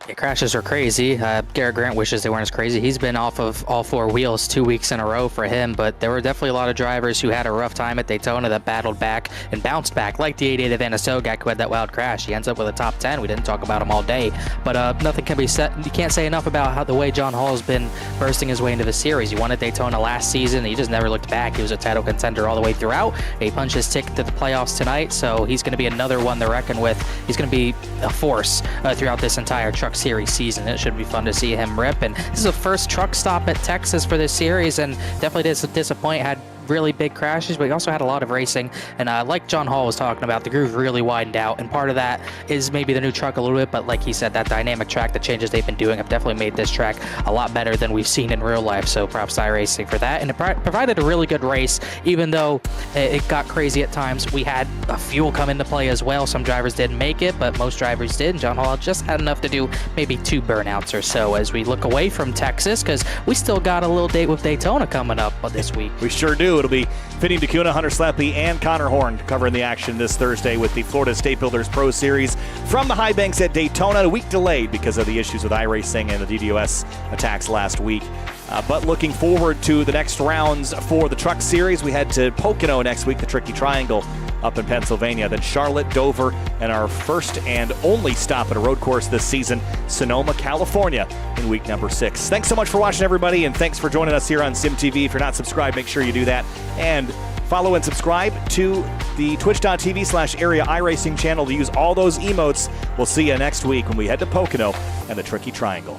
Yeah, crashes are crazy. Garrett Grant wishes they weren't as crazy. He's been off of all 4 wheels 2 weeks in a row for him, but there were definitely a lot of drivers who had a rough time at Daytona that battled back and bounced back, like the 88 of Anna Sogak who had that wild crash. He ends up with a top 10. We didn't talk about him all day, but nothing can be said. You can't say enough about how the way John Hall's been bursting his way into the series. He won at Daytona last season. He just never looked back. He was a title contender all the way throughout. He punched his ticket to the playoffs tonight, so he's going to be another one to reckon with. He's going to be a force throughout this entire Truck Series season. It should be fun to see him rip. And this is the first truck stop at Texas for this series, and definitely did disappoint. Had really big crashes, but he also had a lot of racing. And like John Hall was talking about, the groove really widened out, and part of that is maybe the new truck a little bit, but like he said, that dynamic track, the changes they've been doing have definitely made this track a lot better than we've seen in real life. So props to iRacing for that. And it provided a really good race, even though it got crazy at times. We had fuel come into play as well. Some drivers didn't make it, but most drivers did. And John Hall just had enough to do maybe 2 burnouts or so as we look away from Texas, because we still got a little date with Daytona coming up this week. We sure do. It'll be Finney DeCuna, Hunter Sleppy, and Connor Horn covering the action this Thursday with the Florida State Builders Pro Series from the High Banks at Daytona, a week delayed because of the issues with iRacing and the DDoS attacks last week. But looking forward to the next rounds for the Truck Series. We head to Pocono next week, the Tricky Triangle up in Pennsylvania. Then Charlotte, Dover, and our first and only stop at a road course this season, Sonoma, California, in week number 6. Thanks so much for watching, everybody, and thanks for joining us here on SimTV. If you're not subscribed, make sure you do that. And follow and subscribe to the twitch.tv/area iRacing channel to use all those emotes. We'll see you next week when we head to Pocono and the Tricky Triangle.